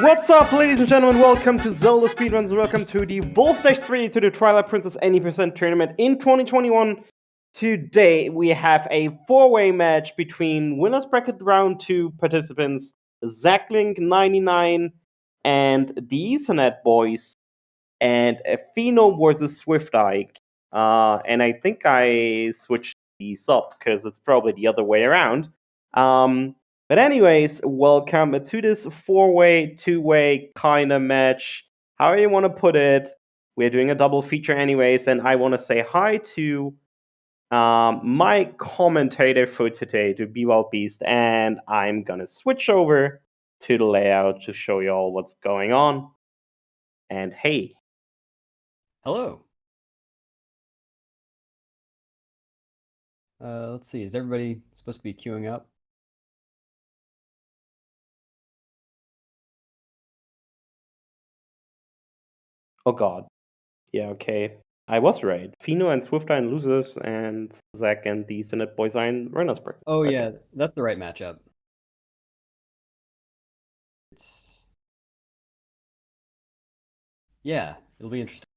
What's up, ladies and gentlemen? Welcome to ZeldaSpeedRuns. Welcome to the Wolfdash 3 to the Twilight Princess 80% tournament in 2021. Today, we have a four-way match between winners bracket round 2 participants, ZachLink99 and TheEtherNetBoyz, and Pheenoh versus Swiftike. And I think I switched these up because it's probably the other way around. But anyways, welcome to this four-way, two-way kind of match. However you want to put it. We're doing a double feature anyways, and I want to say hi to my commentator for today, to Be Wild Beast, and I'm going to switch over to the layout to show you all what's going on. And hey. Hello. Let's see, is everybody supposed to be queuing up? Oh god. Yeah, okay. I was right. Pheenoh and Swift are in losers, and Zach and the TheEtherNetBoyz are in runners bracket. Oh yeah, that's the right matchup. Yeah, it'll be interesting.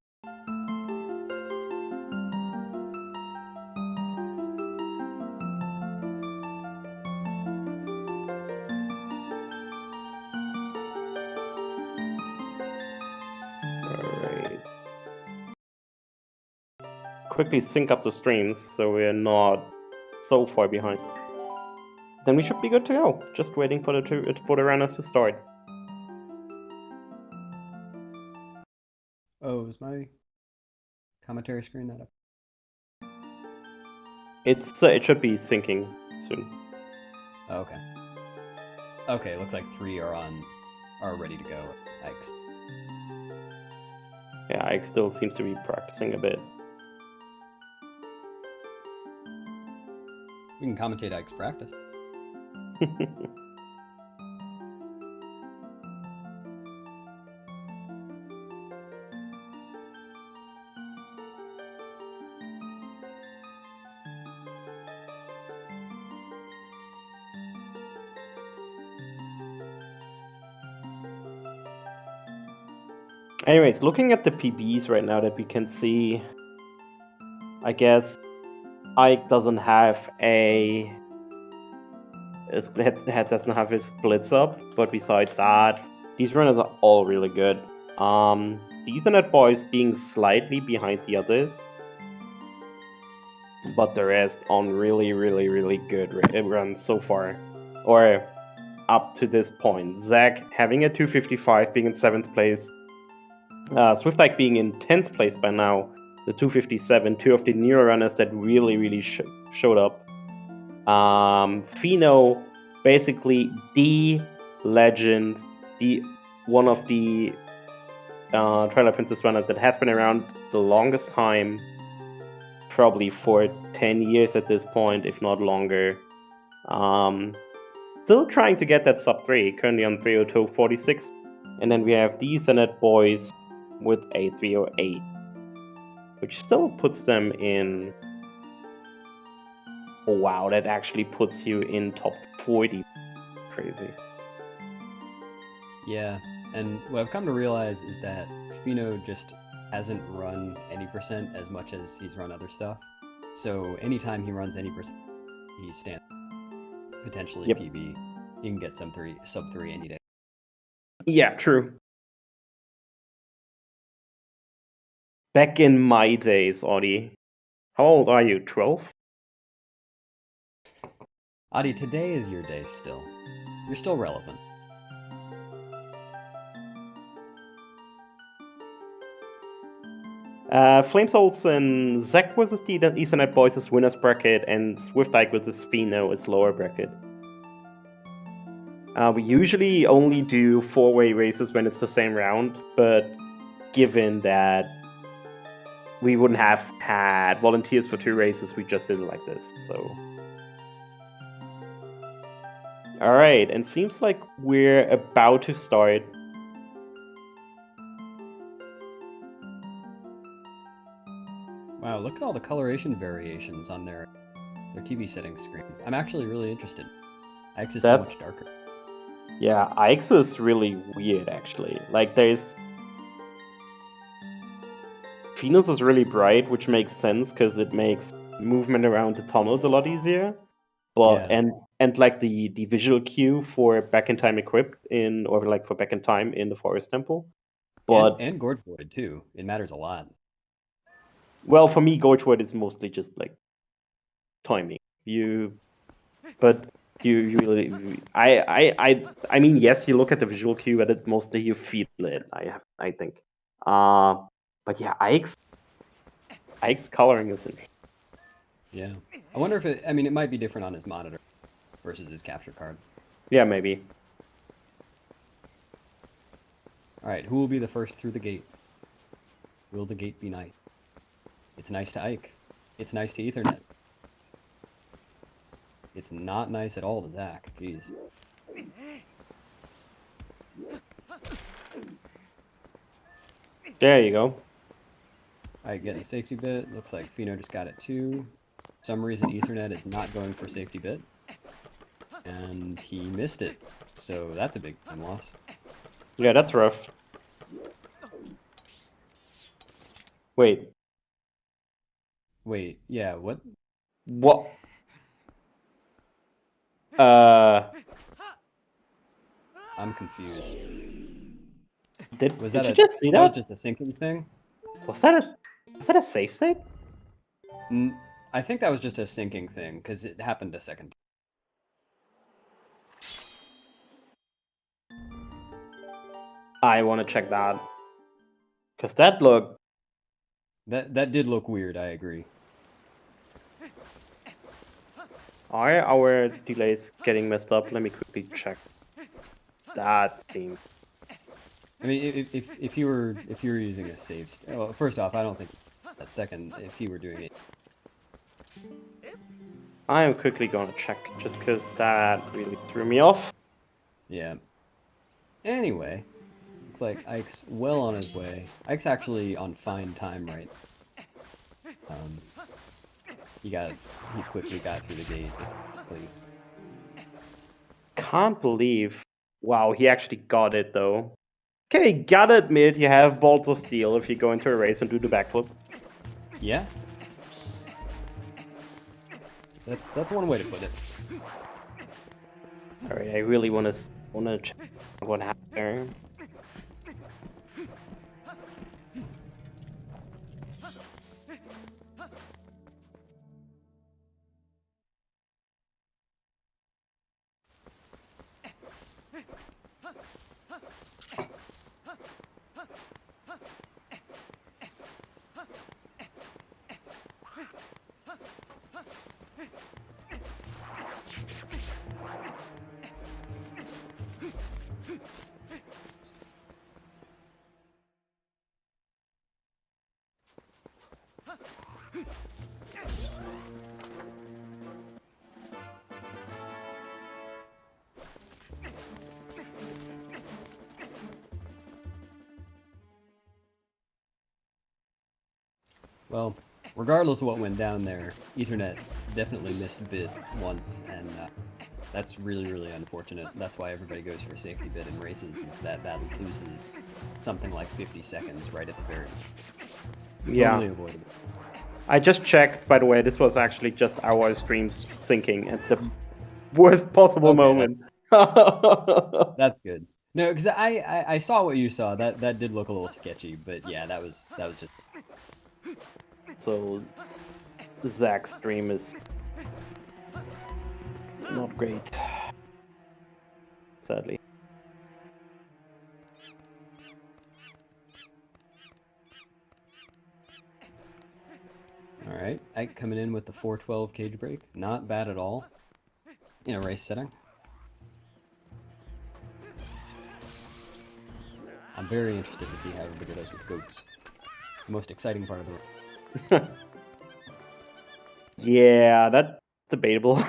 Alright. Quickly sync up the streams so we're not so far behind. Then we should be good to go. Just waiting for the runners to start. Oh, is my commentary screen that up? It should be syncing soon. Oh, okay. Okay, looks like 3 are ready to go. Ike's. Yeah, Ike still seems to be practicing a bit. We can commentate Ike's practice. Anyways, looking at the PBs right now that we can see, I guess Ike doesn't have doesn't have his splits up, but besides that, these runners are all really good. The TheEtherNetBoyz being slightly behind the others, but the rest on really good runs so far, or up to this point. Zach having a 255, being in 7th place. Swiftike being in 10th place by now. The 257, two of the newer runners that really showed up. Pheenoh, basically the legend, one of the Twilight Princess runners that has been around the longest time, probably for 10 years at this point, if not longer. Still trying to get that sub 3, currently on 302.46. And then we have the TheEtherNetBoyz with a 308, which still puts them in. Oh wow, that actually puts you in top 40. Crazy. Yeah, and what I've come to realize is that Pheenoh just hasn't run any percent as much as he's run other stuff. So anytime he runs any percent, he stands potentially PB. You can get sub 3 any day. Yeah, true. Back in my days, Audie. How old are you? 12? Audie, today is your day still. You're still relevant. Flame Souls and Zach versus the TheEtherNetBoyz is winners bracket, and Swiftike versus Pheenoh is lower bracket. We usually only do four-way races when it's the same round, but given that we wouldn't have had volunteers for 2 races, we just did it like this, so. Alright, and seems like we're about to start. Wow, look at all the coloration variations on their TV settings screens. I'm actually really interested. Ike's is so much darker. Yeah, Ike's is really weird, actually. Like, there's... Pheenoh's is really bright, which makes sense, because it makes movement around the tunnels a lot easier. But, Yeah. and like, the visual cue for Back in Time equipped in... Or, like, for Back in Time in the Forest Temple. But... And Gorge Void, too. It matters a lot. Well, for me, Gorgewood is mostly just, like, timing. But you really... I mean, yes, you look at the visual cue, but it mostly you feel it, I think. But yeah, Ike's coloring is interesting. Yeah. I wonder if it... I mean, it might be different on his monitor versus his capture card. Yeah, maybe. Alright, who will be the first through the gate? Will the gate be nice? It's nice to Ike. It's nice to Ethernet. It's not nice at all to Zach. Jeez. There you go. Alright, getting the safety bit. Looks like Pheenoh just got it too. For some reason, Ethernet is not going for safety bit. And he missed it. So that's a big time loss. Yeah, that's rough. Wait. Wait, yeah, what? What? I'm confused. Did you just see that was that? just a syncing thing? Was that a safe state? I think that was just a syncing thing, because it happened a second time. I want to check that. Because that looked... That did look weird, I agree. Are our delays getting messed up? Let me quickly check. That seems... I mean, if you were using a save state, well, first off, I don't think that second, if you were doing it. I am quickly gonna check, just because that really threw me off. Yeah. Anyway, looks like Ike's well on his way. Ike's actually on fine time right. He quickly got through the gate. Can't believe... Wow, he actually got it, though. Okay, gotta admit, you have Balls of Steel if you go into a race and do the backflip. Yeah. That's one way to put it. Alright, I really wanna check what happened there. Well, regardless of what went down there, Ethernet definitely missed bit once, and that's really, really unfortunate. That's why everybody goes for a safety bit in races, is that loses something like 50 seconds right at the very end. Yeah. Totally avoidable. I just checked, by the way, this was actually just our streams syncing at the worst possible moment. That's good. No, because I saw what you saw. That did look a little sketchy, but yeah, that was just... So, Zach's stream is not great, sadly. Alright, Ike coming in with the 412 cage break. Not bad at all in a race setting. I'm very interested to see how everybody does with goats. The most exciting part of the race. Yeah, that's debatable.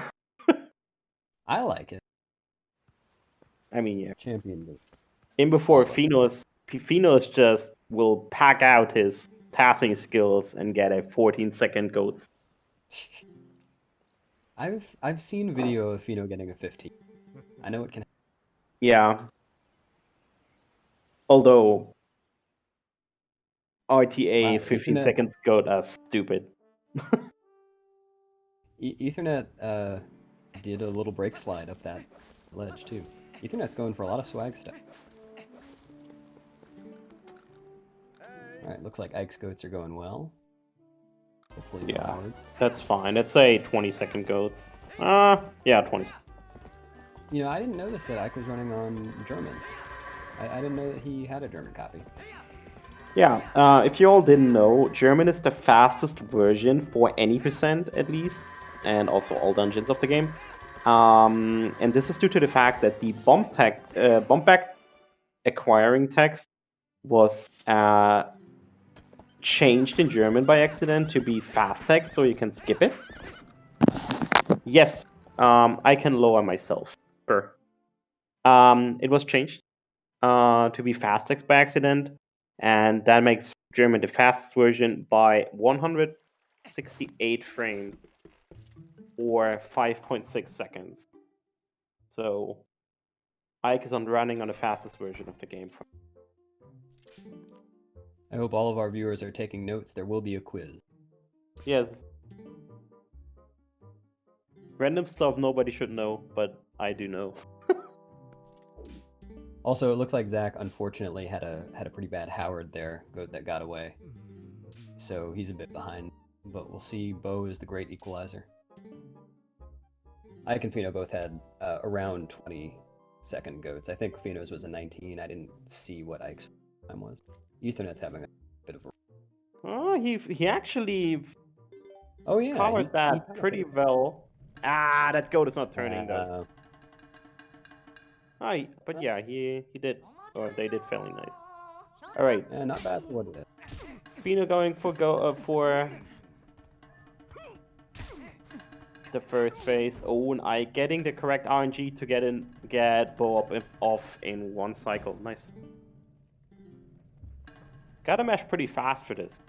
I like it. I mean, yeah. Champion goat. In before, Pheenoh's just will pack out his passing skills and get a 14-second goat. I've seen video of Pheenoh getting a 15. I know it can happen. Yeah. Although RTA Wow, 15 Ethernet, seconds goat are stupid. Ethernet did a little brake slide up that ledge too. Ethernet's going for a lot of swag stuff. All right, looks like Ike's goats are going well. Hopefully no Yeah, hard. that's fine. Let's say 20-second goats. Yeah, 20. You know, I didn't notice that Ike was running on German. I didn't know that he had a German copy. Yeah, if you all didn't know, German is the fastest version for any percent at least, and also all dungeons of the game. And this is due to the fact that the bomb back acquiring text was changed in German by accident to be fast text, so you can skip it. Yes, I can lower myself. Sure. It was changed to be fast text by accident, and that makes German the fastest version by 168 frames or 5.6 seconds. So Ike is running on the fastest version of the game. I hope all of our viewers are taking notes. There will be a quiz. Yes. Random stuff nobody should know, but I do know. Also, it looks like Zach unfortunately had a pretty bad Howard there, goat that got away. So he's a bit behind, but we'll see. Bo is the great equalizer. Ike and Pheenoh both had around 20-second goats. I think Pheenoh's was a 19. I didn't see what Ike's time was. Ethernet's having a bit of a... Oh, he actually Oh yeah, covered that pretty well. Ah, that goat is not turning though. But yeah, he did, or they did fairly nice. All right. Yeah, not bad for what it is. Pheenoh going for the first phase. Oh, and I getting the correct RNG to get Bo up off in one cycle. Nice. Gotta mesh pretty fast for this.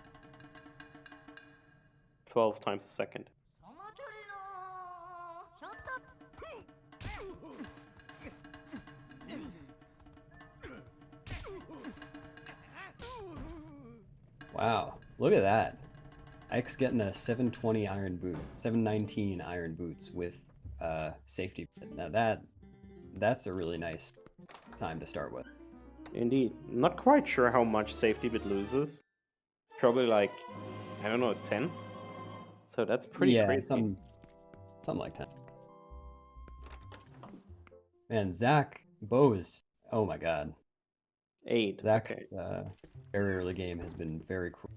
12 times a second. Wow, look at that. Ike's getting a 720 iron boots, 719 iron boots with safety. Now that's a really nice time to start with. Indeed. Not quite sure how much safety bit loses. Probably like, I don't know, 10? So that's pretty crazy. Something like that. Man, Zach Bose, oh my god. 8. Zach's Okay. very early game has been very cruel.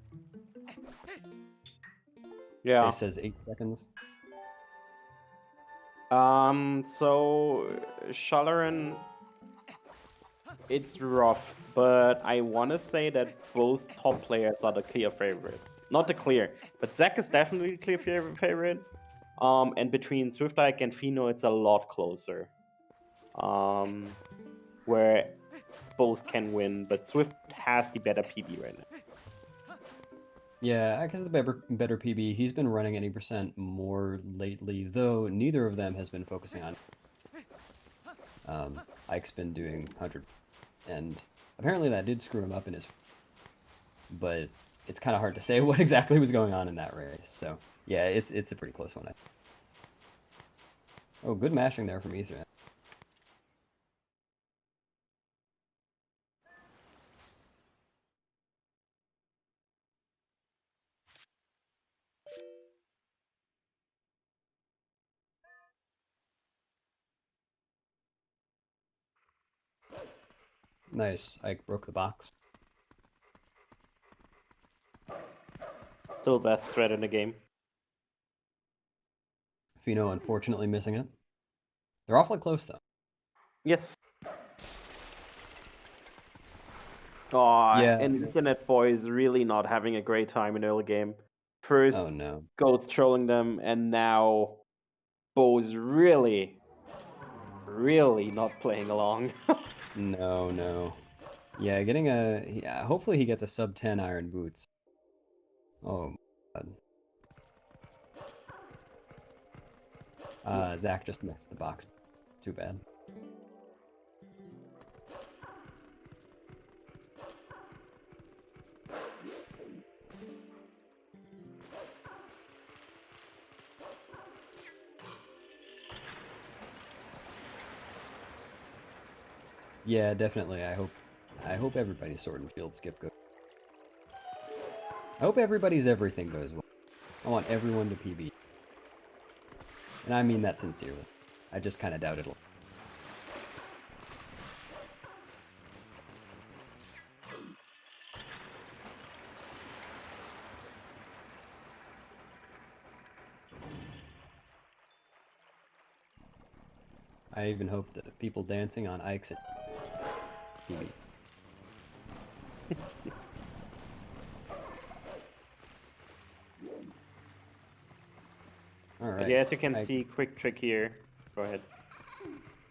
Yeah. It says 8 seconds. So Shalaran, it's rough, but I want to say that both top players are the clear favorite. Not the clear, but Zach is definitely the clear favorite. And between Swiftike and Pheenoh, it's a lot closer. Where both can win, but Swift has the better PB right now. Yeah, because of the better PB, he's been running 80% more lately, though neither of them has been focusing on. Ike's been doing 100, and apparently that did screw him up in his. But it's kind of hard to say what exactly was going on in that race. So yeah, it's a pretty close one. Oh, good mashing there from Ethernet. Nice. Ike broke the box. Still best threat in the game. Pheenoh unfortunately missing it. They're awfully close though. Yes. Oh, yeah. And TheEtherNetBoyz really not having a great time in early game. First, Oh no. Goat's trolling them, and now Bo's really not playing along. No. Yeah, getting hopefully he gets a sub 10 iron boots. Oh god. Zach just missed the box. Too bad. Yeah, definitely. I hope everybody's sword and shield skip goes. I hope everybody's everything goes well. I want everyone to PB. And I mean that sincerely. I just kind of doubt it'll. I even hope that people dancing on Ike's and PB. Alright. Yeah, as you can see, quick trick here. Go ahead.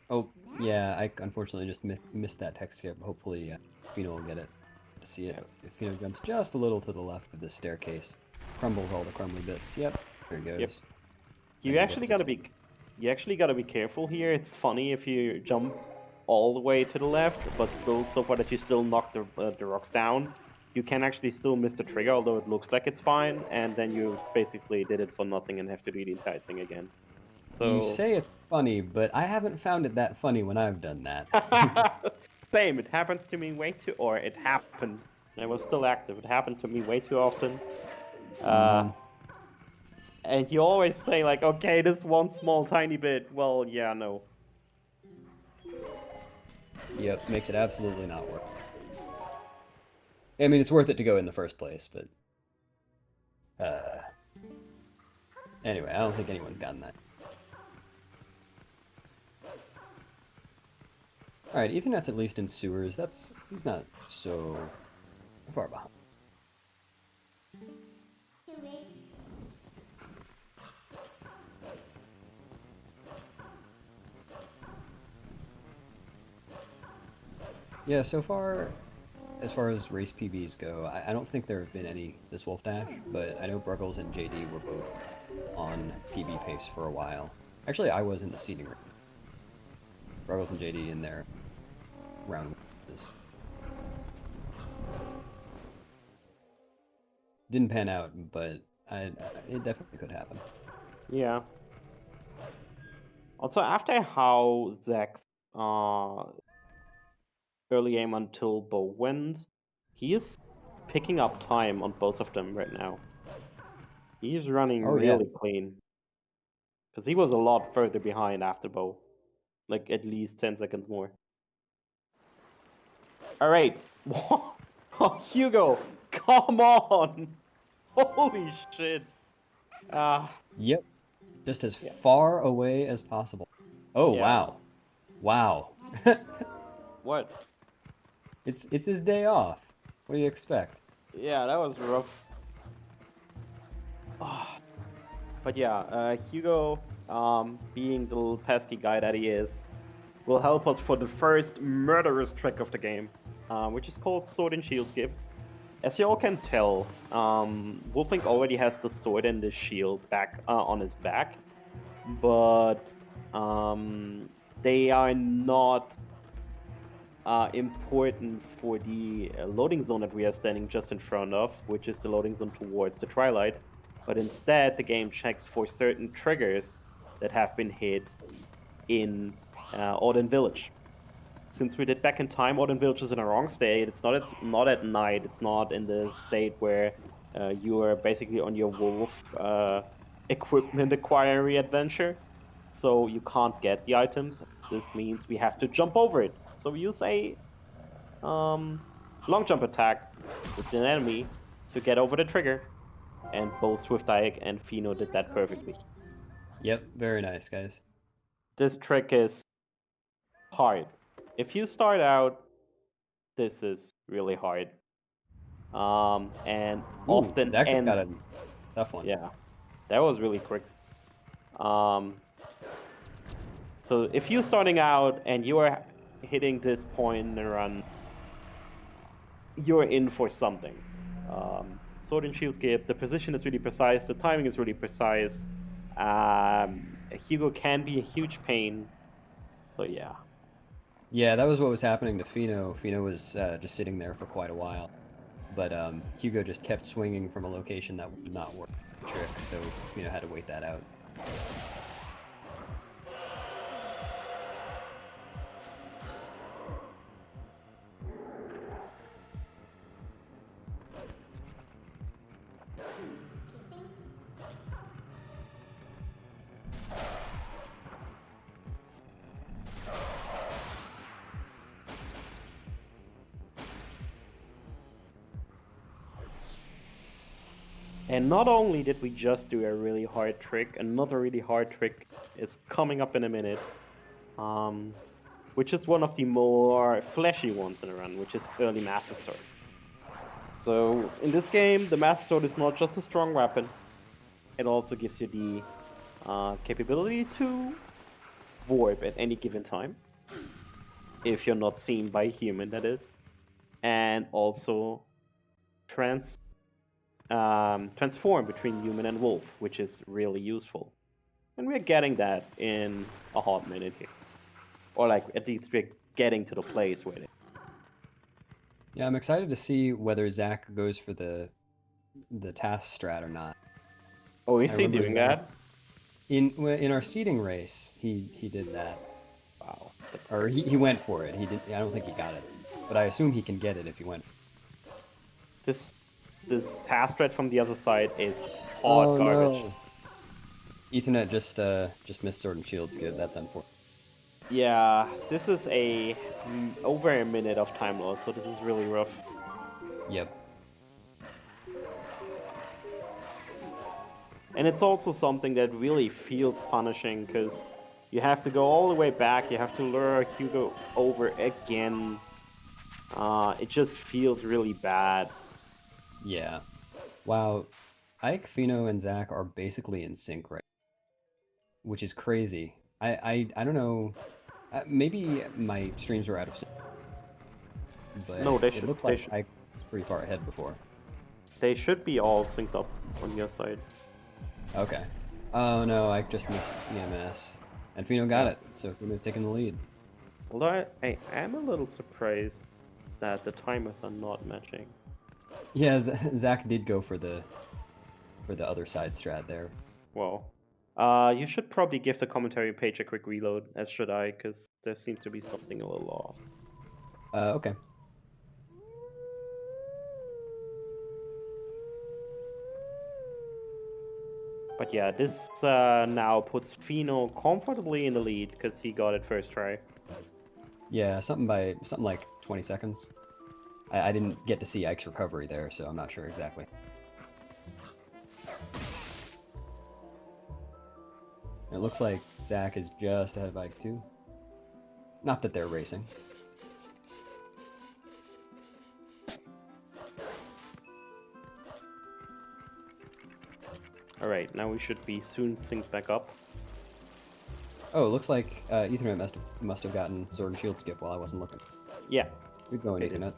Oh, yeah, I unfortunately just missed that text skip. Hopefully, Pheenoh will get it to see it. If Pheenoh jumps just a little to the left of this staircase, crumbles all the crumbly bits. Yep, there he goes. Yep. You actually gotta be careful here. It's funny if you jump all the way to the left, but still so far that you still knock the rocks down. You can actually still miss the trigger, although it looks like it's fine, and then you basically did it for nothing and have to do the entire thing again. So... You say it's funny, but I haven't found it that funny when I've done that. Same, it happens to me way too... Or it happened. I was still active. It happened to me way too often. And you always say, like, okay, this one small tiny bit. Well, yeah, no. Yep, makes it absolutely not worth it. I mean, it's worth it to go in the first place, but... Anyway, I don't think anyone's gotten that. Alright, Ethernet's at least in sewers. He's not so far behind. Yeah, so far, as far as race PBs go, I don't think there have been any this Wolfdash, but I know Bruggles and JD were both on PB pace for a while. Actually, I was in the seeding room. Bruggles and JD in their round. Didn't pan out, but it definitely could happen. Yeah. Also, after how Zach's early aim until Bo wins, he is picking up time on both of them right now. He's running really clean. Because he was a lot further behind after Bo. Like, at least 10 seconds more. Alright. Oh, Hugo! Come on! Holy shit! Yep. Just as far away as possible. Oh, wow. Wow. What? It's his day off. What do you expect? Yeah, that was rough. But yeah, Hugo, being the little pesky guy that he is, will help us for the first murderous trick of the game, which is called Sword and Shield Skip. As you all can tell, Wolflink already has the sword and the shield back on his back, but they are not important for the loading zone that we are standing just in front of, which is the loading zone towards the Twilight. But instead, the game checks for certain triggers that have been hit in Auden Village. Since we did back in time, Auden Village is in a wrong state. It's not at night. It's not in the state where you are basically on your wolf equipment acquiring adventure. So you can't get the items. This means we have to jump over it. So we use a long jump attack with an enemy to get over the trigger. And both Swiftike and Pheenoh did that perfectly. Yep, very nice, guys. This trick is hard. If you start out, this is really hard. And often Zach got a tough one. Yeah, that was really quick. So if you're starting out and you are hitting this point in the run, you're in for something. Sword and shield skip, the position is really precise, the timing is really precise. Hugo can be a huge pain. So yeah. Yeah, that was what was happening to Pheenoh. Pheenoh was just sitting there for quite a while. But Hugo just kept swinging from a location that would not work the trick, so Pheenoh had to wait that out. And not only did we just do a really hard trick, another really hard trick is coming up in a minute, which is one of the more fleshy ones in a run, which is early Master Sword. So in this game, the Master Sword is not just a strong weapon, it also gives you the capability to warp at any given time, if you're not seen by a human, that is, and also transform between human and wolf, which is really useful. And we're getting that in a hot minute here. Or like, at least we're getting to the place where it is. Yeah, I'm excited to see whether Zach goes for the task strat or not. Oh, is he doing that? In our seeding race, he did that. Wow. Or he went for it. He did. I don't think he got it, but I assume he can get it if he went. This task strat from the other side is hot garbage. No. Ethernet just missed Sword and Shield skip. That's unfortunate. Yeah, this is over a minute of time loss, so this is really rough. Yep. And it's also something that really feels punishing, because you have to go all the way back, you have to lure Hugo over again. It just feels really bad. Yeah. Wow. Ike, Pheenoh, and Zach are basically in sync right now, which is crazy. I don't know. Maybe my streams were out of sync. But no, it looked like Ike was pretty far ahead before. They should be all synced up on your side. Okay. Oh no, Ike just missed EMS. And Pheenoh got it, so Pheenoh's taking the lead. Although I am a little surprised that the timers are not matching. Yeah, Zach did go for the other side strat there. Well, you should probably give the commentary page a quick reload, as should I, because there seems to be something a little off. Okay. But yeah, this now puts Pheenoh comfortably in the lead, because he got it first try. Yeah, something like 20 seconds. I didn't get to see Ike's recovery there, so I'm not sure exactly. It looks like Zach is just ahead of Ike too. Not that they're racing. Alright, now we should be soon synced back up. Oh, it looks like Ethernet must have gotten Sword and Shield skip while I wasn't looking. Yeah. Good going, Ethernet.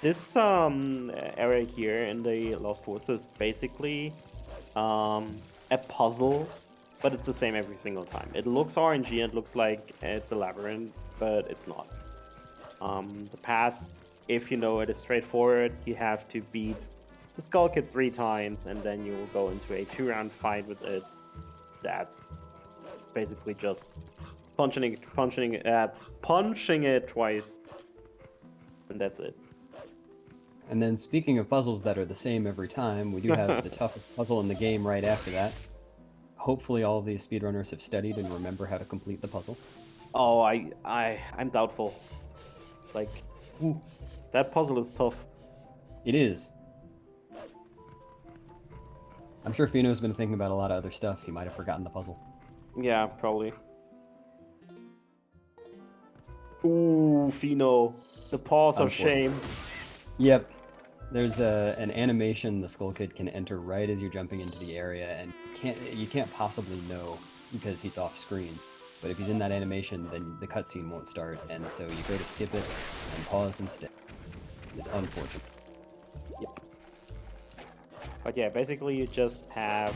This area here in the Lost Woods is basically a puzzle, but it's the same every single time. It looks RNG and it looks like it's a labyrinth, but it's not. The path, if you know it, is straightforward. You have to beat the Skull Kid 3 times, and then you will go into a 2-round fight with it. That's basically just punching it twice, and that's it. And then speaking of puzzles that are the same every time, we do have the toughest puzzle in the game right after that. Hopefully all of these speedrunners have studied and remember how to complete the puzzle. Oh, I'm doubtful. Like, that puzzle is tough. It is. I'm sure Pheenoh's been thinking about a lot of other stuff. He might have forgotten the puzzle. Yeah, probably. Ooh, Pheenoh. The pause of shame. Yep. There's an animation the Skull Kid can enter right as you're jumping into the area, and you can't possibly know because he's off screen. But if he's in that animation, then the cutscene won't start, and so you go to skip it and pause instead. It's unfortunate. Yep. But yeah, basically you just have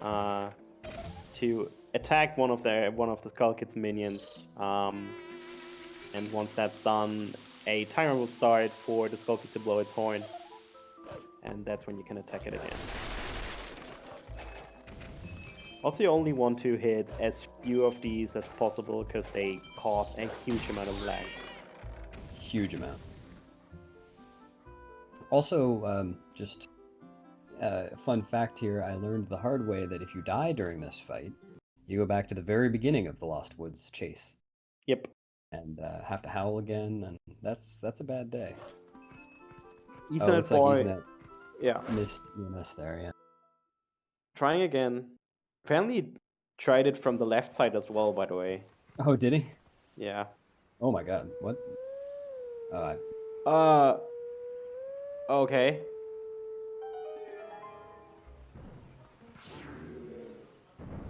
to attack one of the Skull Kid's minions, and once that's done, a timer will start for the Skull Kid to blow its horn, and that's when you can attack it again. Also, you only want to hit as few of these as possible because they cause a huge amount of lag. Huge amount. Also, just fun fact here, I learned the hard way that if you die during this fight, you go back to the very beginning of the Lost Woods chase. Yep. And have to howl again, and that's a bad day. Looks like Ethernet yeah. missed EMS there, yeah. Trying again. Apparently tried it from the left side as well, by the way. Oh, did he? Yeah. Oh my god, what? Oh, okay.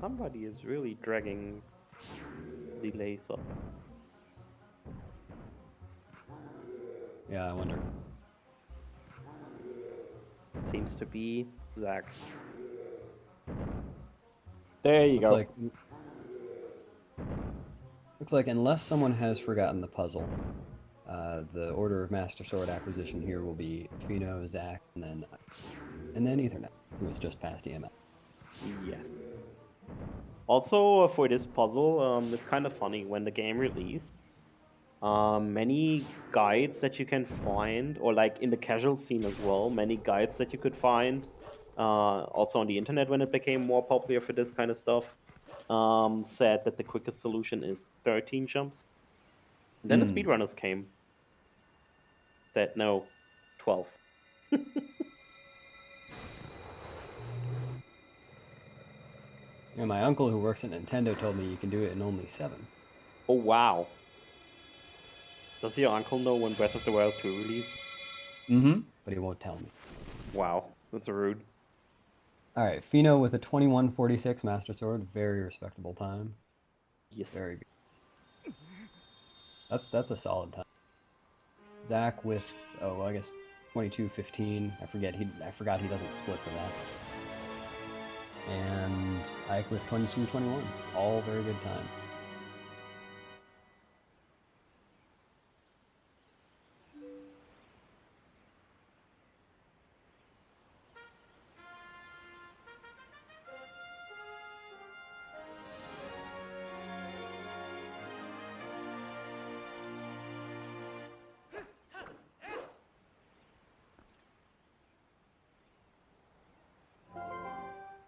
Somebody is really dragging delays up. yeah, I wonder. Seems to be Zach. There you go. Looks like unless someone has forgotten the puzzle, the order of Master Sword acquisition here will be Pheenoh, Zach, and then Ethernet, who is just past EMS. Yes. Also, for this puzzle, it's kind of funny. When the game released, many guides that you can find, or like in the casual scene as well, many guides that you could find, also on the internet when it became more popular for this kind of stuff, said that the quickest solution is 13 jumps. And then the speedrunners came. Said no, 12. Yeah, my uncle who works at Nintendo told me you can do it in only 7. Oh wow. Does your uncle know when Breath of the Wild 2 released? Mm-hmm. But he won't tell me. Wow, that's rude. Alright, Pheenoh with a 21:46 Master Sword, very respectable time. Yes. Very good. That's a solid time. Zach with, I guess 22:15. I forgot he doesn't split for that. And Ike with 22:21. All very good time.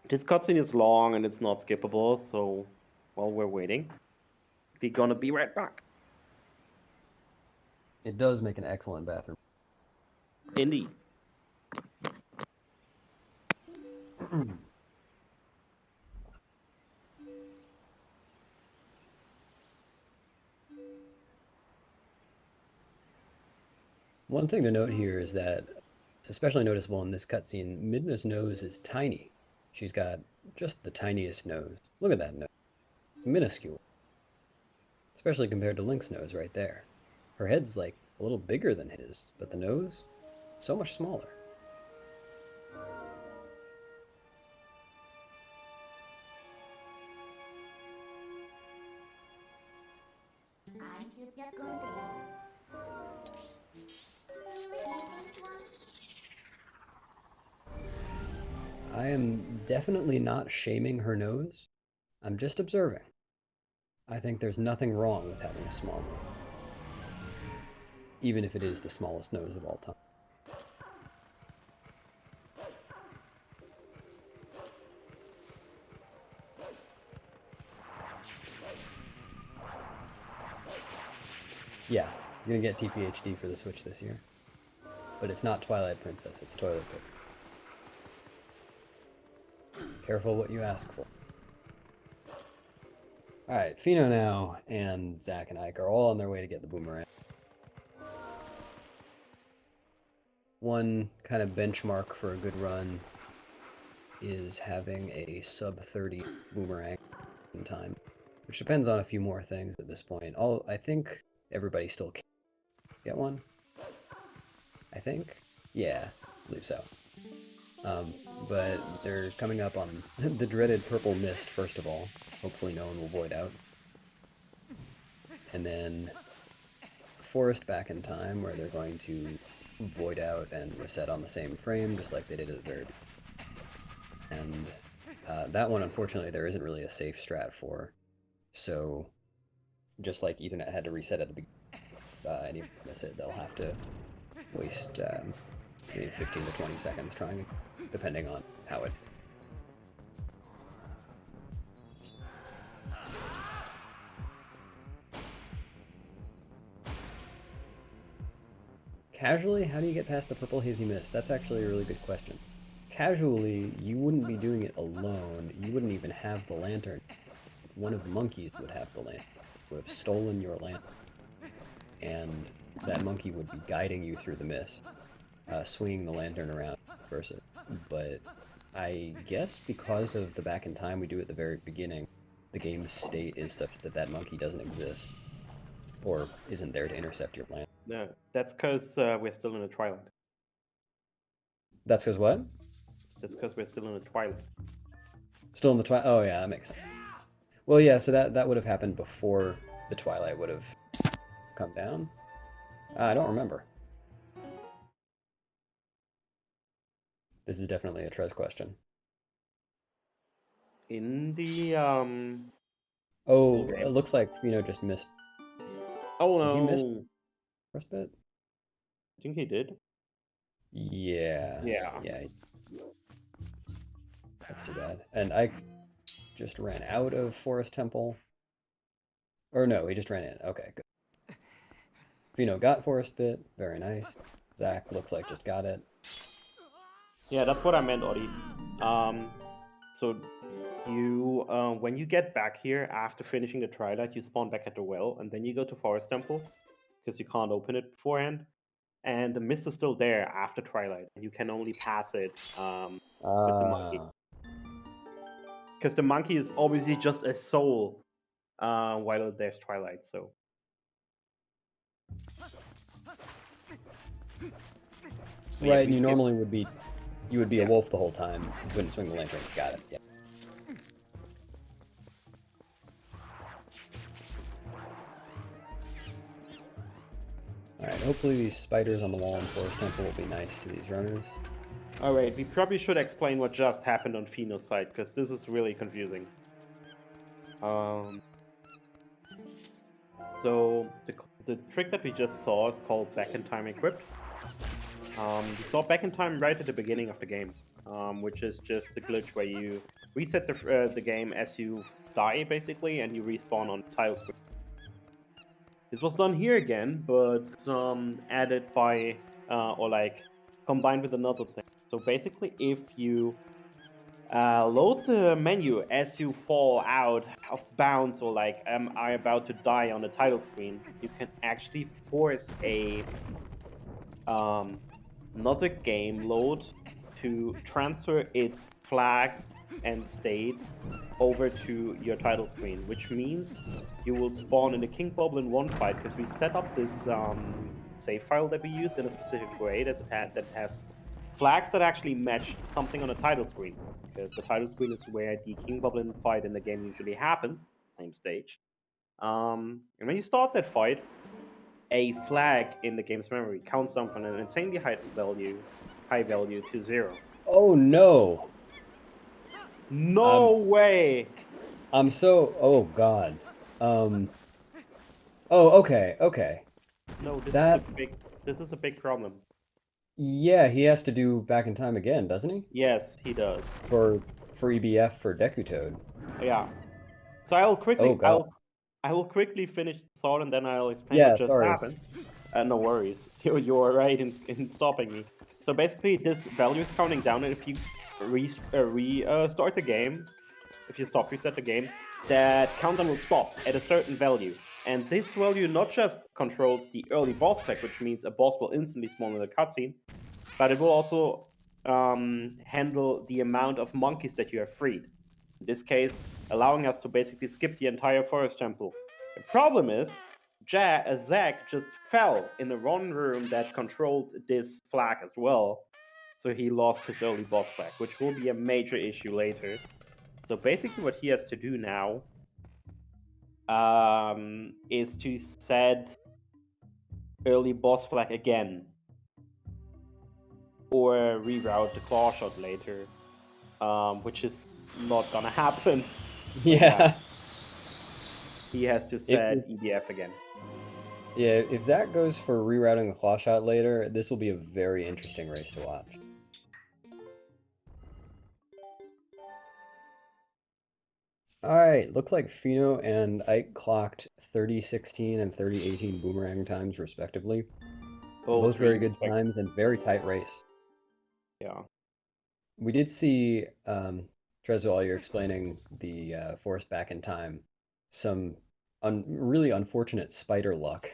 This cutscene is long and it's not skippable, so while we're waiting, we're gonna be right back. It does make an excellent bathroom. Indeed. One thing to note here is that it's especially noticeable in this cutscene, Midna's nose is tiny. She's got just the tiniest nose. Look at that nose. It's minuscule. Especially compared to Link's nose right there. Her head's like a little bigger than his, but the nose, so much smaller. I am definitely not shaming her nose. I'm just observing. I think there's nothing wrong with having a small nose. Even if it is the smallest nose of all time. Yeah, you're gonna get TPHD for the Switch this year. But it's not Twilight Princess, it's Toilet Paper. Careful what you ask for. Alright, Pheenoh now and Zach and Ike are all on their way to get the boomerang. One kind of benchmark for a good run is having a sub 30 boomerang in time, which depends on a few more things at this point. I think everybody still can get one. I think? Yeah, I believe so. But they're coming up on the dreaded purple mist, first of all. Hopefully no one will void out. And then forest back in time, where they're going to void out and reset on the same frame, just like they did at the very beginning. And That one, unfortunately, there isn't really a safe strat for. So, just like Ethernet had to reset at the beginning, and if you miss it, they'll have to waste maybe 15 to 20 seconds trying, depending on how it. Casually, how do you get past the purple hazy mist? That's actually a really good question. Casually, you wouldn't be doing it alone. You wouldn't even have the lantern. One of the monkeys would have the lantern, would have stolen your lantern, and that monkey would be guiding you through the mist, swinging the lantern around, versa. But I guess because of the back in time we do at the very beginning, the game's state is such that that monkey doesn't exist, or isn't there to intercept your lantern. No, that's because we're still in the twilight. That's because what? That's because we're still in the twilight. Still in the twilight? Oh yeah, that makes sense. Well, yeah, so that would have happened before the twilight would have come down. I don't remember. This is definitely a Trez question. In the Oh, it looks like Pheenoh just missed. Oh no. Did he miss first bit? I think he did. Yeah. Yeah. Yeah. That's too bad. And I just ran out of Forest Temple. Or no, he just ran in. Okay, good. Pheenoh got Forest Bit. Very nice. Zach looks like just got it. Yeah, that's what I meant, Audie. So you, when you get back here after finishing the twilight, you spawn back at the well, and then you go to Forest Temple because you can't open it beforehand. And the mist is still there after twilight, and you can only pass it with the monkey. Because the monkey is obviously just a soul while there's twilight. So. Right, and you normally would be, a wolf the whole time. You couldn't swing the lantern. Got it. Yeah. Alright, hopefully these spiders on the wall in Forest Temple will be nice to these runners. Alright, we probably should explain what just happened on Pheenoh's side, because this is really confusing. So, the trick that we just saw is called Back in Time Equipped. We saw Back in Time right at the beginning of the game, which is just a glitch where you reset the game as you die, basically, and you respawn on the title screen. This was done here again, but added by, or like, combined with another thing. So basically, if you load the menu as you fall out of bounds, or like, am I about to die on the title screen, you can actually force a another game load to transfer its flags and state over to your title screen, which means you will spawn in the King Bubble in one fight, because we set up this save file that we used in a specific way that has flags that actually match something on the title screen, because the title screen is where the King Bubble fight in the game usually happens, same stage. And when you start that fight, a flag in the game's memory counts down from an insanely high value to 0. Oh no! No way! I'm so... Oh god. Oh, okay, okay. No, this is a big problem. Yeah, he has to do Back in Time again, doesn't he? Yes, he does. For EBF for Deku Toad. Yeah. So I will quickly I will quickly finish the thought, and then I'll explain what just happened. No worries. You're right in stopping me. So basically, this value is counting down, and if you restart the game, if you reset the game, that countdown will stop at a certain value. And this value not just controls the early boss flag, which means a boss will instantly spawn in the cutscene, but it will also handle the amount of monkeys that you have freed. In this case, allowing us to basically skip the entire Forest Temple. The problem is, Zach just fell in the wrong room that controlled this flag as well, so he lost his early boss flag, which will be a major issue later. So basically what he has to do now is to set early boss flag again, or reroute the claw shot later, which is not gonna happen. Yeah. He has to set EDF again. Yeah, if Zach goes for rerouting the claw shot later, this will be a very interesting race to watch. Alright, looks like Pheenoh and Ike clocked 30:16 and 30:18 boomerang times respectively. Both very good times and very tight race. Yeah. We did see, Trezor, while you're explaining the force back in time, some really unfortunate spider luck.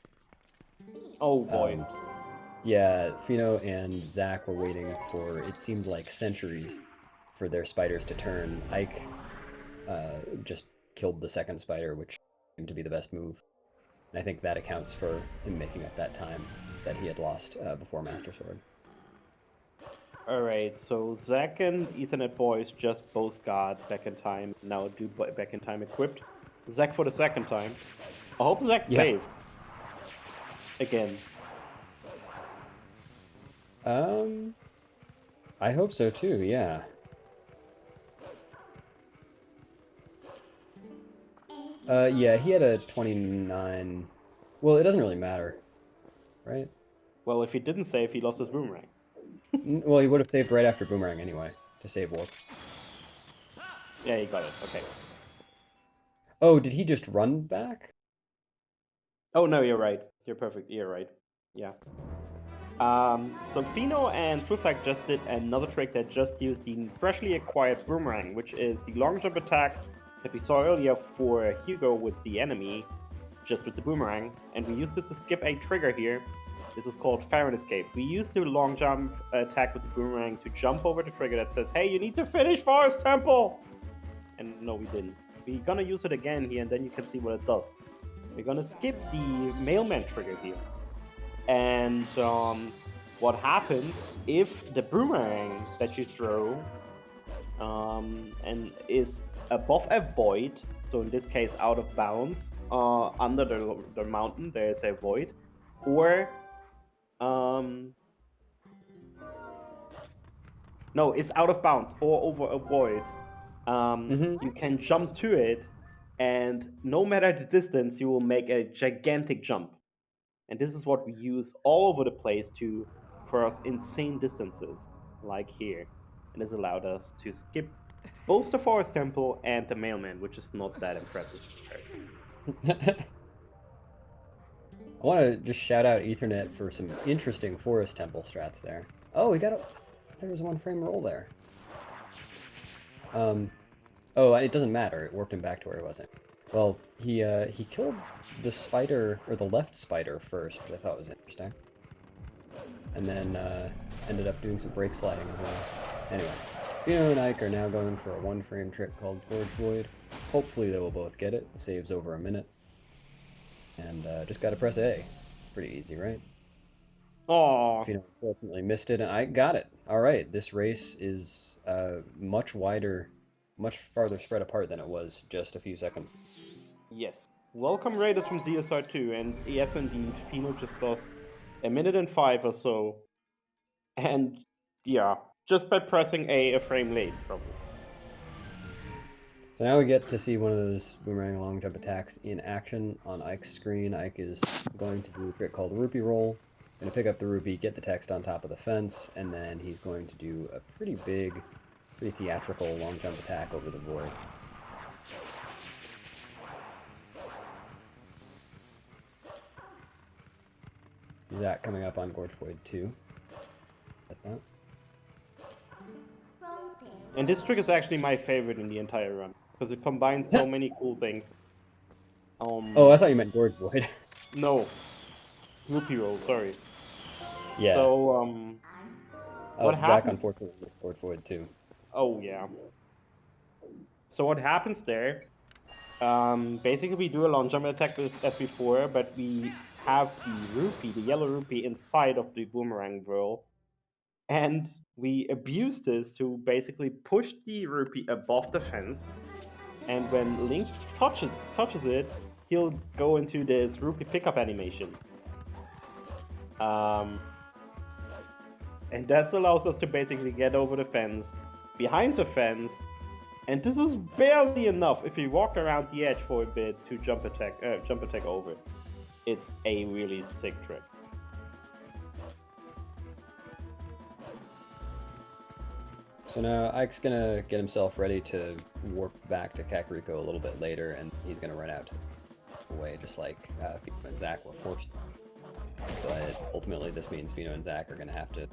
Oh boy. Yeah, Pheenoh and Zach were waiting for, it seemed like centuries, for their spiders to turn. Ike just killed the second spider, which seemed to be the best move. And I think that accounts for him making up that time that he had lost before Master Sword. Alright, so Zach and TheEtherNetBoyz just both got back in time. Now do back in time equipped. Zach for the second time. I hope Zach saved. Again. I hope so too, yeah. Yeah, he had a 29. Well, it doesn't really matter, right? Well, if he didn't save, he lost his boomerang. Well, he would have saved right after boomerang anyway, to save Warp. Yeah, he got it. Okay. Oh, did he just run back? Oh, no, you're right. You're perfect. You're right. Yeah. So Pheenoh and Swiftike just did another trick that just used the freshly acquired boomerang, which is the long jump attack that we saw earlier for Hugo with the enemy, just with the boomerang, and we used it to skip a trigger here. This is called Farron Escape. We used the long jump attack with the boomerang to jump over the trigger that says, hey, you need to finish Forest Temple! And no, we didn't. We're gonna use it again here, and then you can see what it does. We're gonna skip the mailman trigger here. And what happens if the boomerang that you throw and is above a void, so in this case out of bounds, under the mountain there's a void, or no, it's out of bounds or over a void, you can jump to it, and no matter the distance you will make a gigantic jump. And this is what we use all over the place to cross insane distances, like here. And this allowed us to skip both the Forest Temple and the Mailman, which is not that impressive. I want to just shout out Ethernet for some interesting Forest Temple strats there. Oh, we got a... There was a 1-frame roll there. Oh, it doesn't matter. It warped him back to where he wasn't. Well, he killed the spider, or the left spider first, which I thought was interesting. And then ended up doing some brake sliding as well. Anyway, Pheenoh and Ike are now going for a 1-frame trick called Gorge Void. Hopefully they will both get it. It saves over a minute. And just gotta press A. Pretty easy, right? Oh. Pheenoh unfortunately missed it, and I got it. Alright, this race is much wider, much farther spread apart than it was just a few seconds. Yes. Welcome Raiders from ZSR2, and yes indeed, Pheenoh just lost a minute and 5 or so. And yeah, just by pressing a frame late, probably. So now we get to see one of those boomerang long jump attacks in action on Ike's screen. Ike is going to do a trick called Rupee Roll. Going to pick up the rupee, get the text on top of the fence, and then he's going to do a pretty big, pretty theatrical long jump attack over the void. Zach coming up on Gorge Void 2. Like that. And this trick is actually my favorite in the entire run, because it combines so many cool things. Oh, I thought you meant Gorge Void. No. Rupee Roll, sorry. Yeah. So, what Zach happens... unfortunately with Gorge Void 2. Oh, yeah. So what happens there, basically we do a long jump attack as before, but we have the rupee, the yellow rupee, inside of the boomerang whirl. And we abuse this to basically push the rupee above the fence. And when Link touches it, he'll go into this rupee pickup animation. And that allows us to basically get over the fence, behind the fence, And this is barely enough if you walk around the edge for a bit to jump attack over. It's a really sick trick. So now Ike's gonna get himself ready to warp back to Kakariko a little bit later, and he's gonna run out away just like Pheenoh and Zach were forced. But ultimately this means Pheenoh and Zach are gonna have to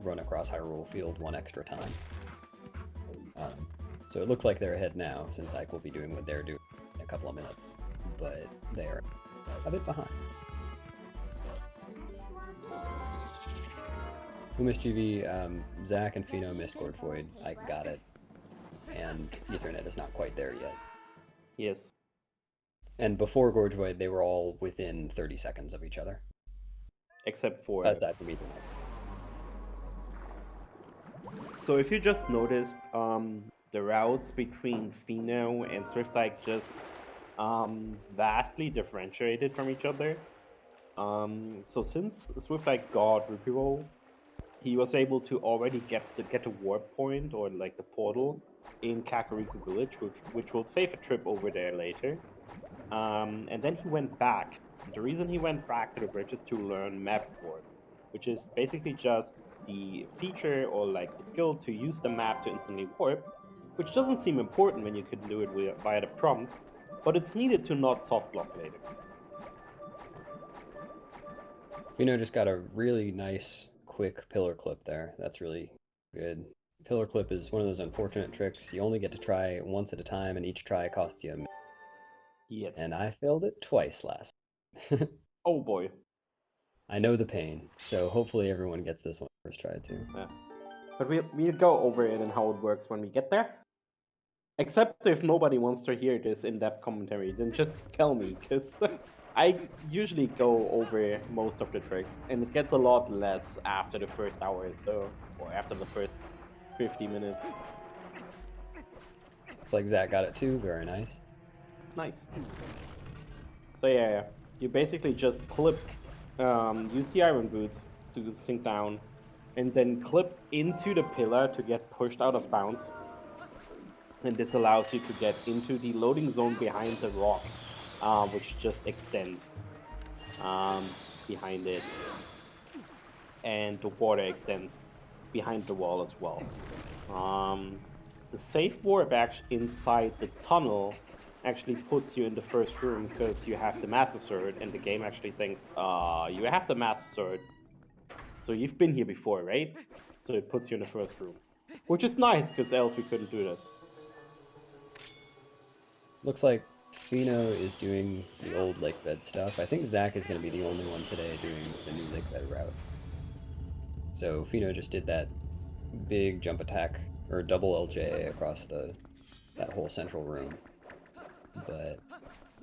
run across Hyrule Field one extra time. So it looks like they're ahead now, since Ike will be doing what they're doing in a couple of minutes, but they're a bit behind. Who missed GV? Zach and Pheenoh missed Gorge Void. Ike got it, and Ethernet is not quite there yet. Yes. And before Gorge Void, they were all within 30 seconds of each other. Except for... Aside from Ethernet. So if you just noticed, the routes between Pheenoh and Swiftike just vastly differentiated from each other. So since Swiftike got Rupee Roll, he was able to already get the warp point, or like the portal, in Kakariko Village, which will save a trip over there later. And then he went back. The reason he went back to the bridge is to learn Map Warp, which is basically just the feature or like the skill to use the map to instantly warp, which doesn't seem important when you can do it via the prompt, but it's needed to not soft block later. Pheenoh just got a really nice, quick pillar clip there. That's really good. Pillar clip is one of those unfortunate tricks. You only get to try once at a time, and each try costs you a minute. Yes. And I failed it twice last. Oh boy. I know the pain, so hopefully everyone gets this one first try too. Yeah. But we'll go over it and how it works when we get there. Except if nobody wants to hear this in-depth commentary, then just tell me, because I usually go over most of the tricks, and it gets a lot less after the first hour or after the first 50 minutes. It's like Zach got it too, very nice. Nice. So yeah, you basically just clip, use the iron boots to sink down, and then clip into the pillar to get pushed out of bounds. And this allows you to get into the loading zone behind the rock, which just extends behind it. And the water extends behind the wall as well. The safe warp actually inside the tunnel actually puts you in the first room because you have the Master Sword, and the game actually thinks, you have the Master Sword, so you've been here before, right? So it puts you in the first room, which is nice because else we couldn't do this. Looks like Pheenoh is doing the old lake bed stuff. I think Zach is going to be the only one today doing the new lake bed route. So Pheenoh just did that big jump attack, or double LJA across that whole central room. But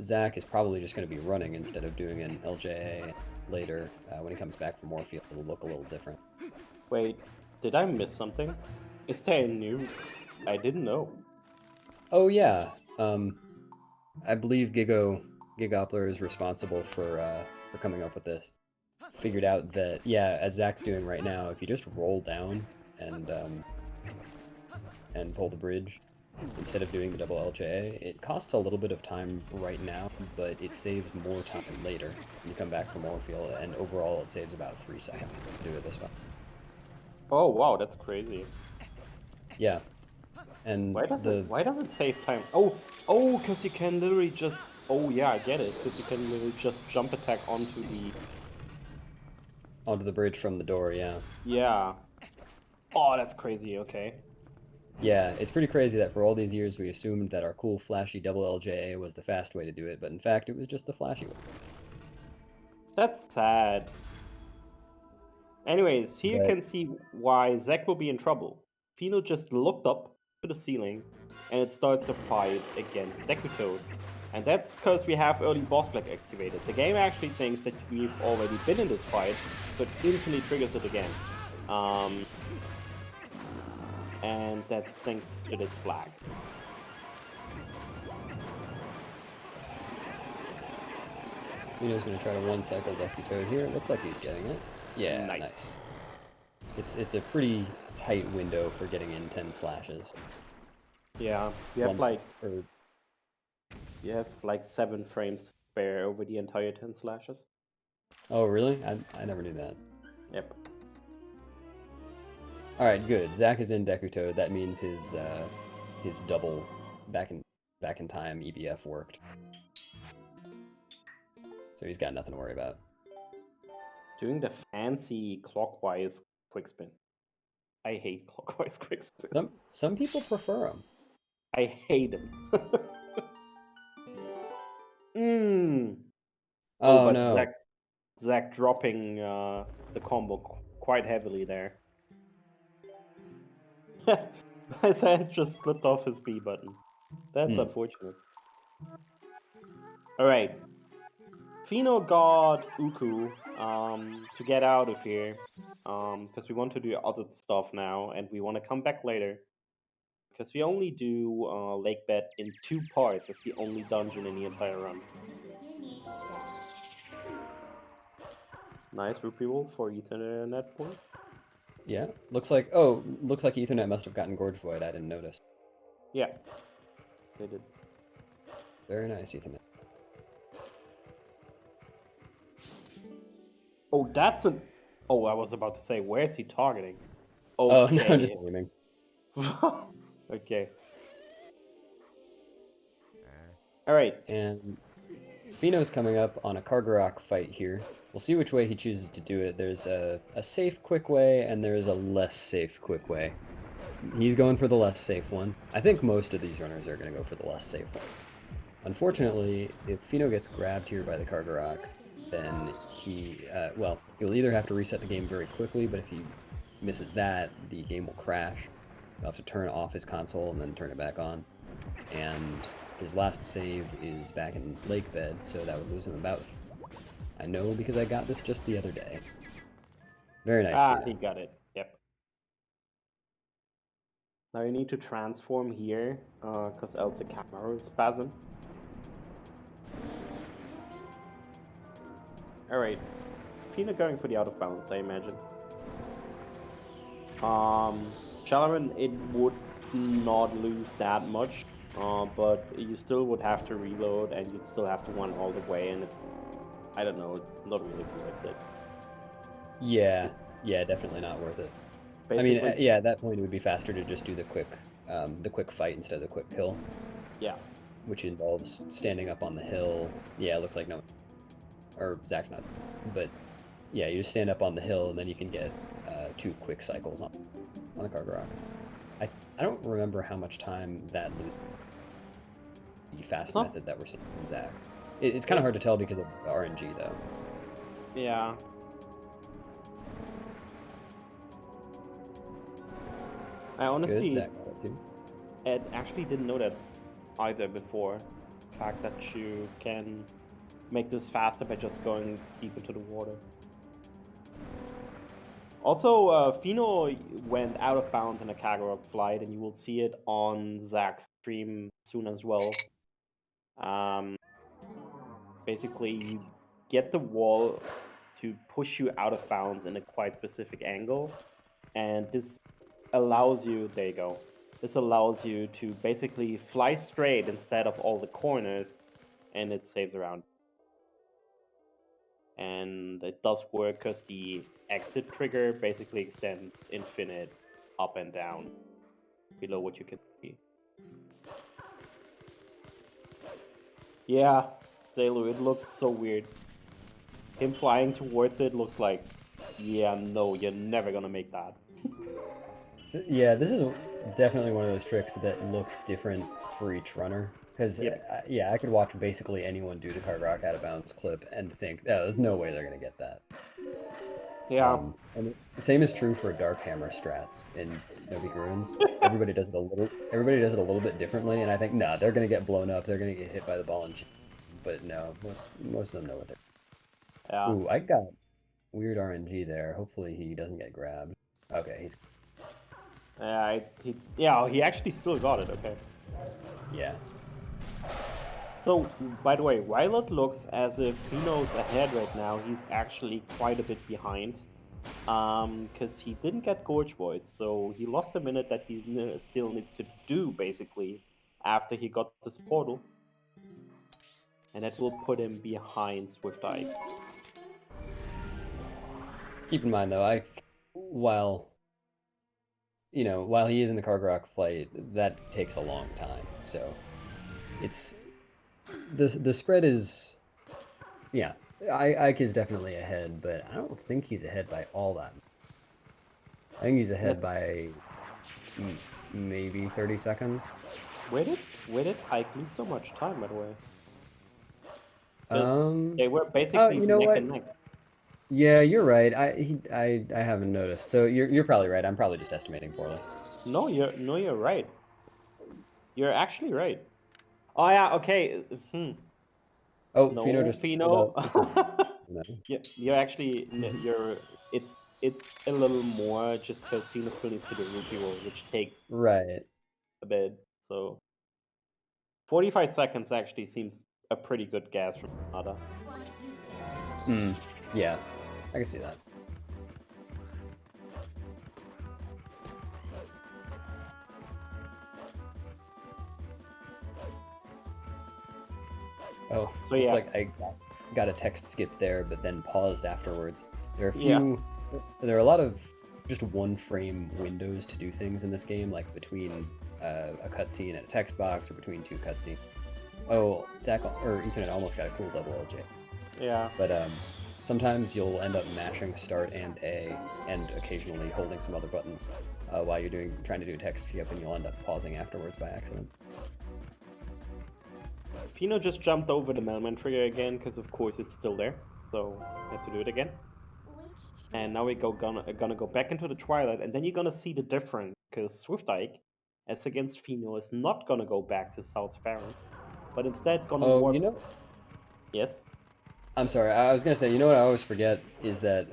Zach is probably just going to be running instead of doing an LJA later. When he comes back from Morpheus, it'll look a little different. Wait, did I miss something? Is there new? I didn't know. Oh yeah, I believe Gigoppler is responsible for coming up with this. Figured out that, yeah, as Zach's doing right now, if you just roll down and pull the bridge instead of doing the double LJA, it costs a little bit of time right now, but it saves more time later when you come back from Morpheus, and overall it saves about 3 seconds to do it this way. Oh wow, that's crazy. Yeah. And why does it save time? Oh, because you can literally just... Oh yeah, I get it. Because you can literally just jump attack onto the bridge from the door, yeah. Yeah. Oh, that's crazy, okay. Yeah, it's pretty crazy that for all these years we assumed that our cool flashy double LJA was the fast way to do it, but in fact it was just the flashy way. That's sad. Anyways, here you can see why Zach will be in trouble. Pheenoh just looked up to the ceiling, and it starts to fight against Deku. And that's because we have early boss flag activated. The game actually thinks that we've already been in this fight, so it instantly triggers it again. And that's thanks to this flag. Pheenoh's going to try to one-cycle Deku here. It looks like he's getting it. Yeah, Yeah, you have One, or, you have like 7 frames spare over the entire 10 slashes. oh, really? I never knew that. Yep. All right, good. Zach is in Deku. That means his double back in time EBF worked. So he's got nothing to worry about. Doing the fancy clockwise quick spin. I hate clockwise quick spins. Some people prefer them. I hate them. Oh, Oh but no. Zach dropping the combo quite heavily there. His hand just slipped off his B button. That's unfortunate. Alright. Pheenoh got Uku to get out of here. Because we want to do other stuff now, and we want to come back later. Because we only do Lake Bed in 2 parts. It's the only dungeon in the entire run. Nice rupee roll for EtherNetBoyz. Yeah, looks like Ethernet must have gotten Gorge Void. I didn't notice. Yeah, they did. Very nice, Ethernet. Oh, that's an. Oh, I was about to say, where's he targeting? Okay. Okay. Oh no, just aiming. Okay. All right. And Pheenoh's coming up on a Kargarok fight here. We'll see which way he chooses to do it. There's a safe, quick way, and there's a less safe, quick way. He's going for the less safe one. I think most of these runners are going to go for the less safe one. Unfortunately, if Pheenoh gets grabbed here by the Kargarok, then he'll either have to reset the game very quickly, but if he misses that, the game will crash. He'll have to turn off his console and then turn it back on. And his last save is back in Lake Bed, so that would lose him about. I know because I got this just the other day. Very nice. Ah, he got it. Yep. Now you need to transform here, because else the camera will spasm. Alright. Pheenoh going for the out of bounds, I imagine. Chalaran, it would not lose that much, but you still would have to reload, and you'd still have to run all the way, and it's, I don't know, not really worth it. Yeah, definitely not worth it. Basically, I mean, at that point it would be faster to just do the quick fight instead of the quick kill. Yeah. Which involves standing up on the hill. Yeah, it looks like no, or Zach's not, but yeah, you just stand up on the hill and then you can get 2 quick cycles on the Kargarok. I don't remember how much time that the fast method that we're seeing from Zach. It's kind of hard to tell because of RNG though. Yeah. I honestly actually didn't know that either before. The fact that you can make this faster by just going deep into the water. Also, Pheenoh went out of bounds in a Kargarok flight, and you will see it on Zach's stream soon as well. Basically, you get the wall to push you out of bounds in a quite specific angle, and this allows you, there you go, this allows you to basically fly straight instead of all the corners, and it saves around. And it does work because the exit trigger basically extends infinite up and down below what you can see. Yeah, Zelu, it looks so weird. Him flying towards it looks like, yeah, no, you're never gonna make that. Yeah, this is definitely one of those tricks that looks different for each runner. Because, yeah, I could watch basically anyone do the Kargarok out of bounds clip and think, oh, there's no way they're going to get that. Yeah. And the same is true for Dark Hammer strats in Snowy Ruins. Everybody does it a little bit differently, and I think, nah, they're going to get blown up, they're going to get hit by the ball and shit. But no, most of them know what they're. Yeah. Ooh, I got weird RNG there. Hopefully he doesn't get grabbed. Okay, he's. He actually still got it. Okay. Yeah. So, by the way, while it looks as if Pheenoh's ahead right now, he's actually quite a bit behind. Because he didn't get Gorge Void, so he lost a minute that he still needs to do, basically, after he got this portal. And that will put him behind Swiftike. Keep in mind though, while he is in the Kargarok flight, that takes a long time. So it's the spread is, yeah, Ike is definitely ahead, but I don't think he's ahead by all that. I think he's ahead by maybe 30 seconds. Where did Ike lose so much time, by the way? They were basically neck and neck. Yeah, you're right. I haven't noticed. So you're probably right. I'm probably just estimating poorly. No, you're right. You're actually right. Oh yeah, okay. Oh, no, Pheenoh just Pheenoh. No. You're actually it's a little more just because Pheenoh still needs to do rupee roll, which takes right a bit. So 45 seconds actually seems a pretty good guess from Nada. Yeah, I can see that. Oh, so yeah. It's like I got a text skip there, but then paused afterwards. There are a lot of just one frame windows to do things in this game, like between a cutscene and a text box, or between two cutscenes. Oh, Zach or Ethernet almost got a cool double LJ. Yeah. But sometimes you'll end up mashing start and A, and occasionally holding some other buttons while you're trying to do a text skip, and you'll end up pausing afterwards by accident. Pheenoh just jumped over the mailman trigger again because of course it's still there, so I have to do it again. And now we're gonna go back into the Twilight, and then you're gonna see the difference because Swiftike, as against Pheenoh, is not gonna go back to South Farron, but instead gonna warp. Yes. I'm sorry. I was gonna say, you know what I always forget is that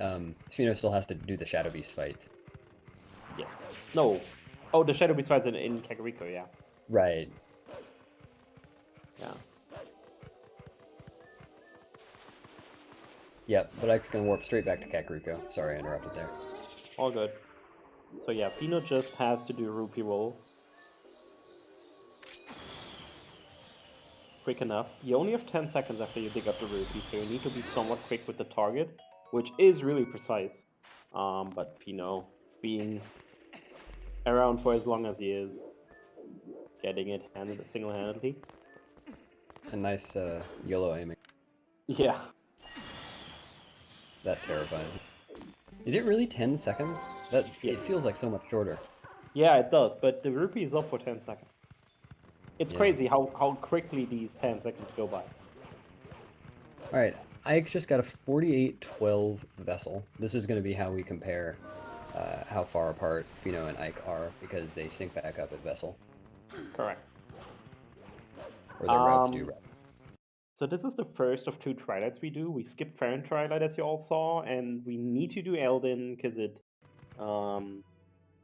Pheenoh still has to do the Shadow Beast fight. Yes. No. Oh, the Shadow Beast fight in Kakariko, yeah. Right. Yeah. Yep, but Ike's gonna warp straight back to Kakariko. Sorry, I interrupted there. All good. So yeah, Pheenoh just has to do a rupee roll. Quick enough. You only have 10 seconds after you dig up the rupee, so you need to be somewhat quick with the target, which is really precise. But Pheenoh, being around for as long as he is, getting it single-handedly. A nice YOLO aiming. Yeah. That terrifies me. Is it really 10 seconds? It feels like so much shorter. Yeah, it does, but the rupee is up for 10 seconds. It's crazy how quickly these 10 seconds go by. Alright, Ike just got a 48-12 vessel. This is going to be how we compare how far apart Pheenoh and Ike are, because they sync back up at vessel. Correct. Or their routes do, right? So this is the first of 2 Twilights we do. We skipped Farron Twilight, as you all saw, and we need to do Eldin, because it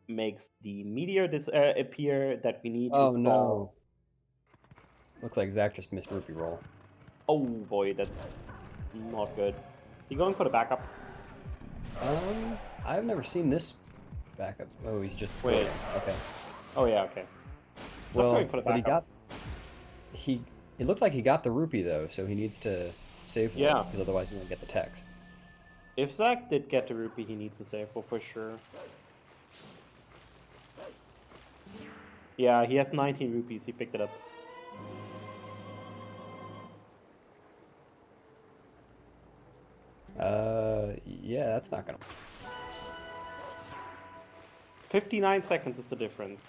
makes the meteor appear that we need to solve. No. Looks like Zach just missed rupee roll. Oh boy, that's not good. You going for the backup? I've never seen this backup. Oh, he's just... Wait. Okay. Oh yeah, okay. Well, but it looked like he got the rupee though, so he needs to save for it, because otherwise he won't get the text. If Zach did get the rupee, he needs to save for sure. Yeah, he has 19 rupees, he picked it up. Yeah, that's not gonna... 59 seconds is the difference.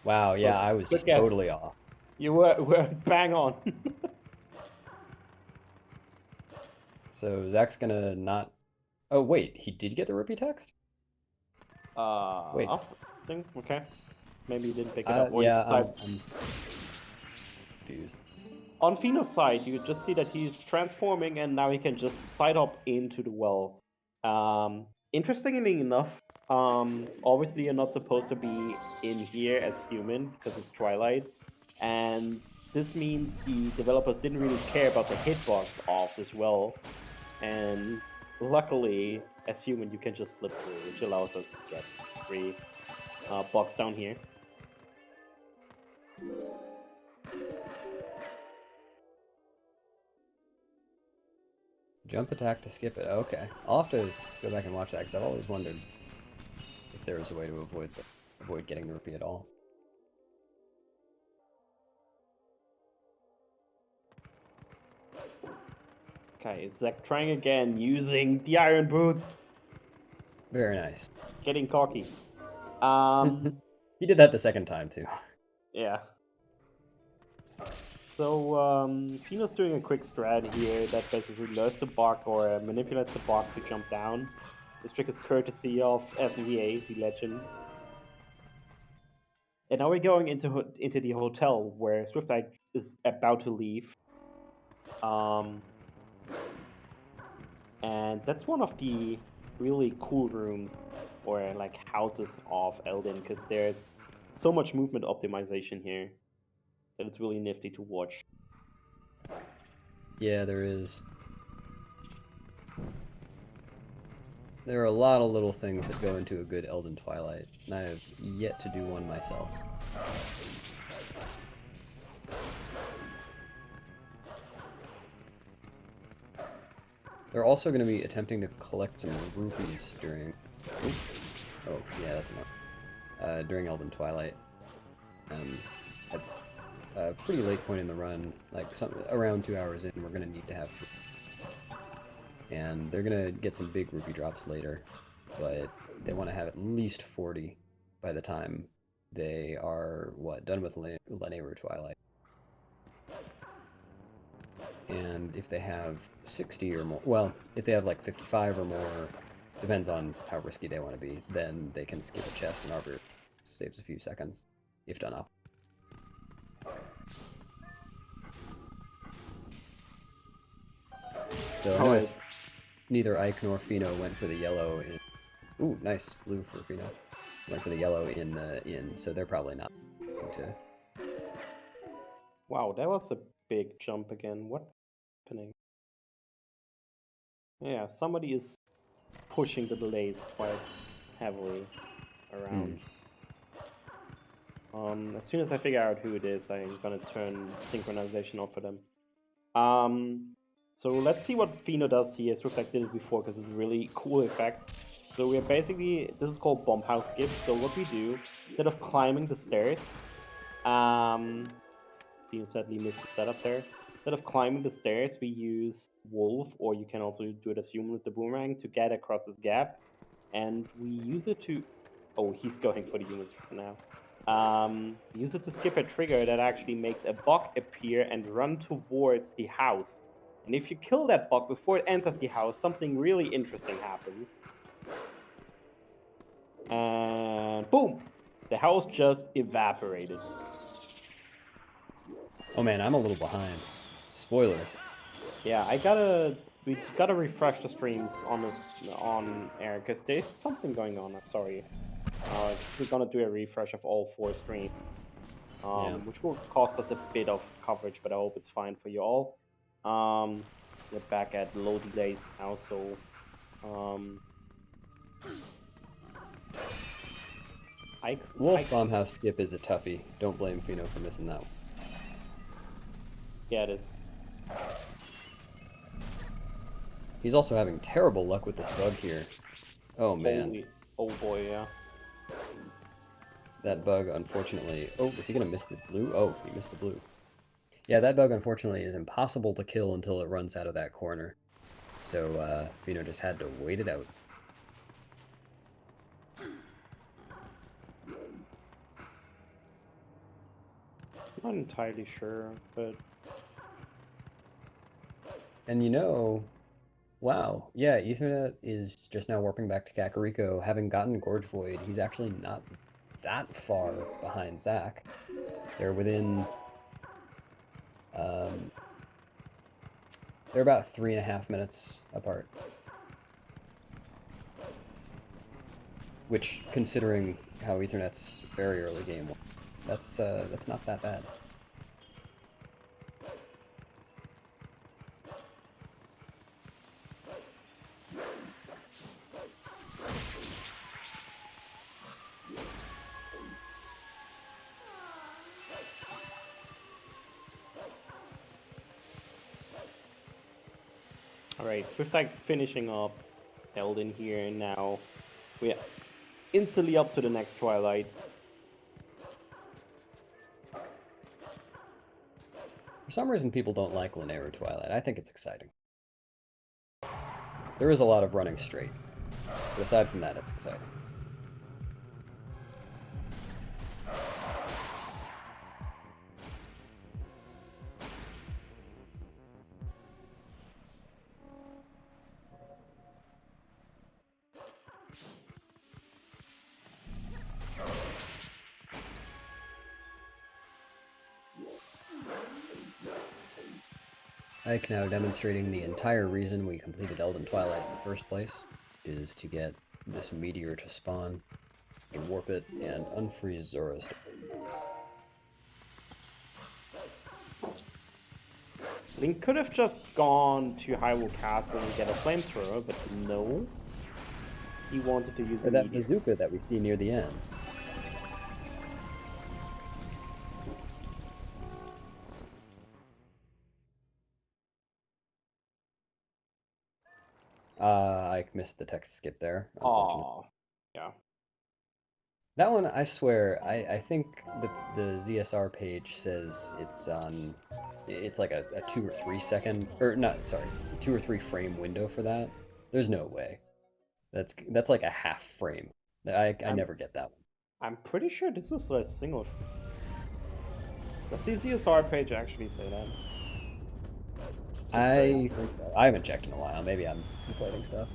Wow, yeah, I was just totally off. You were bang on. So Zach's gonna not... Oh, wait, he did get the rupee text? Wait. Okay. Maybe he didn't pick it up. Yeah, I'm confused. On Pheenoh's side, you just see that he's transforming, and now he can just side hop into the well. Interestingly enough, obviously you're not supposed to be in here as human, because it's Twilight. And this means the developers didn't really care about the hitbox of this well. And luckily, as human, you can just slip through, which allows us to get 3 blocks down here. Jump attack to skip it. Okay, I'll have to go back and watch that because I've always wondered if there was a way to avoid getting the rupee at all. Okay, Zach trying again using the iron boots. Very nice. Getting cocky. He did that the second time too. Yeah. So Phenoh's doing a quick strat here that basically lures the bug or manipulates the bug to jump down. This trick is courtesy of SVA, the legend. And now we're going into the hotel where Swiftike is about to leave. And that's one of the really cool rooms or like houses of Elden, because there's so much movement optimization here that it's really nifty to watch. Yeah, there is. There are a lot of little things that go into a good Elden Twilight, and I have yet to do one myself. They're also going to be attempting to collect some rupees during... Oh, yeah, that's enough. During Elden Twilight. At a pretty late point in the run, like around 2 hours in, we're going to need to have 3. And they're going to get some big rupee drops later, but they want to have at least 40 by the time they are, done with Lanayru Twilight. And if they have 60 or more, well, if they have like 55 or more, depends on how risky they want to be, then they can skip a chest and Arbor saves a few seconds, if done up. So I noticed neither Ike nor Pheenoh went for the yellow in... Ooh, nice, blue for Pheenoh. Went for the yellow in the inn, so they're probably not going to... Wow, that was a big jump again. What's happening? Yeah, somebody is pushing the delays quite heavily around. As soon as I figure out who it is, I'm gonna turn synchronization off for them. So let's see what Pheenoh does here. Swiftike did it before because it's a really cool effect. So we're basically, this is called bomb house skip. So what we do, instead of climbing the stairs, Pheenoh sadly missed the setup there. Instead of climbing the stairs, we use Wolf, or you can also do it as human with the boomerang, to get across this gap. And we use it to... Oh, he's going for the humans for now. Use it to skip a trigger that actually makes a bug appear and run towards the house. And if you kill that bug before it enters the house, something really interesting happens. And boom! The house just evaporated. Oh man, I'm a little behind. Spoilers. Yeah, we gotta refresh the streams on air because there's something going on. I'm sorry. We're gonna do a refresh of all 4 streams, which will cost us a bit of coverage, but I hope it's fine for you all. We're back at low delays now, so Wolf Bombhouse skip is a toughie. Don't blame Pheenoh for missing that one. Yeah, it is. He's also having terrible luck with this bug here. Oh man. Oh boy, yeah. That bug, unfortunately... Oh, is he going to miss the blue? Oh, he missed the blue. Yeah, that bug, unfortunately, is impossible to kill until it runs out of that corner. So, Pheenoh just had to wait it out. Not entirely sure, but... And you know... Wow, yeah, Ethernet is just now warping back to Kakariko. Having gotten Gorge Void, he's actually not that far behind Zach. They're within... they're about 3.5 minutes apart. Which, considering how Ethernet's very early game, that's not that bad. Alright, Swiftike finishing up Elden here, and now we're instantly up to the next Twilight. For some reason, people don't like linear Twilight. I think it's exciting. There is a lot of running straight, but aside from that, it's exciting. Ike now demonstrating the entire reason we completed Elden Twilight in the first place, is to get this meteor to spawn, and warp it, and unfreeze Zora's. Link could have just gone to Hyrule Castle and get a flamethrower, but no. He wanted to use that bazooka that we see near the end. I missed the text skip there. Oh, yeah. That one, I swear, I think the ZSR page says it's on, it's like a 2 or 3 second, or not, sorry, 2 or 3 frame window for that. There's no way. That's like a half frame. I never get that one. I'm pretty sure this is a single. Does the ZSR page actually say that? I think so. I haven't checked in a while. Maybe I'm inflating stuff.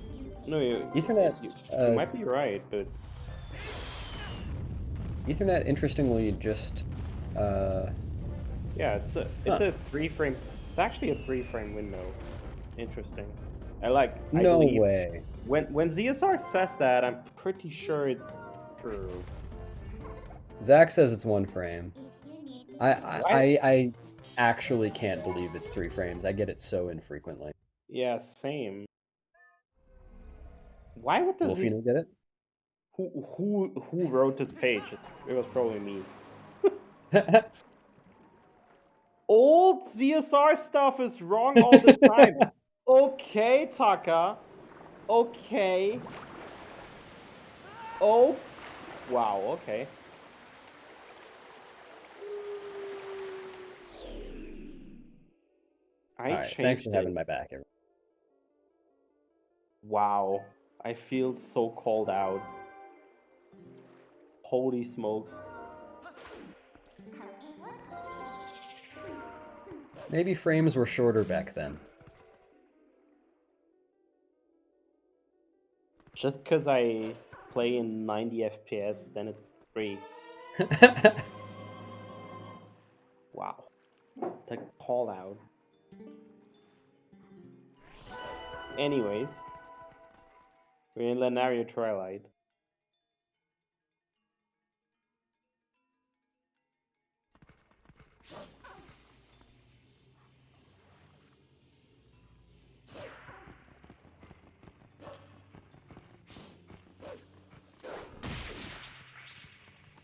No, Ethernet. You might be right, but Ethernet, interestingly, just. Yeah, it's a 3 frame. It's actually a 3 frame window. Interesting. No way. When ZSR says that, I'm pretty sure it's true. Zach says it's 1 frame. I actually can't believe it's 3 frames. I get it so infrequently. Yeah, same. Why would the Pheenoh get it? Who wrote this page? It was probably me. Old ZSR stuff is wrong all the time. Okay, Taka. Okay. Oh. Wow, okay. Alright, thanks for having my back, everyone. Wow, I feel so called out. Holy smokes. Maybe frames were shorter back then. Just because I play in 90 FPS, then it's 3. Wow. The call out. Anyways, we're in Lenario Twilight.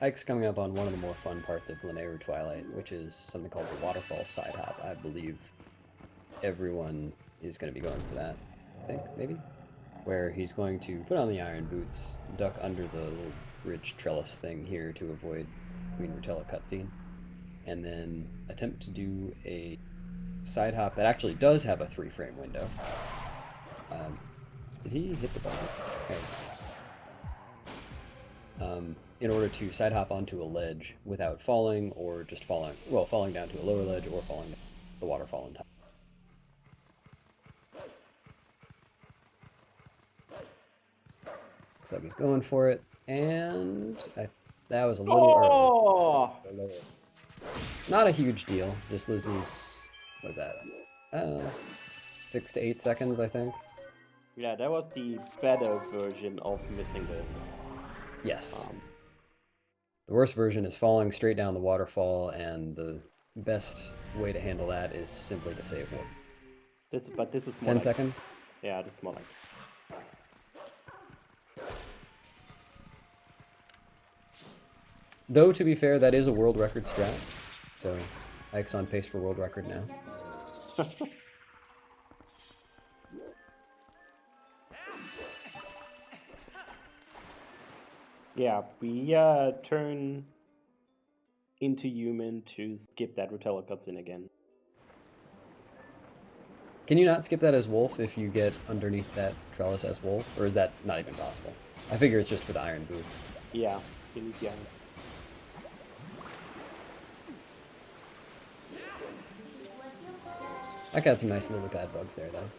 Ike's coming up on one of the more fun parts of Linear Twilight, which is something called the waterfall side hop. I believe everyone is going to be going for that, I think, maybe? Where he's going to put on the iron boots, duck under the little bridge trellis thing here to avoid Queen Rutella cutscene, and then attempt to do a side hop that actually does have a 3 frame window. Did he hit the button? Okay. In order to side hop onto a ledge without falling, or just falling down to a lower ledge, or falling down the waterfall on top. Looks like he's going for it, and that was a little early. Not a huge deal, just loses, what is that, 6 to 8 seconds, I think. Yeah, that was the better version of missing this. Yes. The worst version is falling straight down the waterfall, and the best way to handle that is simply to save warp. This is more 10 like, seconds? Yeah, this is more like. Though, to be fair, that is a world record strat, so Ike's on pace for world record now. Yeah, we turn into human to skip that Rotella cutscene again. Can you not skip that as Wolf if you get underneath that trellis as Wolf? Or is that not even possible? I figure it's just for the iron boots. Yeah, you need the iron. I got some nice little bad bugs there, though.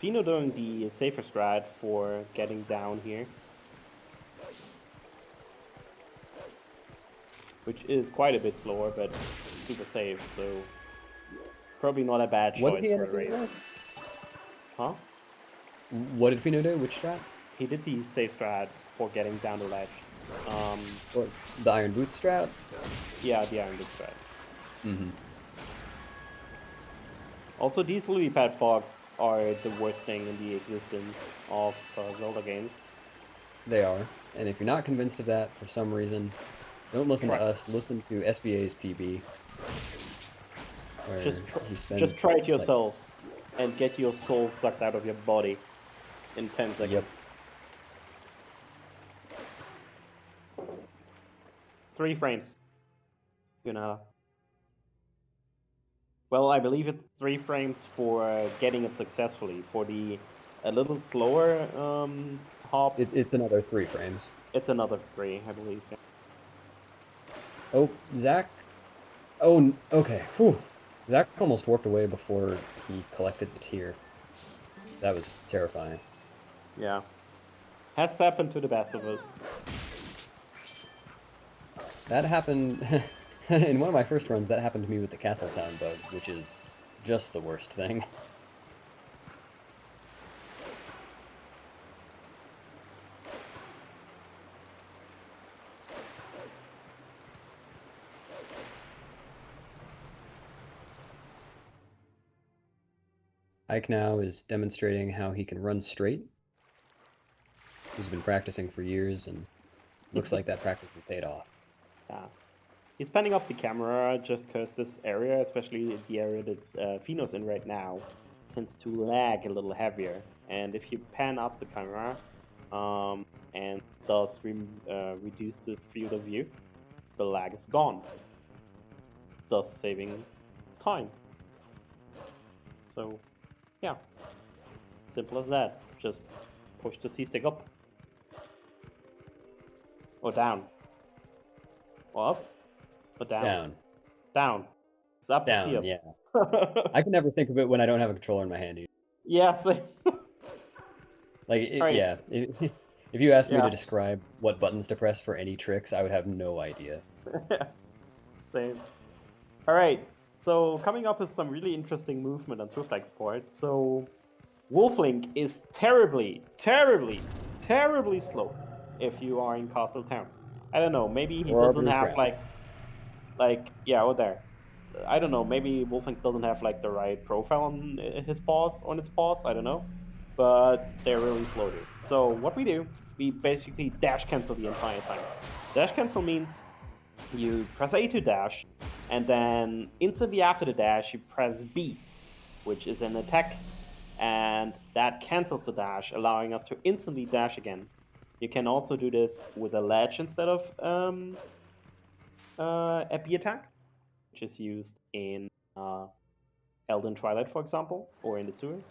Pheenoh doing the safer strat for getting down here. Which is quite a bit slower, but super safe, so probably not a bad What did choice he end for a up doing race. there? Huh? What did Pheenoh do? Which strat? He did the safe strat for getting down the ledge. Or the iron boot strat? Yeah, the iron boot strat. Mm-hmm. Also, these lily pad fogs are the worst thing in the existence of Zelda games. They are. And if you're not convinced of that for some reason, don't listen to us. Listen to SVA's PB. Where he spends, just try it yourself and get your soul sucked out of your body in 10 seconds. Yep. 3 frames. You know. Well, I believe it's 3 frames for getting it successfully. For the a little slower hop, It's another 3 frames. it's another 3, I believe. Yeah. Oh, Zach. Oh, okay. Whew. Zach almost warped away before he collected the tier. That was terrifying. Yeah. Has happened to the best of us. That happened in one of my first runs. That happened to me with the Castletown bug, which is just the worst thing. Ike now is demonstrating how he can run straight. He's been practicing for years, and looks like that practice has paid off. Yeah. He's panning up the camera just because this area, especially the area that Pheenoh's in right now, tends to lag a little heavier. And if you pan up the camera and thus reduce the field of view, the lag is gone, thus saving time. So, yeah, simple as that. Just push the C-stick up. Or down. Or up. Or down. Down. Down. It's up to C Down, up. yeah. I can never think of it when I don't have a controller in my hand either. Yeah, same. Like, Right. yeah, if you asked me to describe what buttons to press for any tricks, I would have no idea. Same. Alright, so coming up is some really interesting movement on Swiftike's part. So, Wolflink is terribly, terribly, terribly slow if you are in Castle Town. I don't know, maybe he doesn't have yeah, or there. I don't know, maybe Wolflink doesn't have like the right profile on its paws, I don't know. But they're really slow, dude. So what we do, we basically dash cancel the entire time. Dash cancel means you press A to dash, and then instantly after the dash, you press B, which is an attack, and that cancels the dash, allowing us to instantly dash again. You can also do this with a ledge instead of a B attack, which is used in Elden Twilight, for example, or in the sewers.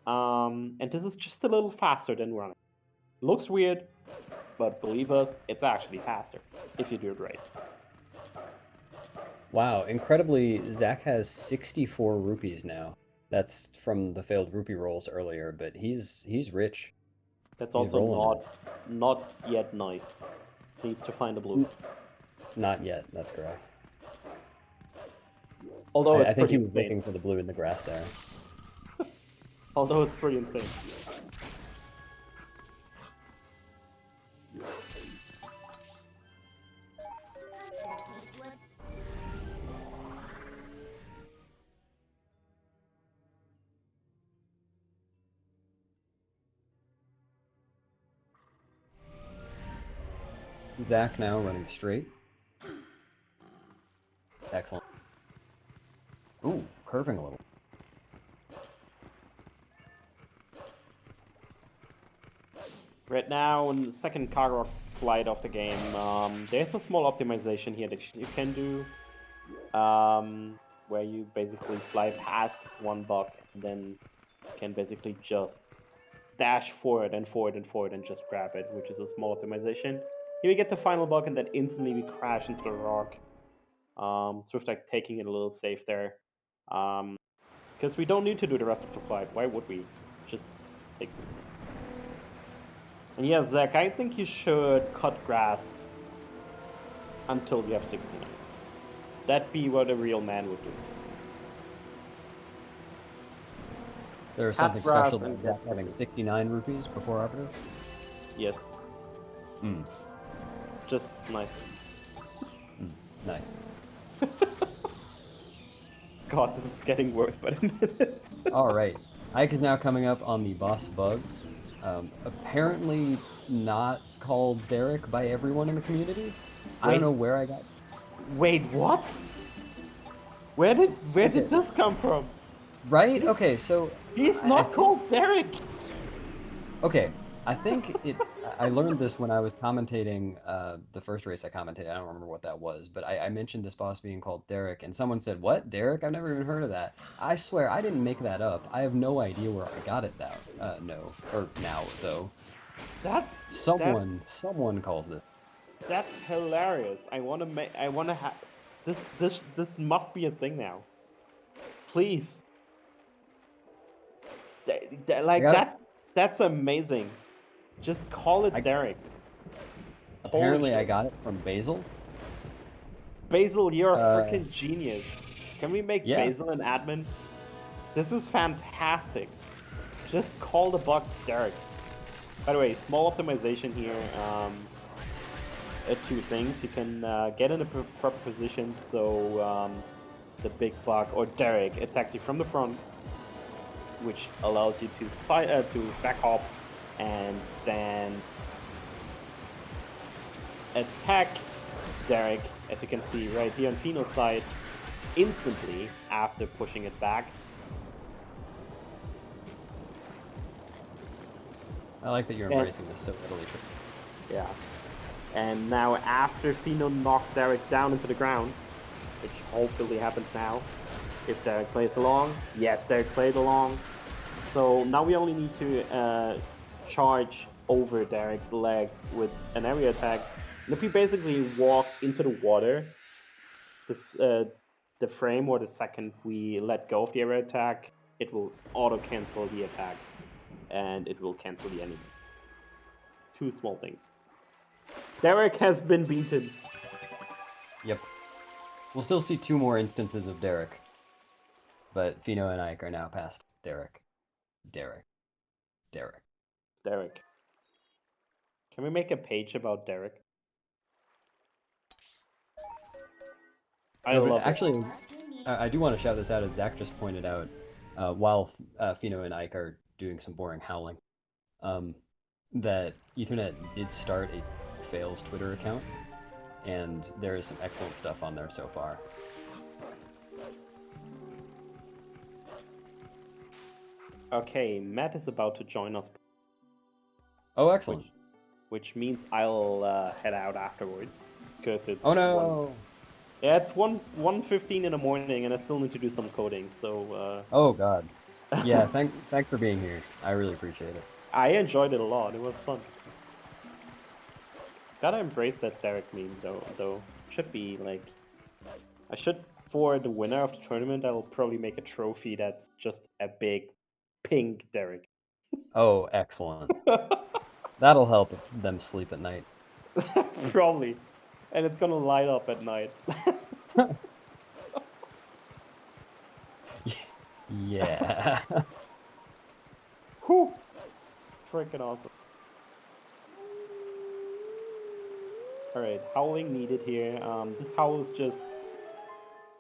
And this is just a little faster than running. Looks weird, but believe us, it's actually faster if you do it right. Wow, incredibly, Zach has 64 rupees now. That's from the failed rupee rolls earlier, but he's rich. That's also not yet nice. Needs to find a blue. Not yet, that's correct. Although I think he was insane. looking for the blue in the grass there. Although it's pretty insane. Zach now running straight. Excellent. Ooh, curving a little. Right now, in the second cargo flight of the game, there's a small optimization here that you can do, where you basically fly past one bug and then can basically just dash forward and forward and forward and just grab it, which is a small optimization. Here we get the final bug and then instantly we crash into the rock. Swiftike taking it a little safe there. Because we don't need to do the rest of the flight. Why would we? Just take some. And yeah, Zach, I think you should cut grass until you have 69. That'd be what a real man would do. There was something special about Zach having 69 rupees before operative? Yes. Just nice. Nice. God, this is getting worse by the minute. Alright. Ike is now coming up on the boss bug. Apparently not called Derek by everyone in the community. I don't know where I got... Wait, what? Where did this come from? Right? Okay, so... He's not called Derek! Okay, I think it... I learned this when I was commentating the first race I commentated. I don't remember what that was, but I mentioned this boss being called Derek, and someone said, "What? Derek? I've never even heard of that." I swear, I didn't make that up. I have no idea where I got it now. Now, though. Someone calls this. That's hilarious. I want to have... This must be a thing now. Please. That's amazing. Just call it Derek. Apparently I got it from Basil. Basil, you're a freaking genius. Can we make Basil an admin? This is fantastic. Just call the bug Derek. By the way, small optimization here. Two things. You can get in a proper position so the big bug or Derek attacks you from the front, which allows you to back hop and then attack Derek, as you can see right here on Pheenoh's side, instantly after pushing it back. I like that you're embracing this so readily. Yeah. And now after Pheenoh knocked Derek down into the ground, which hopefully happens now, if Derek plays along. Yes, Derek played along. So now we only need to charge over Derek's legs with an area attack. And if we basically walk into the water, the frame or the second we let go of the area attack, it will auto-cancel the attack. And it will cancel the enemy. Two small things. Derek has been beaten. Yep. We'll still see 2 more instances of Derek. But Pheenoh and Ike are now past Derek. Derek. Can we make a page about Derek? I do want to shout this out, as Zach just pointed out, while Pheenoh and Ike are doing some boring howling, that Ethernet did start a fails Twitter account, and there is some excellent stuff on there so far. Okay, Matt is about to join us. Oh, excellent. Which means I'll head out afterwards. Because it's it's 1:15 in the morning, and I still need to do some coding. So. Oh God. Yeah. Thanks for being here. I really appreciate it. I enjoyed it a lot. It was fun. Gotta embrace that Derek meme, though. Should be like, I should, for the winner of the tournament, I'll probably make a trophy that's just a big pink Derek. Oh, excellent. That'll help them sleep at night. Probably. And it's gonna light up at night. Yeah. Whew. Freaking awesome. Alright, howling needed here. This howl is just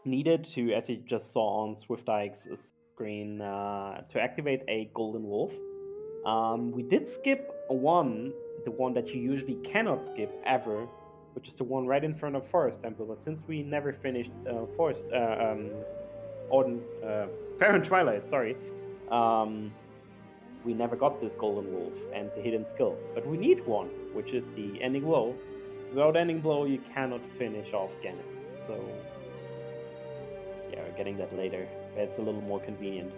needed to, as you just saw on Swiftike's screen, to activate a golden wolf. We did skip the one that you usually cannot skip ever, which is the one right in front of Forest Temple. But since we never finished Fair and Twilight, sorry, we decided to skip that one. And now we have a golden wolf. Which means I'll just need to do some coding. So now we only need to charge over Derek's legs with an area attack. And if we basically walk into the water, the frame or the second we let go of the area attack, it will auto-cancel the attack. And it will cancel the enemy. Two small things. Derek has been beaten. we never got this golden wolf and the hidden skill. But we need one, which is the ending blow. Without ending blow, you cannot finish off Ganon. So yeah, we're getting that later. It's a little more convenient.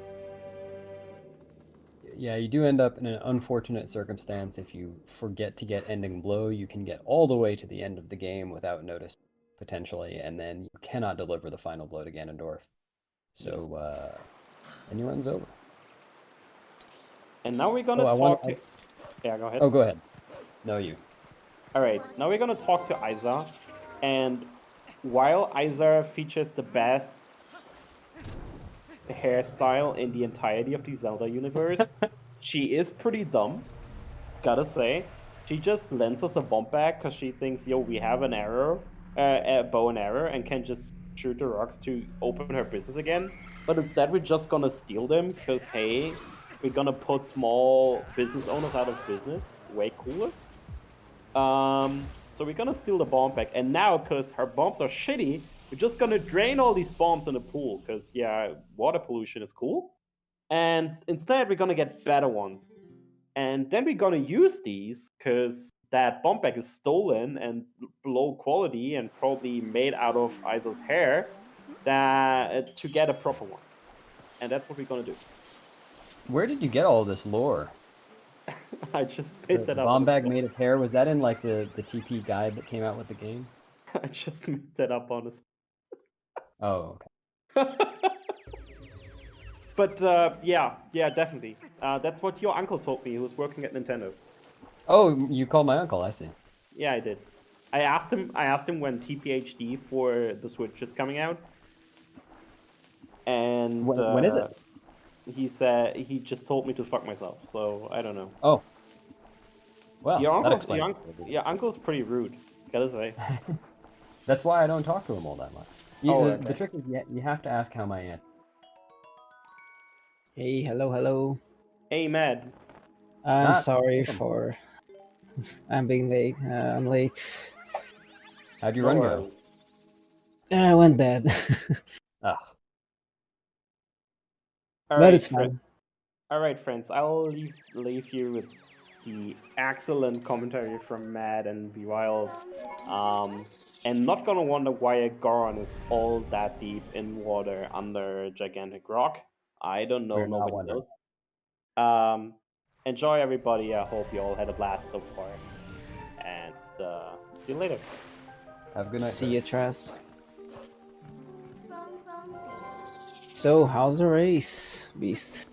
Yeah, you do end up in an unfortunate circumstance. If you forget to get ending blow, you can get all the way to the end of the game without notice, potentially, and then you cannot deliver the final blow to Ganondorf. So, and your run's over. And now we're gonna Yeah, go ahead. Oh, go ahead. No, you. Alright, now we're gonna talk to Isa. And while Isa features the best hairstyle in the entirety of the Zelda universe, she is pretty dumb, gotta say. She just lends us a bump back because she thinks, yo, we have an arrow, a bow and arrow, and can just shoot the rocks to open her business again. But instead, we're just gonna steal them because, hey, we're gonna put small business owners out of business. Way cooler. So we're gonna steal the bomb back, and now because her bombs are shitty, we're just gonna drain all these bombs in the pool because yeah, water pollution is cool. And instead, we're gonna get better ones. And then we're gonna use these because that bomb bag is stolen and low quality and probably made out of Isa's hair to get a proper one. And that's what we're gonna do. Where did you get all this lore? I just made that up. Bomb bag made of hair. Was that in like the TP guide that came out with the game? I just made that up, honestly. Oh, okay. But yeah, definitely. That's what your uncle told me. He was working at Nintendo. Oh, you called my uncle. I see. Yeah, I did. I asked him when TPHD for the Switch is coming out. And when is it? He said he just told me to fuck myself. So I don't know. Oh. Well, that explains. Your uncle's pretty rude, gotta say. That's why I don't talk to him all that much. Okay. The trick is you have to ask how my aunt. Hey, hello. Hey, Mad. I'm sorry for I'm being late. I'm late. How'd your run go? I went bad. Ugh. But it's fine. All right, friends. I'll leave you with the excellent commentary from Mad and Be Wild. And not gonna wonder why a Goron is all that deep in water under a gigantic rock. I don't know. Nobody knows. Enjoy, everybody. I hope you all had a blast so far. And see you later. Have a good night. See you, Tress. So, how's the race, Beast?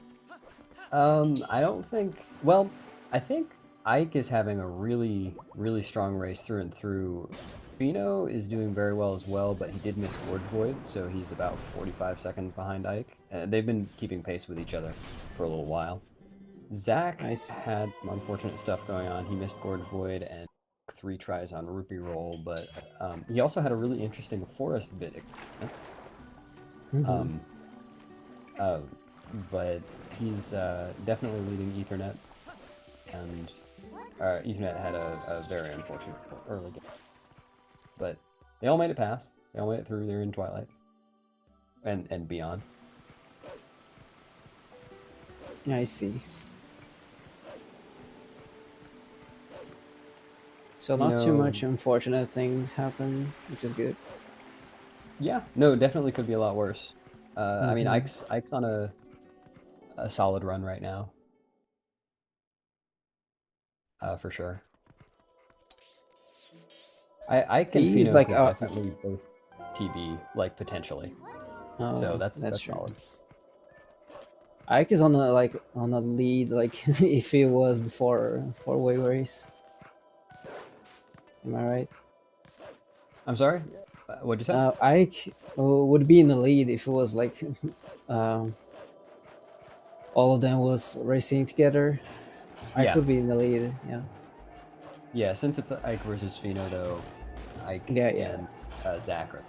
I don't think. Well, I think Ike is having a really, really strong race through and through. Pheenoh is doing very well as well, but he did miss Gorge Void, so he's about 45 seconds behind Ike. They've been keeping pace with each other for a little while. Zach had some unfortunate stuff going on. He missed Gorge Void and 3 tries on Rupee Roll, but he also had a really interesting forest bit experience. But he's definitely leading Ethernet, and Ethernet had a very unfortunate early game. But they all made it past. They all made it through. They're in Twilights and beyond. Yeah, I see. So not too much unfortunate things happen, which is good. Yeah, no, definitely could be a lot worse. I mean, Ike's on a solid run right now. For sure. Ike and Pheenoh like, definitely both PB, like, potentially. Oh, so that's true. solid. Ike is on a lead, like if it was the four-way race. Am I right? I'm sorry? What'd you say? Ike would be in the lead if it was like all of them was racing together. Ike would be in the lead, yeah. Yeah, since it's Ike versus Pheenoh, though, Ike and Zach are.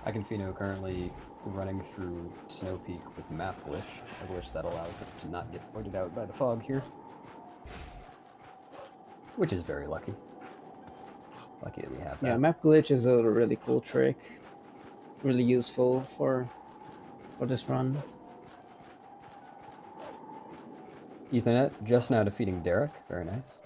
Ike and Pheenoh currently running through Snow Peak with map glitch, a glitch that allows them to not get pointed out by the fog here. Which is very lucky. Lucky that we have that. Yeah, map glitch is a really cool trick. Really useful for for this run. Ethernet just now defeating Derek. Very nice.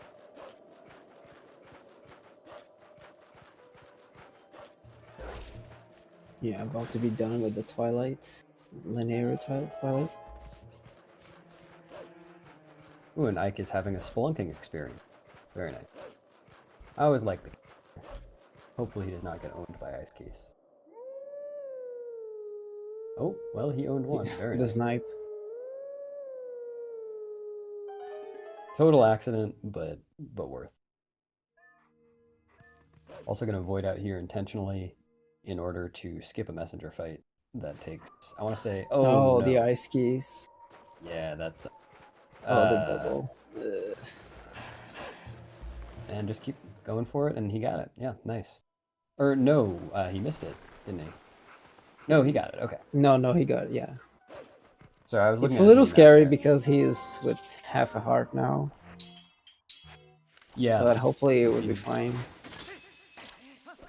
Yeah, about to be done with the Twilight. Linear Twilight. Ooh, and Ike is having a spelunking experience. Very nice. I always like the... Hopefully he does not get owned by Ice Case. Oh, well, he owned one. Very The nice. snipe. Total accident, but worth. Also going to avoid out here intentionally in order to skip a messenger fight that takes, I want to say, Oh, no. the ice keys. Yeah, that's... Oh, the double. And just keep going for it, and he got it. Yeah, nice. Or no, he missed it, didn't he? No, he got it. Okay. No, he got it, yeah. Sorry, I was looking It's at a his little mini-map scary there. because he's with half a heart now. Yeah. But hopefully it will be fine.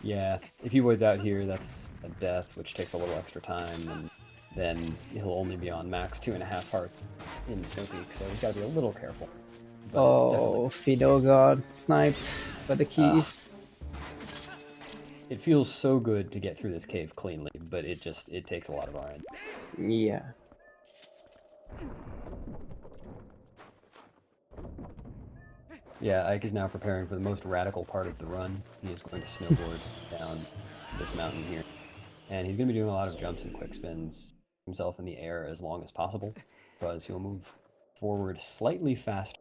Yeah, if he was out here, that's a death, which takes a little extra time, and then he'll only be on max 2.5 hearts in Snow Peak, so he's got to be a little careful. But Oh, Pheenoh got sniped by the keys. it feels so good to get through this cave cleanly, but it takes a lot of RN. Yeah. Yeah, Ike is now preparing for the most radical part of the run. He is going to snowboard down this mountain here. And he's going to be doing a lot of jumps and quick spins himself in the air as long as possible, because he'll move forward slightly faster.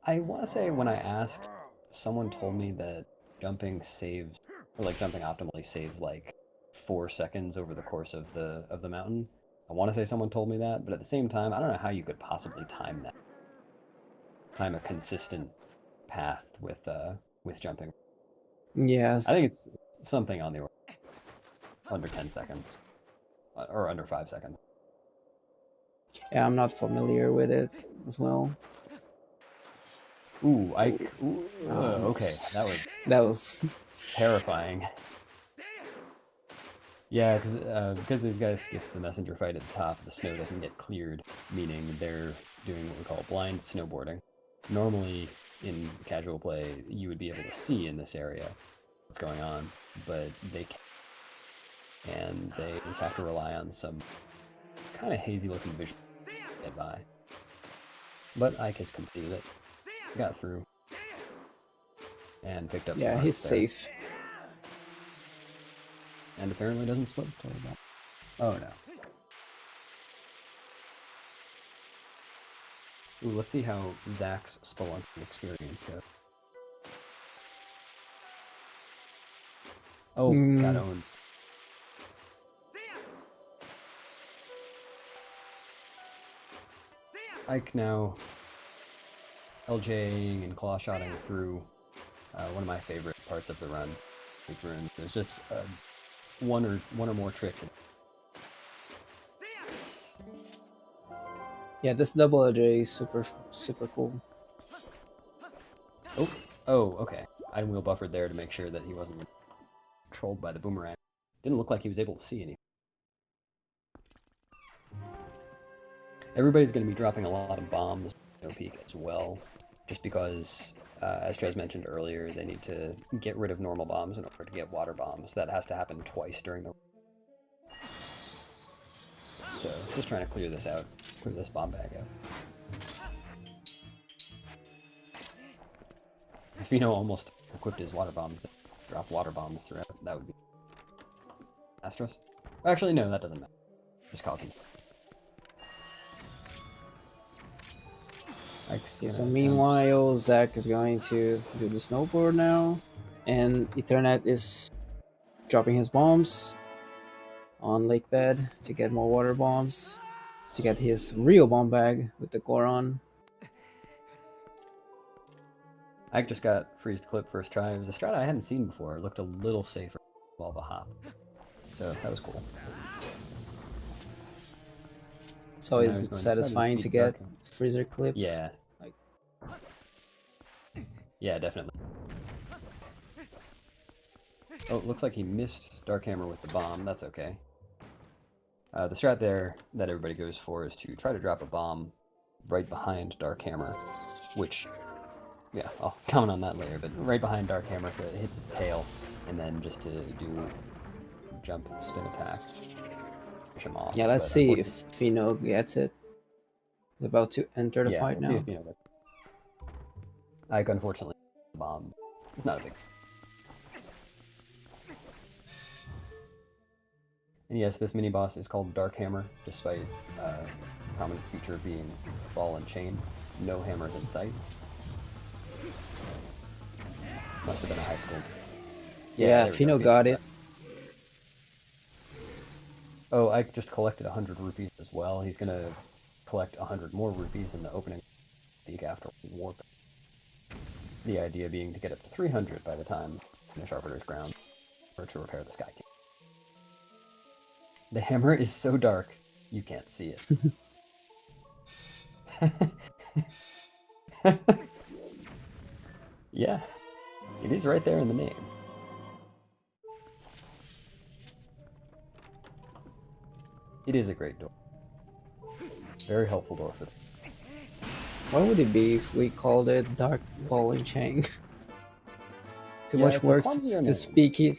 I want to say when I asked, someone told me that jumping saves, or like jumping optimally saves like 4 seconds over the course of the mountain. I want to say someone told me that, but at the same time, I don't know how you could possibly time that. Time a consistent path with jumping. Yes. I think it's something on the order under 10 seconds, or under 5 seconds. Yeah, I'm not familiar with it as well. Ooh, Ike. Ooh, okay, that was terrifying. Yeah, because these guys skip the messenger fight at the top, the snow doesn't get cleared, meaning they're doing what we call blind snowboarding. Normally, in casual play, you would be able to see in this area what's going on, but they can't. And they just have to rely on some kind of hazy-looking vision to get by. But Ike has completed it, got through, and picked up some yeah, he's hearts there. safe. And apparently doesn't slip totally bad. Oh no. Ooh, let's see how Zach's spelunking experience goes. Oh, got owned. Ike now LJing and claw shotting through one of my favorite parts of the run. There's just one or more tricks. Yeah, this double LJ is super cool. Oh, okay. Item wheel buffered there to make sure that he wasn't controlled by the boomerang. Didn't look like he was able to see anything. Everybody's going to be dropping a lot of bombs in Snow Peak as well, just because, as Trez mentioned earlier, they need to get rid of normal bombs in order to get water bombs. That has to happen twice during the... So, just trying to clear this out, clear this bomb bag out. Pheenoh almost equipped his water bombs that drop water bombs throughout. That would be disastrous. Actually, no, that doesn't matter. Just cause him. So meanwhile, Zach is going to do the snowboard now, and Ethernet is dropping his bombs on lake bed to get more water bombs, to get his real bomb bag with the Goron. Ike just got freeze clip first try. It was a strat I hadn't seen before. It looked a little safer while the hop. So that was cool. So it's satisfying to get freezer clip. Yeah. Yeah, definitely. Oh, it looks like he missed Dark Hammer with the bomb. That's okay. The strat there that everybody goes for is to try to drop a bomb right behind Dark Hammer, which, yeah, I'll comment on that later, but right behind Dark Hammer so it hits its tail, and then just to do jump spin attack. Push him off. Yeah, let's see if Pheenoh gets it. He's about to enter the fight we'll see now. if Pheenoh gets it. Ike, unfortunately, the bomb. It's not a big. And yes, this mini boss is called Dark Hammer, despite common feature being ball and chain. No hammers in sight. Must have been a high school. Yeah, there we go, Pheenoh got it. Oh, Ike just collected 100 rupees as well. He's gonna collect 100 more rupees in the opening week after warp. The idea being to get up to 300 by the time finish Arbiter's Ground, or to repair the Sky King. The hammer is so dark, you can't see it. Yeah, it is right there in the name. It is a great door. Very helpful door for them. What would it be if we called it Dark Ball and Chain? Too Yeah, much it's a work clumsier to name. speak it.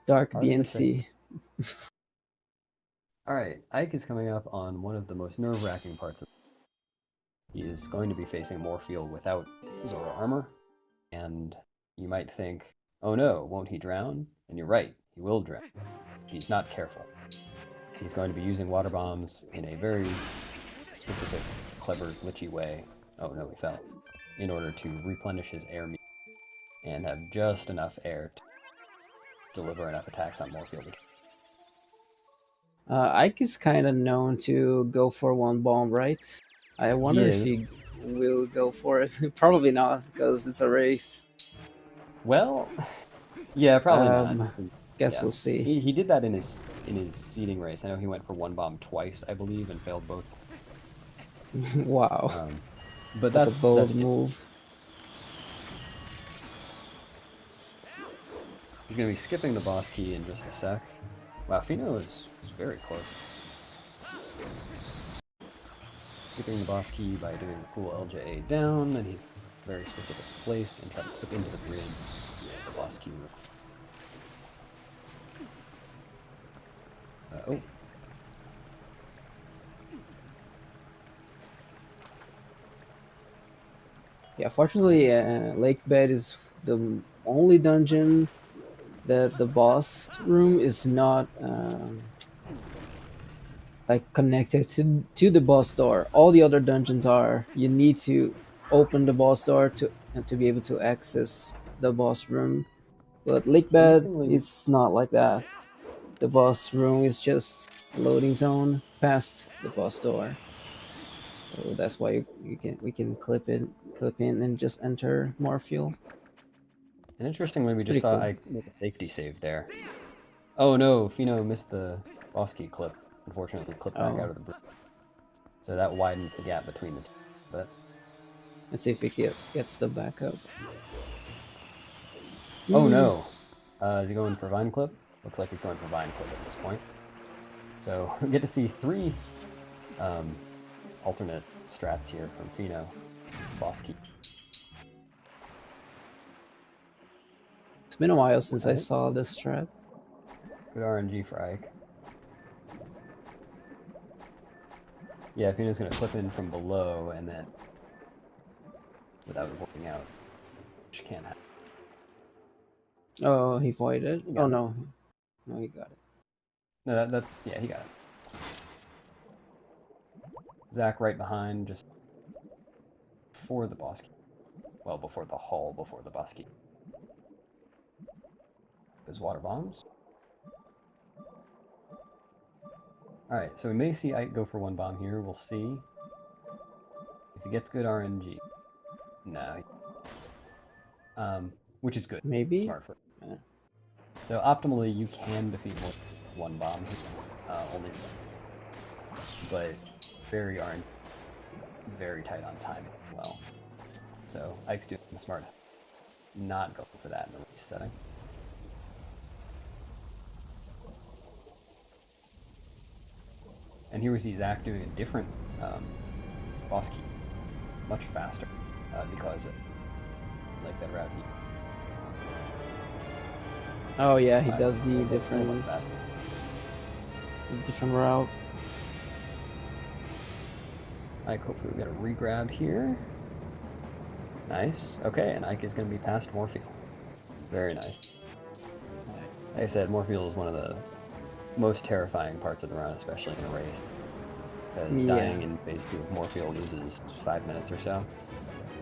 Dark Hard to say. BNC. Alright, Ike is coming up on one of the most nerve-wracking parts of the He is going to be facing Morpheal without Zora armor, and you might think, oh no, won't he drown? And you're right, he will drown. He's not careful. He's going to be using water bombs in a very specific, clever, glitchy way. Oh no, he fell. In order to replenish his air meter and have just enough air to deliver enough attacks on Morpheal. Ike is kind of known to go for one bomb, right? I wonder if he will go for it. Probably not, because it's a race. Well, yeah, probably not. Guess we'll see. He did that in his seeding race. I know he went for one bomb twice, I believe, and failed both. Wow. But that's a bold move. He's going to be skipping the boss key in just a sec. Wow, Pheenoh is very close. Skipping the boss key by doing the cool LJA down, then he's very specific place and try to clip into the grid with the boss key. Oh. Yeah, fortunately, Lake Bed is the only dungeon that the boss room is not like connected to the boss door. All the other dungeons are. You need to open the boss door to be able to access the boss room. But Lake Bed, it's not like that. The boss room is just a loading zone past the boss door. So that's why we can clip in and just enter Morpheal. And interestingly, we just saw I make a safety save there. Oh no, Pheenoh missed the boss key clip. Unfortunately, clipped back out of the bridge. So that widens the gap between the two. But let's see if he gets the backup. Oh no! Is he going for Vine Clip? Looks like he's going for Vine Clip at this point. So we get to see 3 alternate strats here from Pheenoh. Boss key. It's been a while since I saw this strat. Good RNG for Ike. Yeah, Pheenoh's going to clip in from below and then without working out, which can't happen. Oh, he voided. Oh no, no, he got it. No, that's yeah, he got it. Zach right behind, just before the boss key. Well, before the hull, before the boss key. Those water bombs. Alright, so we may see Ike go for one bomb here. We'll see if he gets good RNG. No. Which is good. Maybe. Smart for him. So optimally, you can defeat one bomb. Only, but very RNG, very tight on time as well. So Ike's doing the smart, not going for that in the race setting. And here we see Zach doing a different boss key, much faster, because it like that route. Oh yeah, he does the different route. Ike, hopefully we get a re-grab here. Nice. Okay, and Ike is going to be past Morpheal. Very nice. Like I said, Morpheal is one of the most terrifying parts of the run, especially in a race. Because dying in phase 2 of Morpheal loses 5 minutes or so.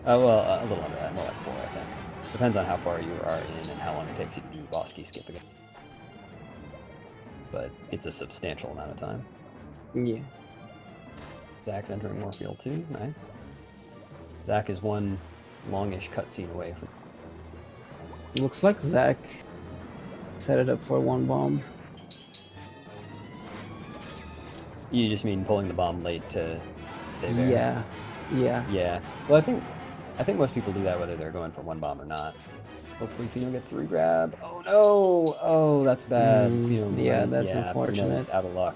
Oh, well, a little under that, more like 4, I think. Depends on how far you are in and how long it takes you to do boss key skip again. But it's a substantial amount of time. Yeah. Zach's entering Morpheal too, nice. Zach is one longish cutscene away from... Looks like Zach set it up for one bomb. You just mean pulling the bomb late to save air? Yeah. Yeah. Yeah. Well, I think most people do that whether they're going for one bomb or not. Hopefully Pheenoh gets the re-grab. Oh no! Oh, that's bad. Yeah, that's unfortunate. Pheenoh's out of luck.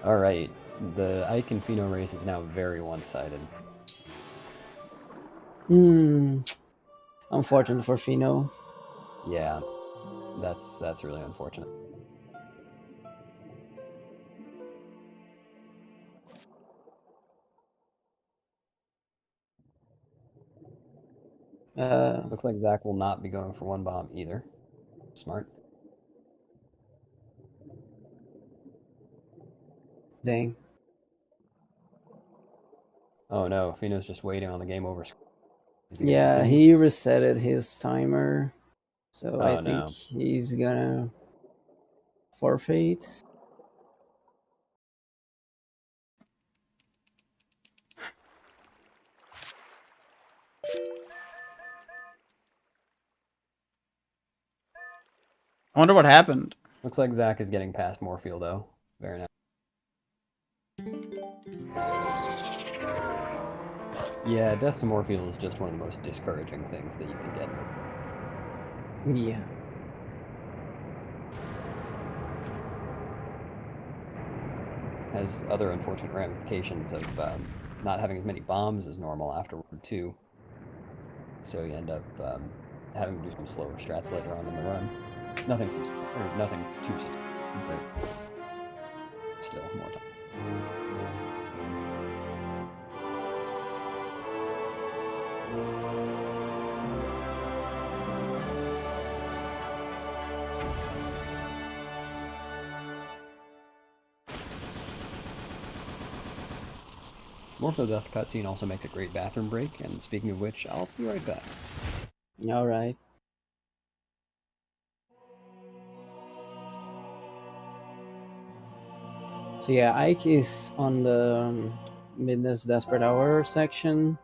Alright. The Ike and Pheenoh race is now very one-sided. Unfortunate for Pheenoh. Yeah. That's really unfortunate. Looks like Zach will not be going for one bomb either. Smart. Dang. Oh no, Pheenoh's just waiting on the game over screen. Yeah, he resetted his timer, so I think no. he's gonna forfeit. I wonder what happened. Looks like Zach is getting past Morpheal though. Very nice. Yeah, death to Morpheal is just one of the most discouraging things that you can get. Yeah. Has other unfortunate ramifications of not having as many bombs as normal afterward too. So you end up having to do some slower strats later on in the run. Nothing too substantial, but still more time. Morpho Death cutscene also makes a great bathroom break, and speaking of which, I'll be right back. Alright. So yeah, Ike is on the Midness Desperate Hour section.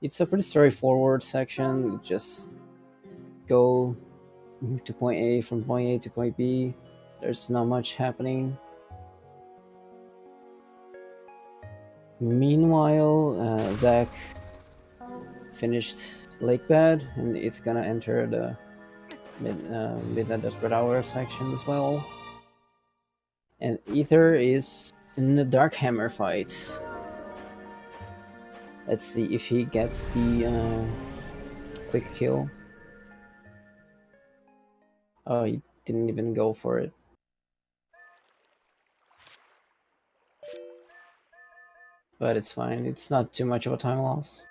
It's a pretty straightforward section. You just go to point A, from point A to point B. There's not much happening. Meanwhile, Zach finished Lake Bed, and it's gonna enter the Midnight Desperate Hour section as well. And Ether is in the Dark Hammer fight. Let's see if he gets the quick kill. Oh, he didn't even go for it. But it's fine. It's not too much of a time loss.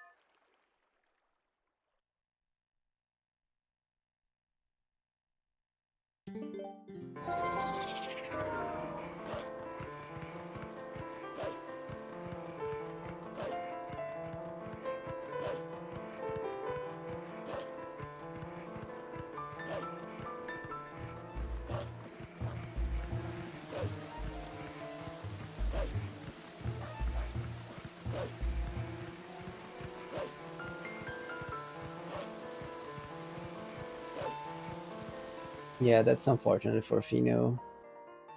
Yeah, that's unfortunate for Pheenoh,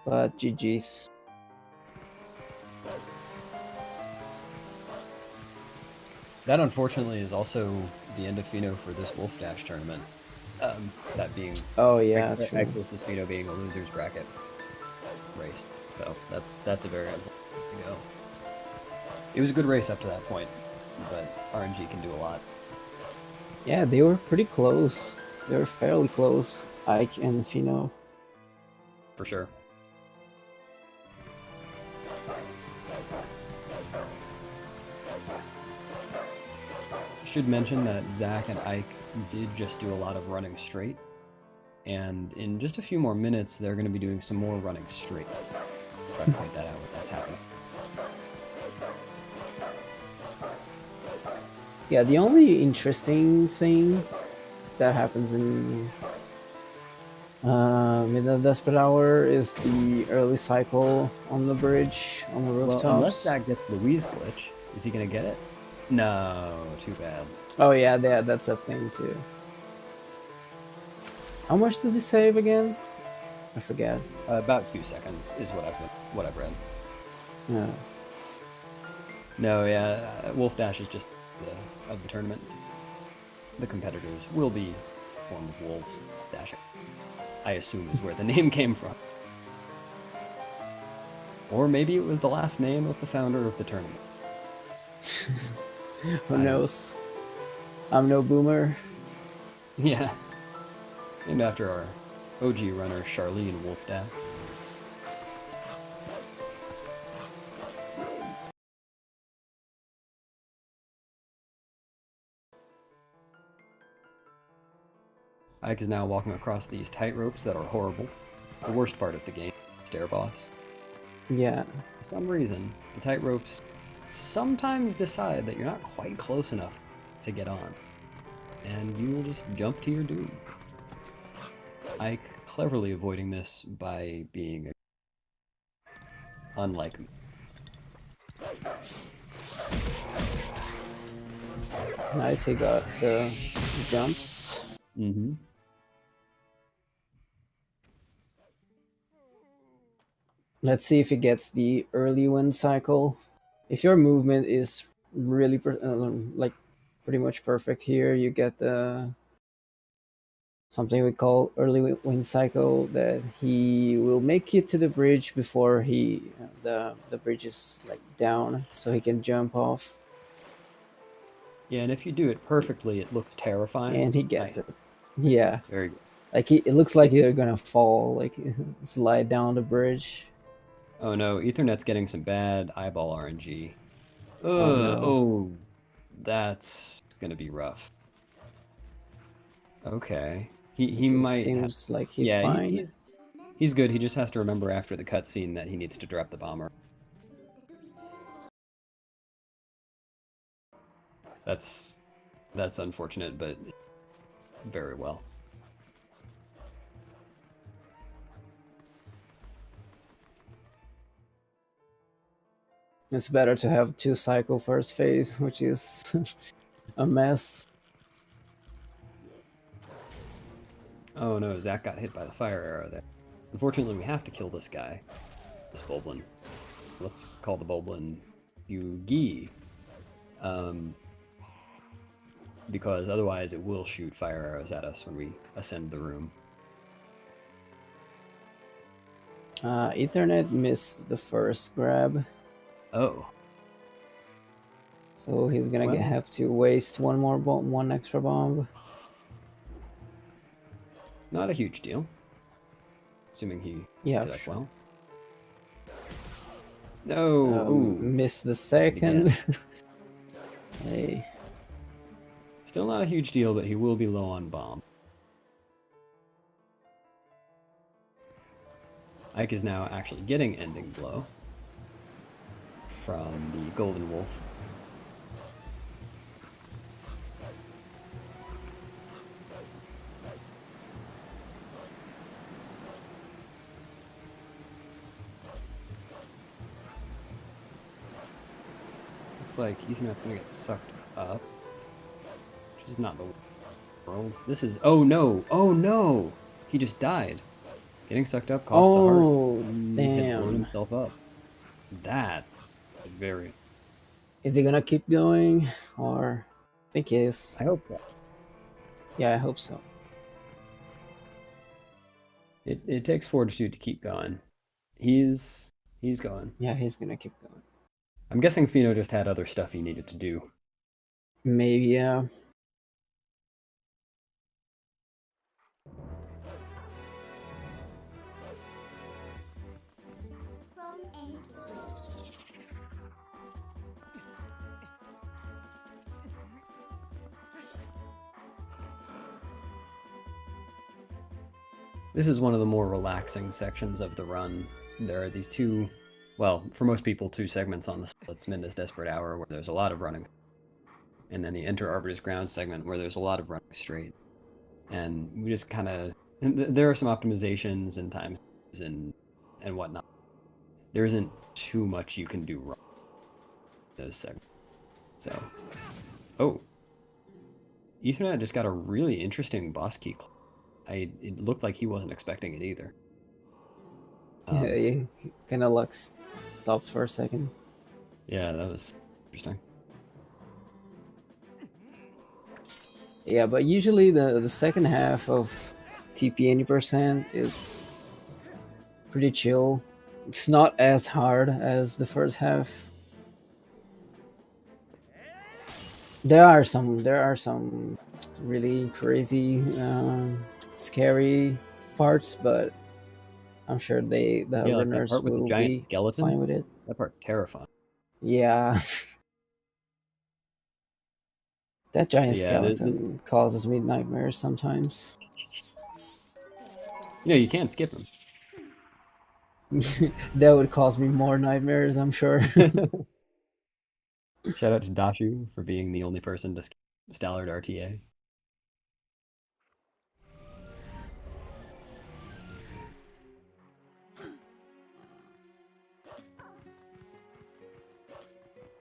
but GG's. That unfortunately is also the end of Pheenoh for this Wolfdash tournament. That being Oh yeah, true. Exos Pheenoh being a losers bracket race. So that's a very unfortunate thing to go. It was a good race up to that point, but RNG can do a lot. Yeah, they were pretty close. They were fairly close, Ike and Pheenoh. For sure. Should mention that Zach and Ike did just do a lot of running straight, and in just a few more minutes they're going to be doing some more running straight. Try to point that out when that's happening. Yeah, the only interesting thing that happens in midnight desperate hour is the early cycle on the bridge on the rooftops. Well, unless Zach gets Louise glitch, is he going to get it? No, too bad. Oh yeah, that's a thing too. How much does he save again? I forget. About 2 seconds is what I've read. Yeah. No, yeah, Wolfdash is just of the tournaments. The competitors will be formed of wolves dashing. I assume is where the name came from. Or maybe it was the last name of the founder of the tournament. Who knows? I'm no boomer. Yeah. Named after our OG runner, Charlene Wolfdash. Ike is now walking across these tight ropes that are horrible. The worst part of the game, stair boss. Yeah. For some reason, the tight ropes sometimes decide that you're not quite close enough to get on, and you will just jump to your doom. Ike cleverly avoiding this by being unlike me. Nice, he got the jumps. Mm-hmm. Let's see if he gets the early win cycle. If your movement is really like pretty much perfect here, you get something we call early win cycle, that he will make it to the bridge before the bridge is like down, so he can jump off. Yeah, and if you do it perfectly, it looks terrifying. And he gets Nice. it. Yeah. Very good. Like it looks like you're gonna fall, like slide down the bridge. Oh no, Ethernet's getting some bad eyeball RNG. no. Oh, that's gonna be rough. Okay. He might seems like he's fine. He's good. He just has to remember after the cutscene that he needs to drop the bomber. That's unfortunate, but very well. It's better to have 2 cycle first phase, which is a mess. Oh no, Zach got hit by the fire arrow there. Unfortunately, we have to kill this guy, this Boblin. Let's call the Boblin Yugi. Because otherwise it will shoot fire arrows at us when we ascend the room. Ethernet missed the first grab. Oh. So he's gonna have to waste one extra bomb. Not a huge deal. Assuming he Yeah, did sure. well. No! Missed the second. Hey. Still not a huge deal, but he will be low on bomb. Ike is now actually getting ending blow from the Golden Wolf. Looks like Ethernet's gonna get sucked up. Which is not the world. This is... Oh no! Oh no! He just died. Getting sucked up costs a heart. Oh, He had blown damn. himself up. That is very... Is he gonna keep going, or I think he is? I hope so. Yeah, I hope so. It takes fortitude to keep going. He's going. Yeah, he's gonna keep going. I'm guessing Pheenoh just had other stuff he needed to do. Maybe, yeah. This is one of the more relaxing sections of the run. There are these two, well, for most people, two segments on the Splits Midna's Desperate Hour where there's a lot of running. And then the Enter Arbiter's Ground segment where there's a lot of running straight. And we just kind of, there are some optimizations and times and whatnot. There isn't too much you can do wrong in those segments. So, oh, Ethernet just got a really interesting boss key. It looked like he wasn't expecting it either. Yeah, he kind of looks stopped for a second. Yeah, that was interesting. Yeah, but usually the second half of TP 80% is pretty chill. It's not as hard as the first half. There are some really crazy, scary parts, but I'm sure the Yeah, like that runners part with the will giant be skeleton? fine with it. That part's terrifying. Yeah. That giant Yeah, skeleton causes me nightmares sometimes. You know, you can't skip him. That would cause me more nightmares, I'm sure. Shout out to Dashu for being the only person to skip Stallard RTA.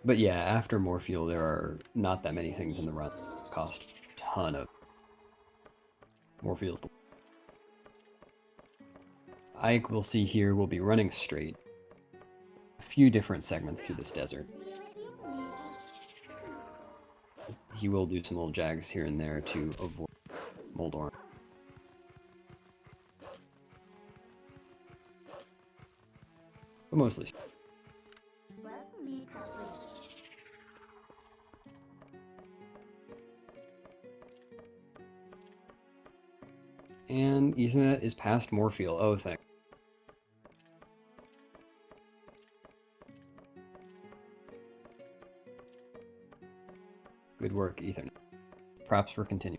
But yeah, after Morpheal, there are not that many things in the run that cost a ton of. Morpheal's the Ike, we'll see here, will be running straight. A few different segments through this desert. He will do some little jags here and there to avoid Moldorm. But mostly. And Ethernet is past Morpheal. Oh, thank. Good work, Ethernet. Props for continuing.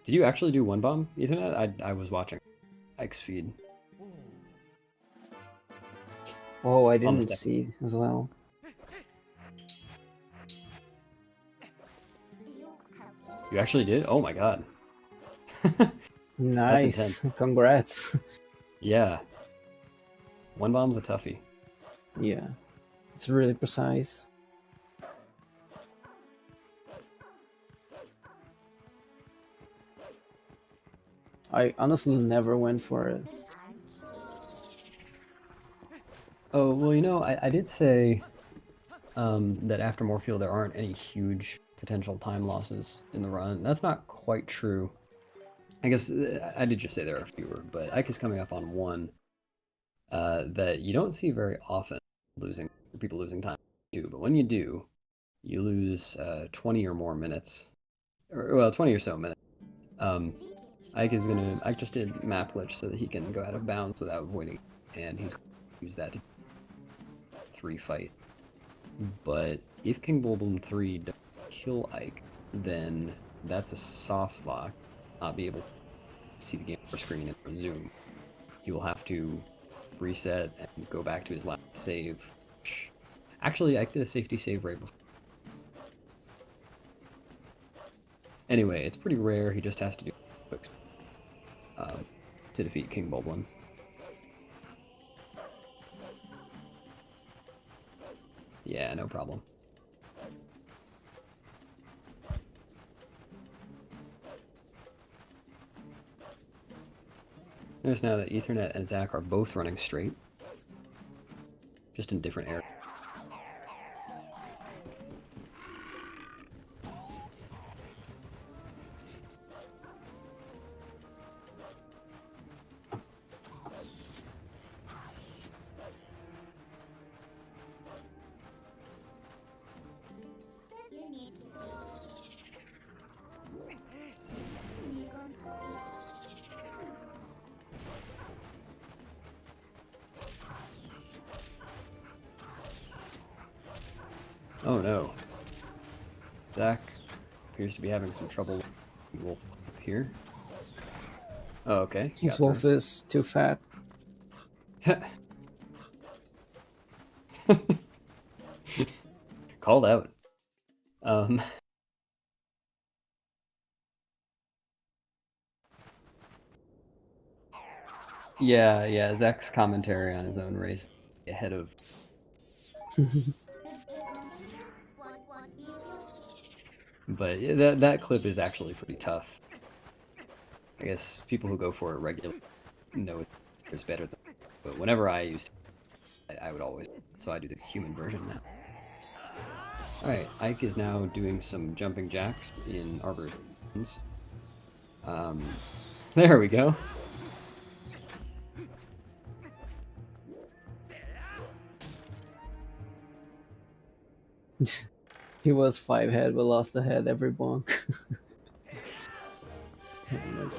Did you actually do one bomb, Ethernet? I was watching Ike's feed. Oh, I didn't see as well. You actually did? Oh my god. Nice. Congrats. Yeah. One bomb's a toughie. Yeah. It's really precise. I honestly never went for it. Oh, well, you know, I did say that after Morpheal there aren't any huge potential time losses in the run. That's not quite true. I guess I did just say there are fewer, but Ike is coming up on one that you don't see very often, people losing time too. But when you do, you lose 20 or more minutes, or well, 20 or so minutes. Ike just did map glitch so that he can go out of bounds without avoiding, and he's use that to 3 fight. But if King Bulblin 3 doesn't kill Ike, then that's a soft lock. Not be able to see the game over screen and resume. He will have to reset and go back to his last save. Actually, Ike did a safety save right before. Anyway, it's pretty rare. He just has to do quick to defeat King Bulblin. Yeah, no problem. Notice now that Ethernet and Zach are both running straight, just in different areas. Oh no. Zach appears to be having some trouble with Wolf up here. Oh, okay. His wolf is too fat. Called out. Yeah, Zach's commentary on his own race ahead of. But yeah, that clip is actually pretty tough. I guess people who go for it regularly know it's better. But whenever I used to, I would always. So I do the human version now. Alright, Ike is now doing some jumping jacks in Arbor. There we go. He was 5 head but lost the head every bonk. Oh my God.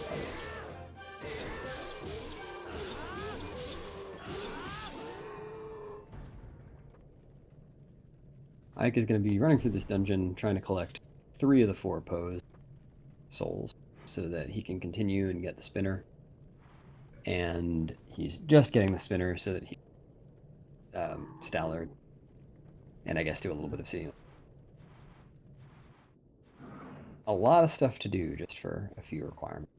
Ike is going to be running through this dungeon trying to collect 3 of the 4 Poes souls so that he can continue and get the spinner. And he's just getting the spinner so that he Stallard and I guess do a little bit of seeing. A lot of stuff to do just for a few requirements.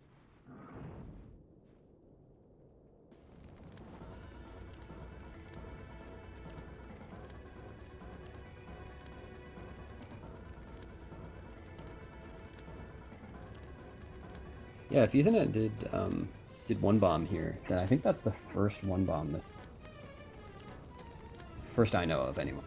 Yeah, if Ethernet did one bomb here, then I think that's the first one bomb that first I know of anyone.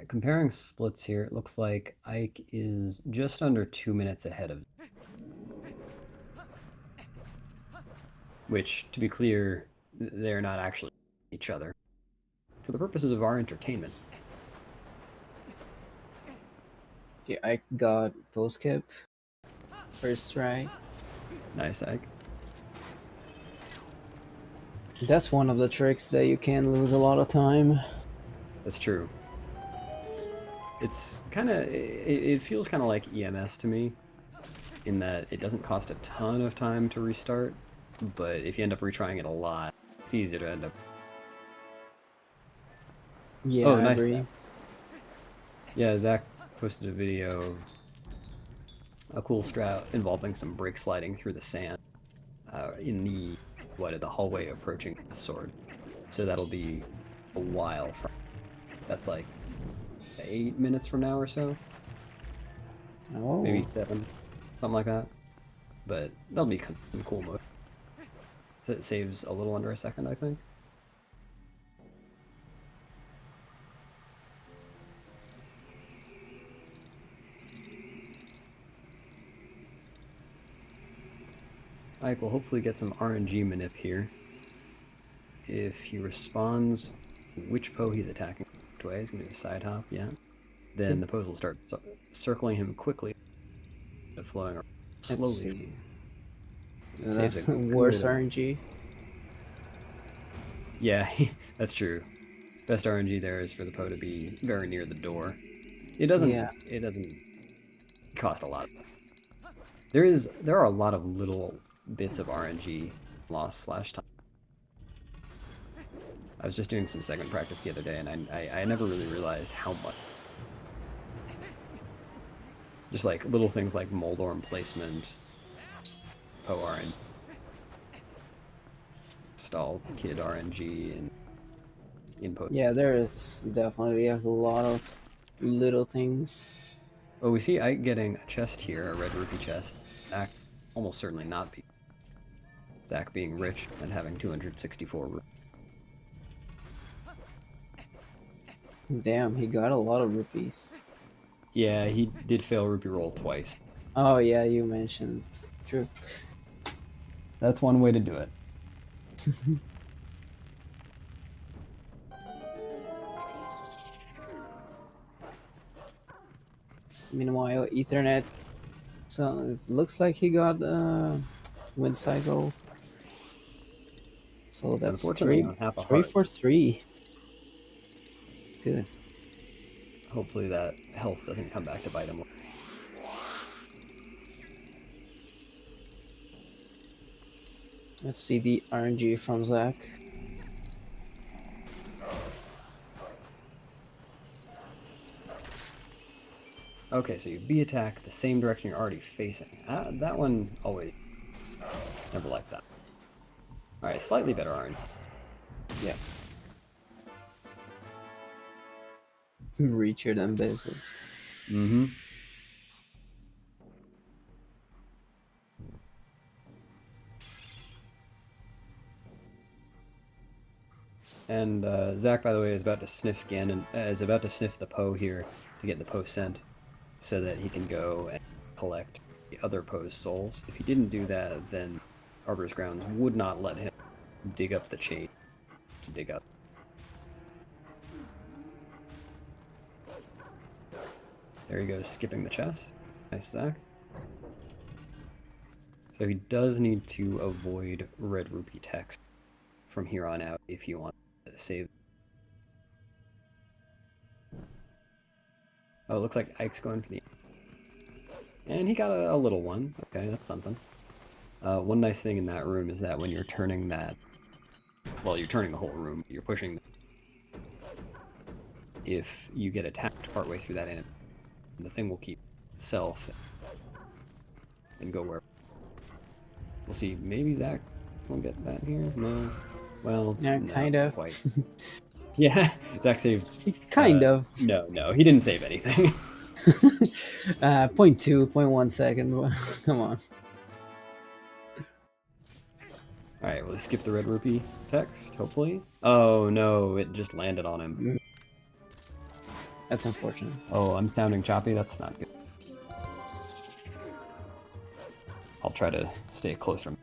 Comparing splits here, it looks like Ike is just under 2 minutes ahead of, which, to be clear, they're not actually each other for the purposes of our entertainment. Yeah, I got post skip first try. Nice, Ike. That's one of the tricks that you can lose a lot of time. That's true. It's kind of, it feels kind of like EMS to me, in that it doesn't cost a ton of time to restart, but if you end up retrying it a lot, it's easier to end up. Yeah, Oh, I nice. agree. Yeah, Zach posted a video of a cool strat involving some brake sliding through the sand in the hallway approaching the sword. So that'll be a while from. That's like 8 minutes from now or so. Oh. Maybe 7, something like that. But that'll be some cool mode. So it saves a little under a second, I think. Ike will hopefully get some RNG manip here. If he responds which Poe he's attacking which way, he's going to do a side hop, yeah. Then the Poes will start circling him quickly, flowing slowly. Let's see. Saves That's a worse good- RNG. Yeah, that's true. Best RNG there is for the Poe to be very near the door. It doesn't. Yeah. It doesn't cost a lot. There are a lot of little bits of RNG loss / time. I was just doing some segment practice the other day, and I never really realized how much. Just like little things like Moldorm placement, ORN, stall kid RNG, and input. Yeah, there is definitely a lot of little things. Oh, we see Ike getting a chest here, a red rupee chest. Zach almost certainly not be. Zach being rich and having 264 rupees. Damn, he got a lot of rupees. Yeah, he did fail rupee roll twice. Oh yeah, you mentioned. True. That's one way to do it. Meanwhile, Ethernet. So it looks like he got wind cycle. So that's unfortunately on half a three heart. for 3. Good. Hopefully that health doesn't come back to bite him. Let's see the RNG from Zach. Okay, so you B attack the same direction you're already facing. That one always never liked that. Alright, slightly better RNG. Yeah. Richard and Bezos. Mm-hmm. And Zach, by the way, is about to sniff Ganon. Is about to sniff the Poe here to get the Poe scent, so that he can go and collect the other Poe's souls. If he didn't do that, then Arbor's Grounds would not let him dig up the chain to dig up. There he goes, skipping the chest. Nice, Zach. So he does need to avoid red rupee text from here on out if you want to save. Oh, it looks like Ike's going for the... And he got a little one. Okay, that's something. One nice thing in that room is that when you're turning that... Well, you're turning the whole room. You're pushing... If you get attacked partway through that enemy, the thing will keep itself and go where... We'll see. Maybe Zach won't get that here? No. Well, Yeah, no, kind of. Quite. Yeah, Zach saved... Kind of. No, he didn't save anything. 0.2, 0.1 second. Come on. Alright, we'll skip the red rupee text, hopefully. Oh no, it just landed on him. That's unfortunate. Oh, I'm sounding choppy, that's not good. I'll try to stay close from...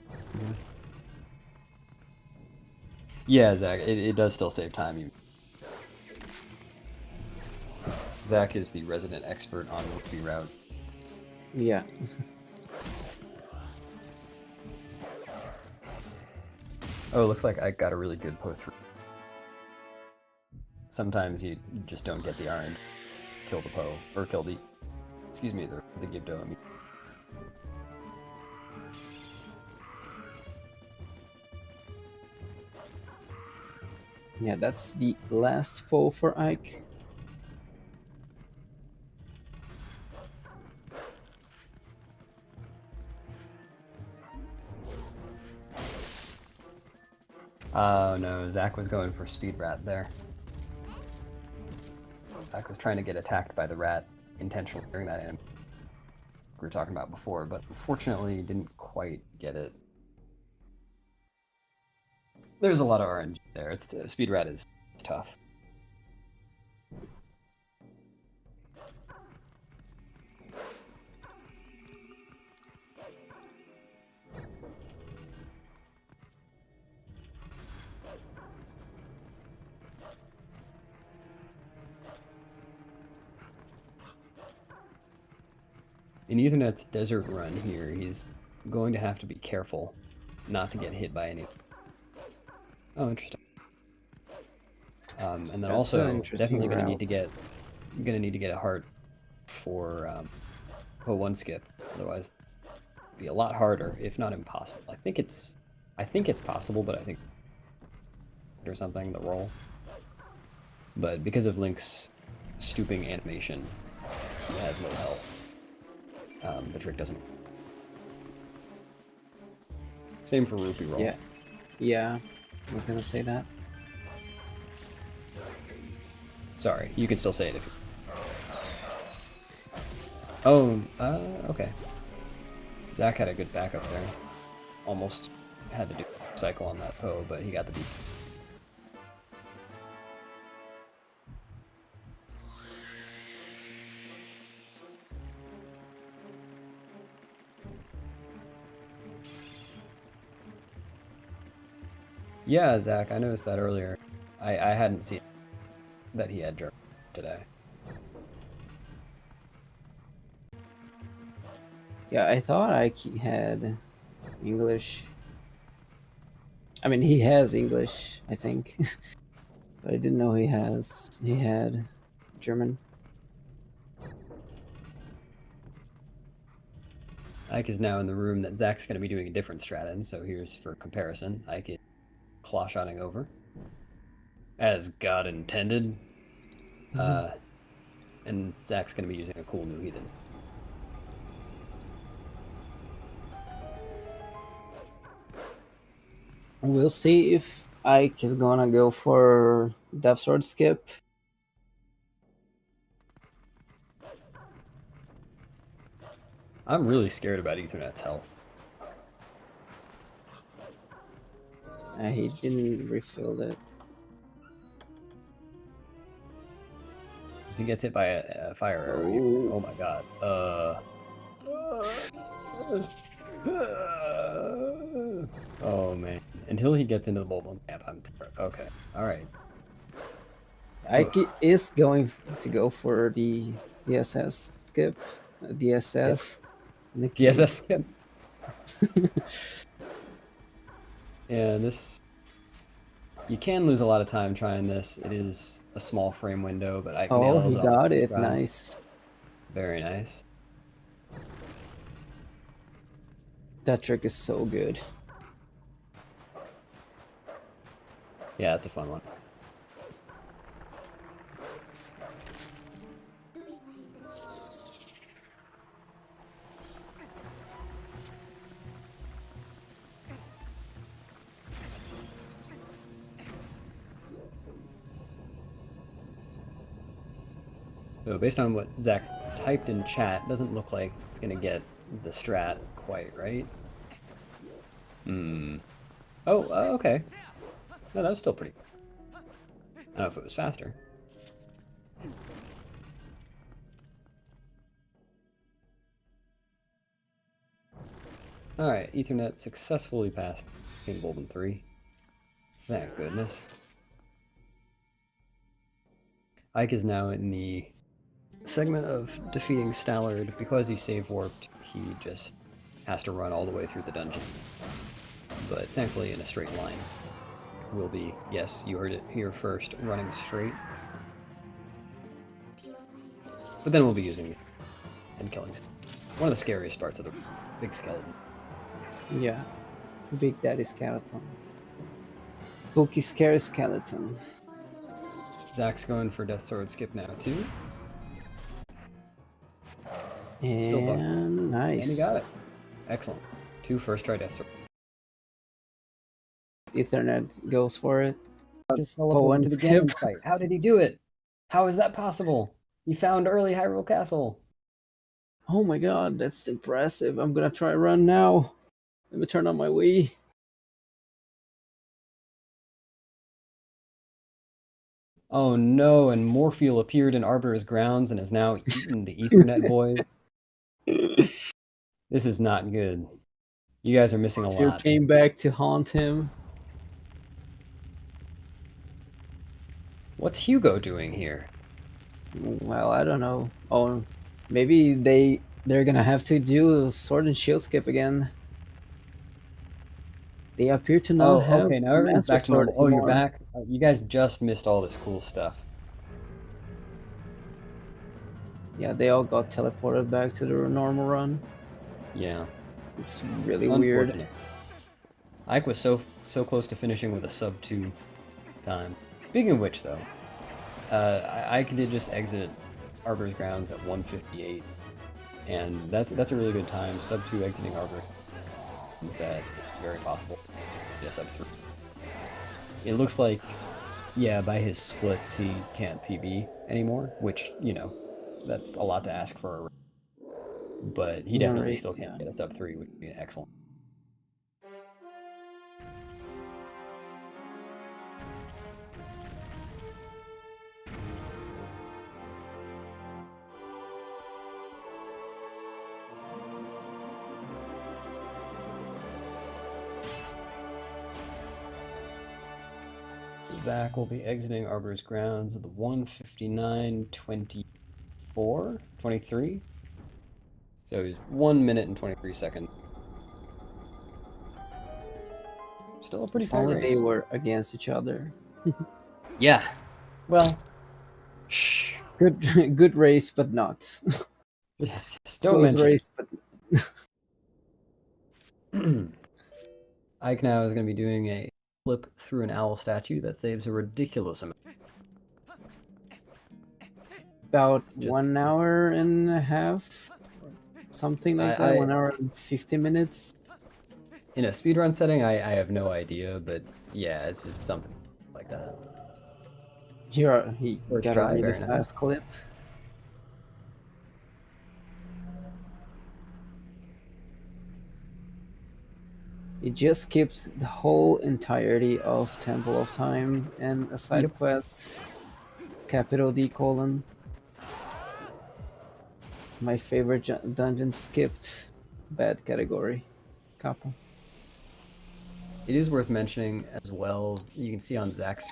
Yeah, Zach, it does still save time. Zach is the resident expert on rupee route. Yeah. Oh, it looks like I got a really good post. Sometimes you just don't get the iron. Kill the Poe, or kill the... Excuse me, the Gibdo. I mean. Yeah, that's the last foe for Ike. Oh no, Zach was going for Speed Rat there. Zach was trying to get attacked by the rat intentionally during that enemy we were talking about before, but unfortunately didn't quite get it. There's a lot of RNG there. Speed Rat is tough. In Ethernet's desert run here, he's going to have to be careful not to get hit by any... Oh, interesting. And then That's also an interesting definitely going to route. need to get a heart for Poe1 skip. Otherwise, it'd be a lot harder, if not impossible. I think it's possible, but I think or something the roll. But because of Link's stooping animation, he has no health. the trick doesn't. Same for rupee roll. Yeah. Yeah. I was gonna say that. Sorry, you can still say it if you... Oh, okay. Zach had a good backup there. Almost had to do a cycle on that Poe, but he got the beat. Yeah, Zach, I noticed that earlier. I hadn't seen that he had German today. Yeah, I thought he had English. I mean, he has English, I think, but I didn't know he had German. Ike is now in the room that Zach's going to be doing a different strat in, so here's for comparison. Ike is claw-shotting over, as God intended, and Zach's going to be using a cool new heathen. We'll see if Ike is gonna go for Death Sword skip. I'm really scared about Ethernet's health. He didn't refill it. If he gets hit by a fire arrow, oh my god. Oh man. Until he gets into the bulb camp, I'm okay. Alright. Ike is going to go for the DSS skip. DSS. The DSS skip. Yeah, this... You can lose a lot of time trying this. It is a small frame window, but I can Oh, he got it. Nice. Very nice. That trick is so good. Yeah, it's a fun one. So based on what Zach typed in chat, doesn't look like it's gonna get the strat quite right. Oh, okay. No, that was still pretty. I don't know if it was faster. Alright, Ethernet successfully passed King Bolden 3. Thank goodness. Ike is now in the segment of defeating Stallard. Because he save warped, he just has to run all the way through the dungeon. But thankfully in a straight line. Will be, yes, you heard it here first, running straight. But then we'll be using it and killing one of the scariest parts of the big skeleton. Yeah, Big Daddy skeleton. Spooky, scary skeleton. Zach's going for Death Sword skip now too. And nice. And he got it. Excellent. 2 first try Death Sword. Ethernet goes for it. Poe into the game fight. How did he do it? How is that possible? He found early Hyrule Castle. Oh my god, that's impressive. I'm gonna try run now. Let me turn on my Wii. Oh no, and Morpheal appeared in Arbiter's grounds and has now eaten the TheEtherNetBoyz. This is not good. You guys are missing a lot. Came back to haunt him. What's Hugo doing here? Well, I don't know. Oh, maybe they're gonna have to do Sword and Shield skip again. They appear to not have. Okay, now everyone's back to normal. Oh, you're back. You guys just missed all this cool stuff. Yeah, they all got teleported back to their normal run. Yeah. It's really weird. Ike was so close to finishing with a sub 2 time. Speaking of which, though, Ike did just exit Arbiter's grounds at 158. And that's a really good time. Sub 2 exiting Arbor means that it's very possible to get sub 3. It looks like, yeah, by his splits he can't PB anymore, which, you know, that's a lot to ask for a, but he In a definitely race, still can't yeah. get a sub 3, which would be excellent. Zach will be exiting Arbor's grounds at the 1:59:24, 23. So he's 1 minute and 23 seconds. Still a pretty If tight only they race. were against each other. Yeah. Well, shh. Good, good race, but not. Just don't Close mention race, but it. Ike now is going to be doing a flip through an owl statue that saves a ridiculous amount. about Just- 1 hour and a half, something like that. 1 hour and 50 minutes. In a speedrun setting, I have no idea, but yeah, it's something like that. Here he First got try, a really very nice. fast clip. He just skipped the whole entirety of Temple of Time and a side quest, capital D colon. My favorite dungeon skipped. Bad category. Kappa. It is worth mentioning as well, you can see on Zach's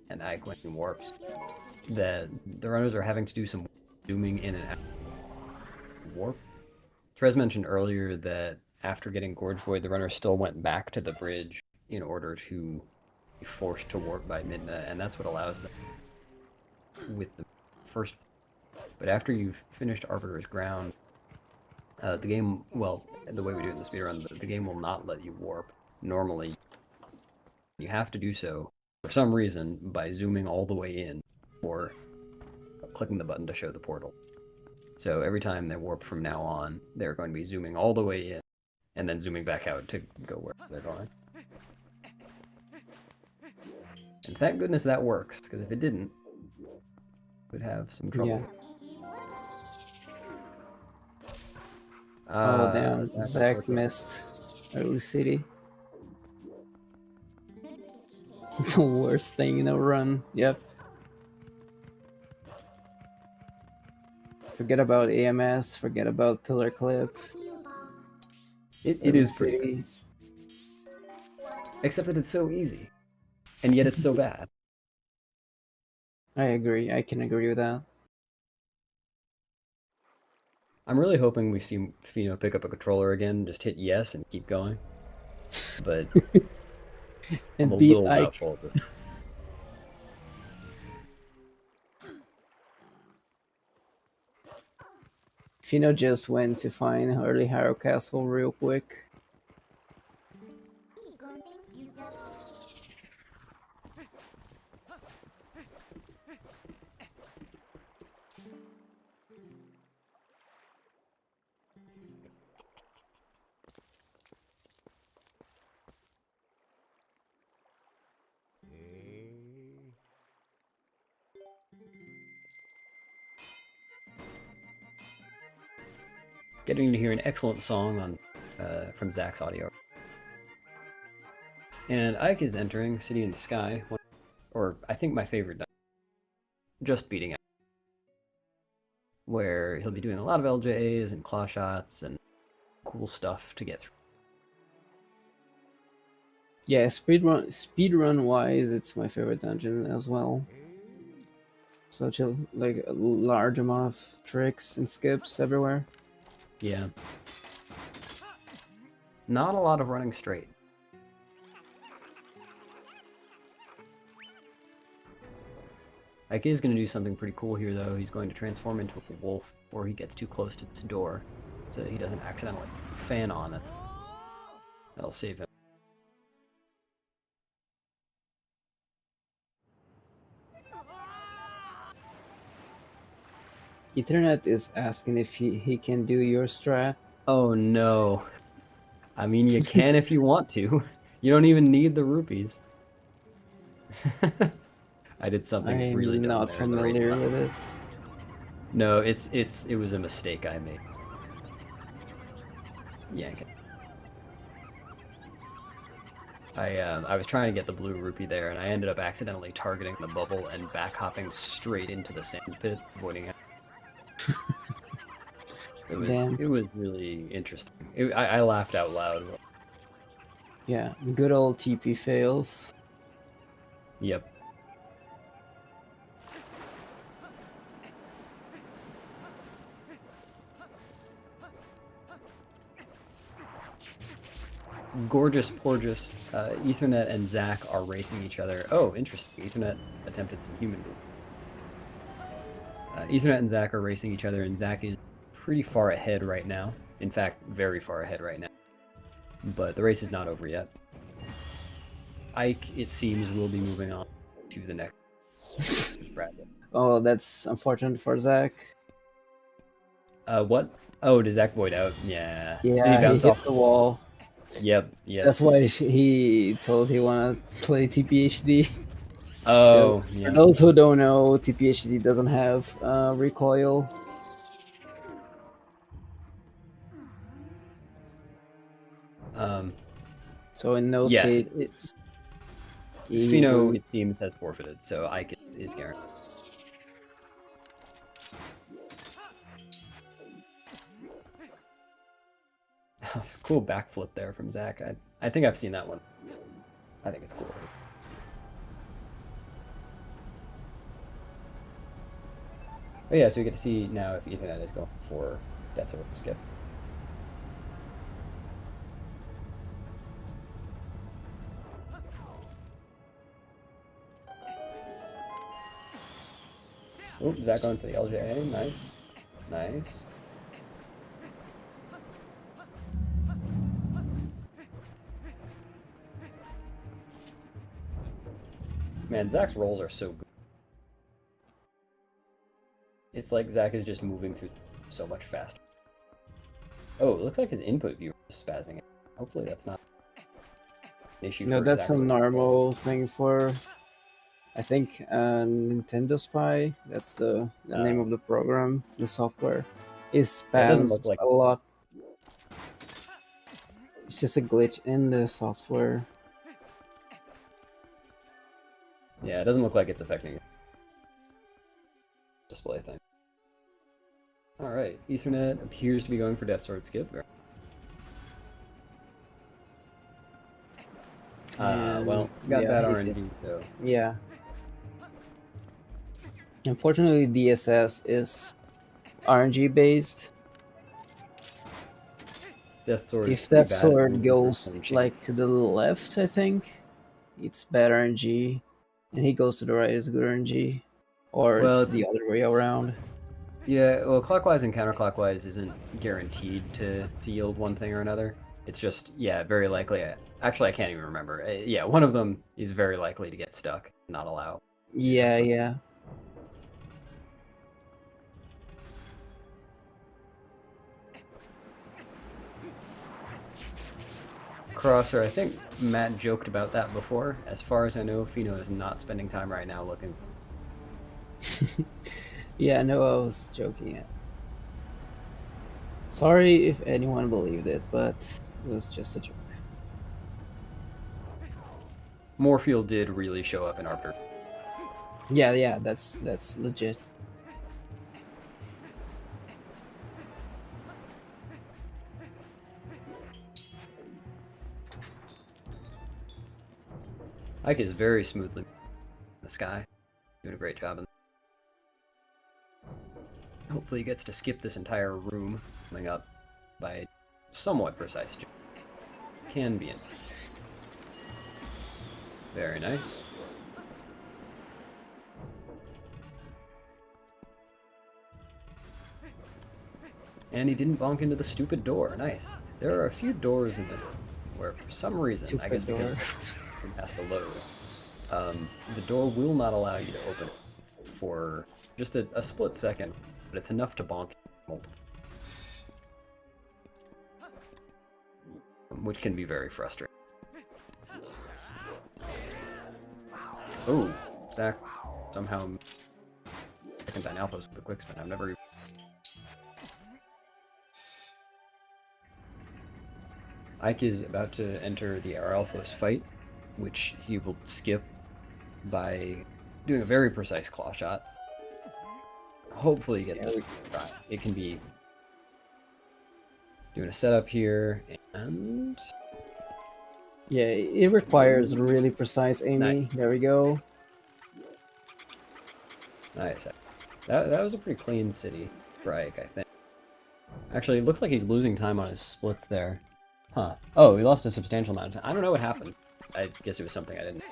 and Ike when he warps, that the runners are having to do some zooming in and out of warp. Trez mentioned earlier that after getting Gorge Void, the runners still went back to the bridge in order to be forced to warp by Midna, and that's what allows them with the first. But after you've finished Arbiter's Ground, the game, well, the way we do it in the speedrun, the game will not let you warp. Normally, you have to do so, for some reason, by zooming all the way in, or clicking the button to show the portal. So every time they warp from now on, they're going to be zooming all the way in, and then zooming back out to go where they're going. And thank goodness that works, because if it didn't, we'd have some trouble. Yeah. Oh damn, Zach missed early city. The worst thing in a run. Yep. Forget about AMS, forget about pillar clip. It is pretty good. Except that it's so easy. And yet it's so bad. I agree, I can agree with that. I'm really hoping we see Pheenoh pick up a controller again, just hit yes and keep going. But and I'm a beat little Ike. doubtful of this. Pheenoh just went to find early Harrow Castle real quick. Getting to hear an excellent song on from Zach's audio. And Ike is entering City in the Sky, or I think my favorite dungeon, just beating out, where he'll be doing a lot of LJAs and claw shots and cool stuff to get through. Yeah, speedrun wise, it's my favorite dungeon as well. Such a large amount of tricks and skips everywhere. Yeah. Not a lot of running straight. Ike is going to do something pretty cool here, though. He's going to transform into a wolf before he gets too close to this door, so that he doesn't accidentally fan on it. That'll save him. Ethernet is asking if he can do your strat. Oh no. I mean, you can if you want to. You don't even need the rupees. I did something I'm really dumb not there. familiar with it. No, it was a mistake I made. Yank it. I was trying to get the blue rupee there, and I ended up accidentally targeting the bubble and back hopping straight into the sand pit, avoiding it. Damn. It was really interesting. I laughed out loud. Yeah, good old TP fails. Yep. Gorgeous Porgeous, Ethernet and Zach are racing each other. Oh, interesting. Ethernet attempted some human move. Ethernet and Zach are racing each other, and Zach is pretty far ahead right now. In fact, very far ahead right now. But the race is not over yet. Ike, it seems, will be moving on to the next bracket. Oh, that's unfortunate for Zach. What? Oh, did Zach void out? Yeah. Yeah, Did he bounce hit off the wall. Yep, yeah. That's why he told he wanna play TPHD. Oh, yeah. For those who don't know, TPHD doesn't have recoil. So in those cases, Pheenoh, it seems, has forfeited, so Ike is guaranteed. That was a cool backflip there from Zach. I think I've seen that one. I think it's cool. Oh yeah, so we get to see now if Ethernet is going for Death Sword skip. Oh, Zach going for the LJA. Nice. Nice. Man, Zach's rolls are so good. It's like Zach is just moving through so much faster. Oh, it looks like his input viewer is spazzing it. Hopefully that's not an issue. No, for that's Zach. a normal thing for, I think, Nintendo Spy. That's the name of the program, the software. Is spams like a lot. It's just a glitch in the software. Yeah, it doesn't look like it's affecting your display thing. Alright, Ethernet appears to be going for Death Sword skip. Well, got yeah, that RNG, so... Yeah. Unfortunately, DSS is RNG based. Death Sword. If that sword goes like to the left, I think it's bad RNG, and he goes to the right, it's good RNG, or Well, it's the other way around. Yeah, well, clockwise and counterclockwise isn't guaranteed to yield one thing or another. It's just, yeah, very likely. Actually, I can't even remember. Yeah, one of them is very likely to get stuck, not allow. Yeah, yeah. Crosser, I think Matt joked about that before. As far as I know, Pheenoh is not spending time right now looking. Yeah, no, I was joking. Sorry if anyone believed it, but it was just a joke. Moorfield did really show up in our first. Yeah, that's legit. Ike is very smoothly in the sky. Doing a great job. Hopefully he gets to skip this entire room, coming up by somewhat precise. Can be in. Very nice. And he didn't bonk into the stupid door. Nice. There are a few doors in this where, for some reason, Stupid I guess because it has to load, the door will not allow you to open it for just a split second. But but it's enough to bonk multiple, which can be very frustrating. Oh, Zach somehow second Dine Alphas with the quick spin. I've never even... Ike is about to enter the R Alphas fight, which he will skip by doing a very precise claw shot. Hopefully he gets the try. It can be doing a setup here, and yeah, it requires really precise aiming. Nice. There we go. Nice. That was a pretty clean city for Ike, I think. Actually, it looks like he's losing time on his splits there. Huh. Oh, he lost a substantial amount of time. I don't know what happened. I guess it was something I didn't...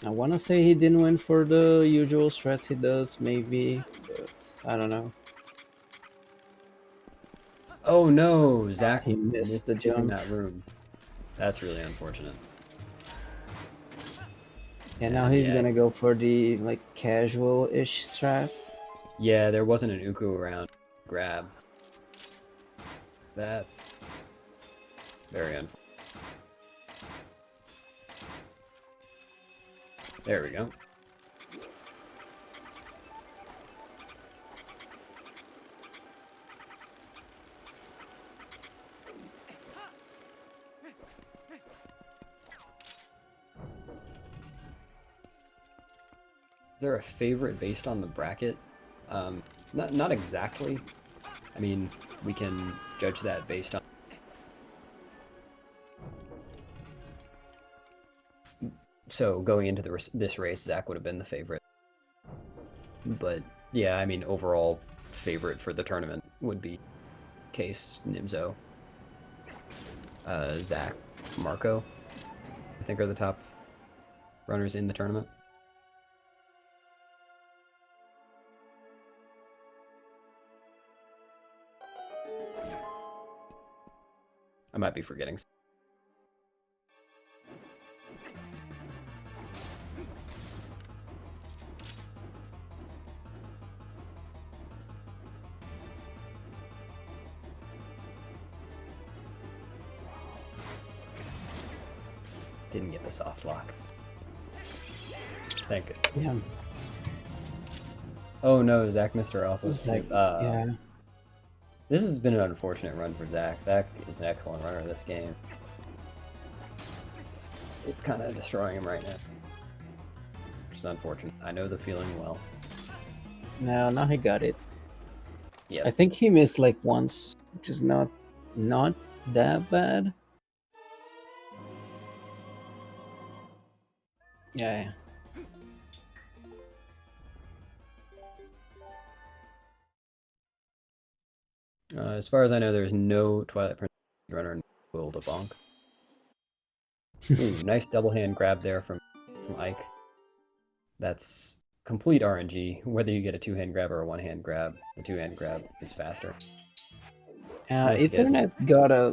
I want to say he didn't win for the usual strats he does, maybe, but I don't know. Oh no, Zach He missed the skipping jump. that room. That's really unfortunate. And now he's Yeah. gonna go for the like casual-ish strat. Yeah, there wasn't an Uku around. Grab. That's very unfortunate. There we go. Is there a favorite based on the bracket? Not exactly. I mean, we can judge that based on... So going into this race, Zach would have been the favorite. But yeah, I mean, overall favorite for the tournament would be Case, Nimzo, Zach, Marco, I think are the top runners in the tournament. I might be forgetting. Didn't get the soft lock. Thank you. Yeah. Oh no, Zach missed her off. Zach, yeah. This has been an unfortunate run for Zach. Zach is an excellent runner of this game. It's kind of destroying him right now. Which is unfortunate. I know the feeling well. No, now he got it. Yeah. I think he missed like once, which is not that bad. Yeah. As far as I know, there's no Twilight Princess runner in Will to bonk. Ooh, nice double hand grab there from Ike. That's complete RNG. Whether you get a two-hand grab or a one-hand grab, the two-hand grab is faster. Nice Ethernet got a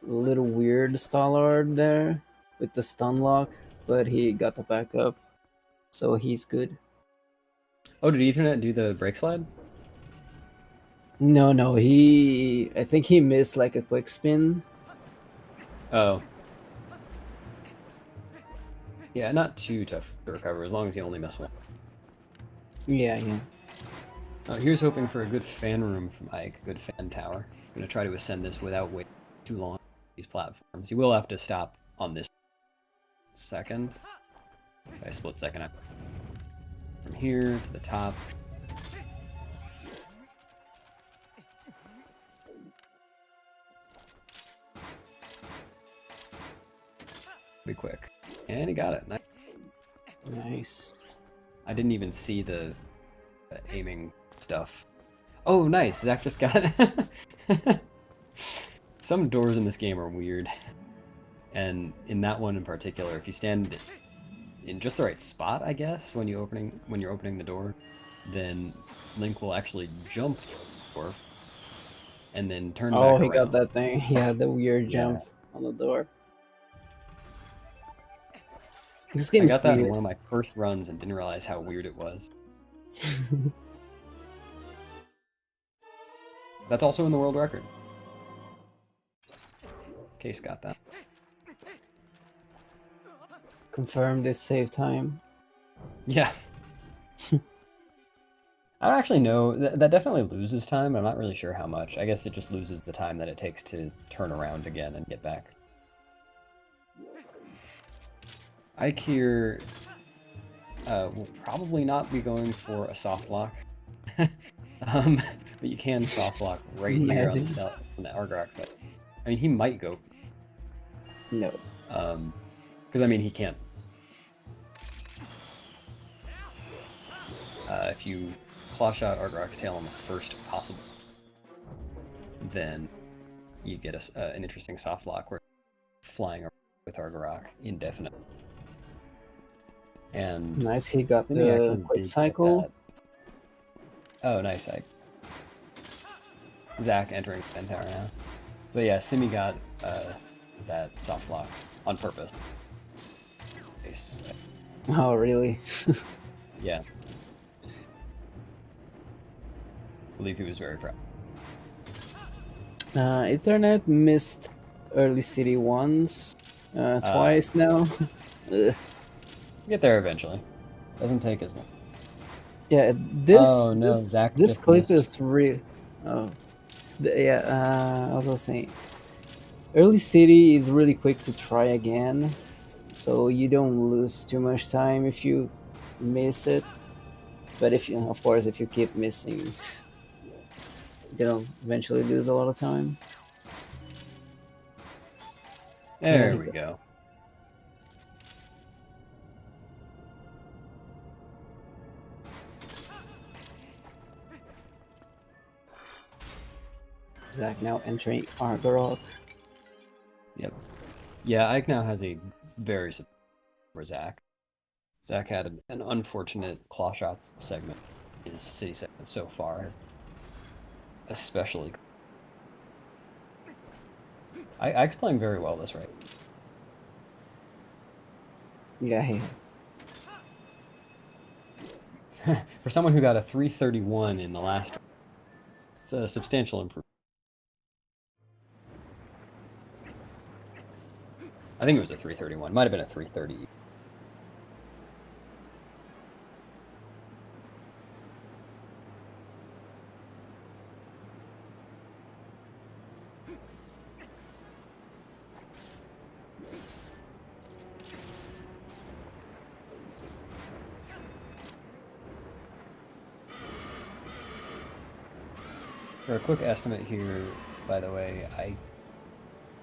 little weird stall art there with the stun lock, but he got the backup, so he's good. Oh, did Ethernet do the break slide? No, I think he missed like a quick spin. Oh. Yeah, not too tough to recover as long as you only miss one. Yeah. Here's hoping for a good fan room from Ike, good fan tower. I'm gonna try to ascend this without waiting too long on these platforms. You will have to stop on this second. By split second. From here to the top. Be quick. And he got it. Nice. I didn't even see the aiming stuff. Oh, nice. Zach just got it. Some doors in this game are weird. And in that one in particular, if you stand in just the right spot, I guess, when you're opening the door, then Link will actually jump through the door and then turn back around. Oh, he got that thing. Yeah, the weird jump on the door. This game I is got that in weird. one of my first runs and didn't realize how weird it was. That's also in the world record. Case got that. Confirmed it saved time. Yeah. I don't actually know. That definitely loses time. I'm not really sure how much. I guess it just loses the time that it takes to turn around again and get back. Ike here will probably not be going for a soft lock. But you can soft lock right here on the Argrok. But I mean, he might go. No. Because I mean, he can't. If you claw shot Argrok's tail on the first possible, then you get an interesting soft lock where flying with Argrok indefinitely. And Nice, he got Simi the actually quick did get cycle. that. Oh, nice. Zach entering Fen Tower now. But yeah, Simi got that soft lock on purpose. Nice. Oh, really? Yeah. I believe he was very proud. Ethernet missed early city once, twice now. Ugh. Get there eventually. Doesn't take as long. Yeah, this Oh, no, this, Zach this just clip missed. is real. Oh, yeah. I was saying, early city is really quick to try again, so you don't lose too much time if you miss it. But if you, of course, if you keep missing, you'll eventually lose a lot of time. There we go. Zach now entering Argorok. Yep. Yeah, Ike now has a very for Zach. Zach had an unfortunate claw shots segment in his city segment so far, especially. Ike's playing very well this right. Yeah, he. For someone who got a 331 in the last round, it's a substantial improvement. I think it was a 331. Might have been a 330. For a quick estimate here, by the way,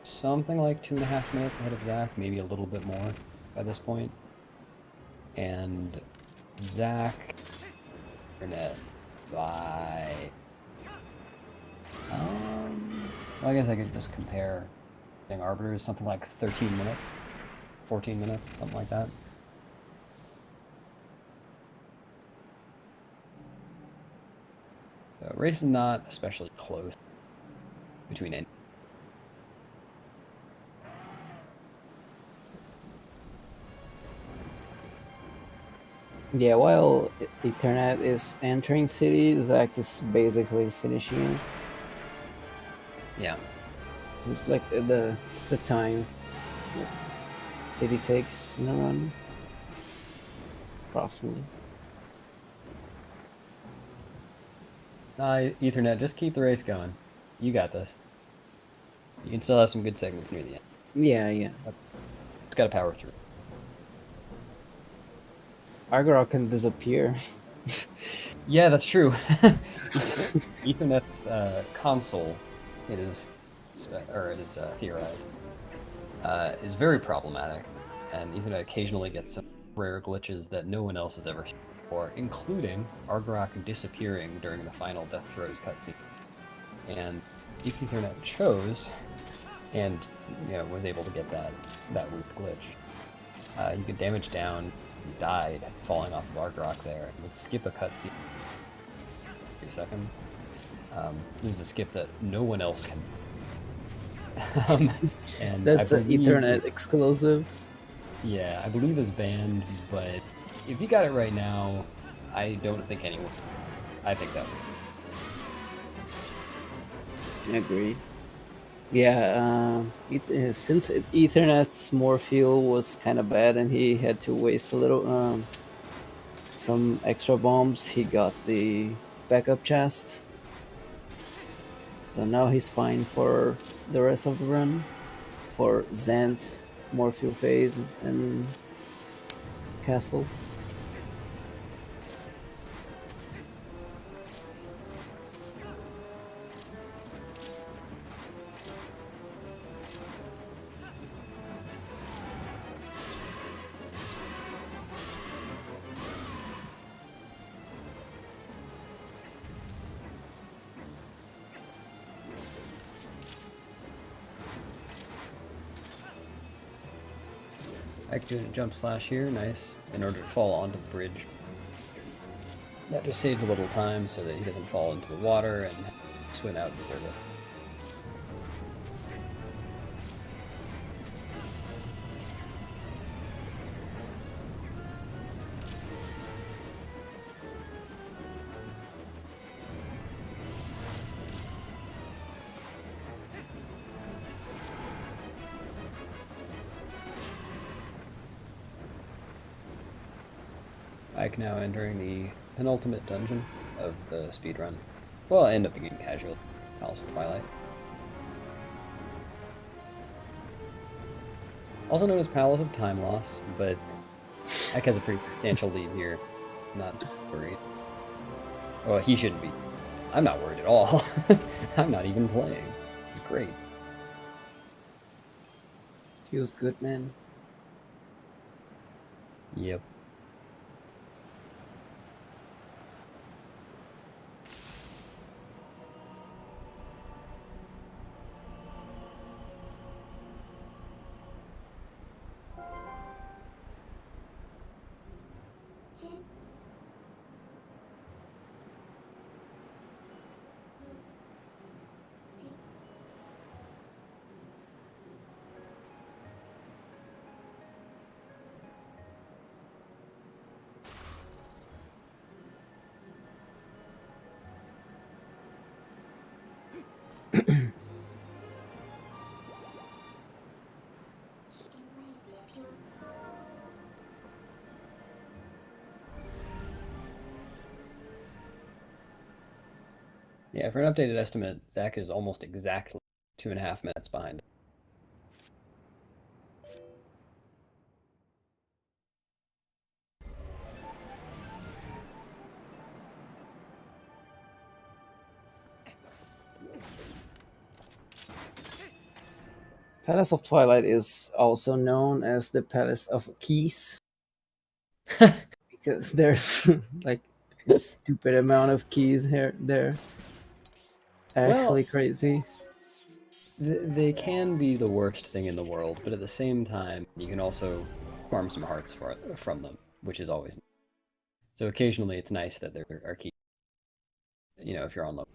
something like 2.5 minutes ahead of Zach, maybe a little bit more by this point. And Zach internet by well, I guess I could just compare Arbiters, something like 13 minutes, 14 minutes, something like that. The race is not especially close between any. Yeah, while Ethernet is entering city, Zach is basically finishing it. Yeah. It's like the time city takes in a run, approximately. Ethernet, just keep the race going. You got this. You can still have some good segments near the end. Yeah. It's got to power through. Argorok can disappear. Yeah, that's true. Ethernet's console, it is theorized, is very problematic, and Ethernet occasionally gets some rare glitches that no one else has ever seen before, including Argorok disappearing during the final Death Throes cutscene. And Ethernet chose, and was able to get that weird glitch. You could damage down. He died falling off of Argorok there. It would skip a cutscene. 3 seconds. This is a skip that no one else can. And That's an Ethernet exclusive. Yeah, I believe is banned, but if you got it right now, I don't think anyone. I think that would. Agreed. Yeah, since Ethernet's more fuel was kind of bad and he had to waste a little, some extra bombs, he got the backup chest. So now he's fine for the rest of the run. For Zant, more fuel phase, and Castle. I could do a jump slash here, nice, in order to fall onto the bridge. That just saves a little time so that he doesn't fall into the water and swim out into the. Ike now entering the penultimate dungeon of the speedrun. Well, end of the game casual. Palace of Twilight. Also known as Palace of Time Loss, but Ike has a pretty substantial lead here. Not worried. Well, he shouldn't be. I'm not worried at all. I'm not even playing. It's great. Feels good, man. Yep. Yeah, for an updated estimate, Zach is almost exactly 2.5 minutes behind. Palace of Twilight is also known as the Palace of Keys because there's like a stupid amount of keys here. There, actually Well, crazy. they can be the worst thing in the world, but at the same time, you can also farm some hearts from them, which is always nice. So occasionally it's nice that there are keys, if you're on low.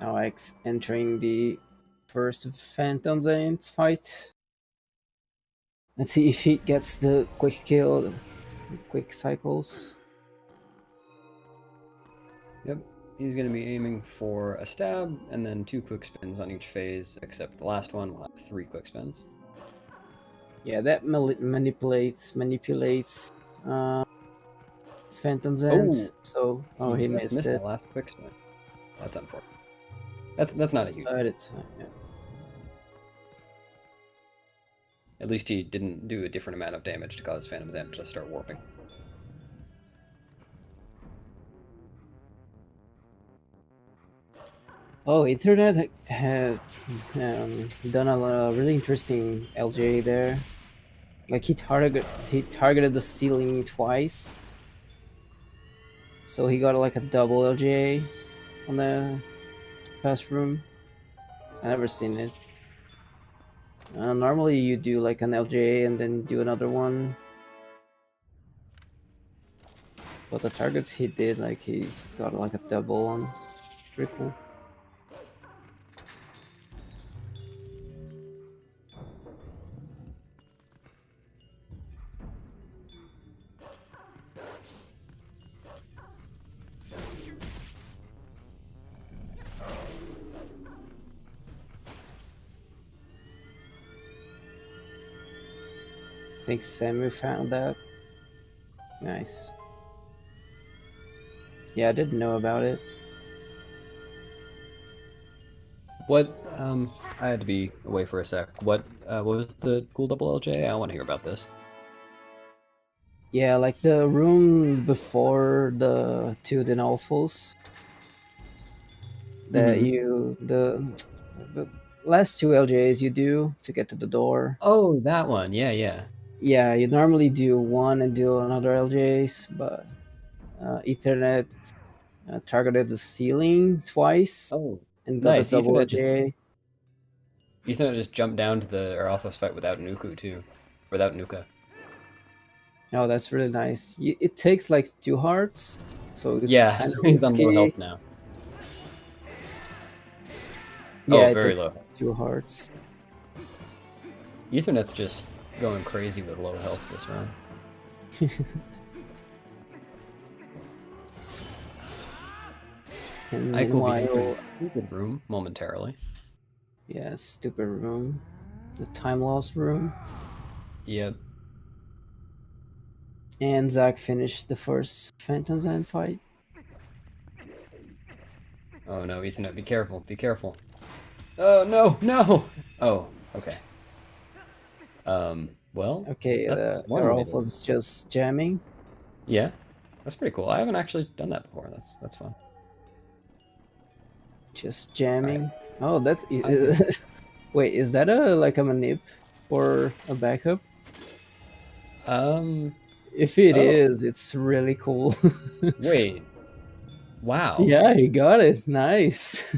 Now X entering the first Phantom Zane's fight. Let's see if he gets the quick kill, quick cycles. Yep, he's going to be aiming for a stab and then 2 quick spins on each phase, except the last one will have 3 quick spins. Yeah, that manipulates Phantom Zant. Oh, He just missed the it. last quick spin. That's unfortunate. That's not a huge. But it's yeah. At least he didn't do a different amount of damage to cause Phantom Zant to start warping. Oh, Ethernet had done a really interesting LJ there. Like he targeted the ceiling twice, so he got like a double LJ on the past room. I never seen it. Normally you do like an LJ and then do another one. But the targets he did, like he got like a double on. Pretty cool. I think Samu found that. Nice. Yeah, I didn't know about it. What? I had to be away for a sec. What was the cool double LJ? I want to hear about this. Yeah, like the room before the two Denolfos. That the last two LJs you do to get to the door. Oh, that one. Yeah, yeah. Yeah, you normally do one and do another LJs, but Ethernet targeted the ceiling twice Oh, and got the nice. double LJ. Ethernet just jumped down to the Alphas fight without Nuku too, without Nuka. Oh, that's really nice. It takes like 2 hearts, so it's Yeah, kind so of he's on low risky. health now. Yeah, Oh, it very takes low. 2 hearts. Ethernet's just going crazy with low health this round. And Ike will be meanwhile, entering a stupid room momentarily. yeah, stupid room. The time lost room. Yep. And Zach finished the first Phantom Zan fight. Oh no, Ethernet, be careful, be careful. Oh no, no! Oh, okay. Well, Okay, that's the one way Erolf to... was just jamming. Yeah, that's pretty cool. I haven't actually done that before. That's fun. Just jamming. Right. Oh, that's... Okay. Wait, is that like a manip or a backup? If it Oh, is, it's really cool. wait. Wow. Yeah, he got it. Nice.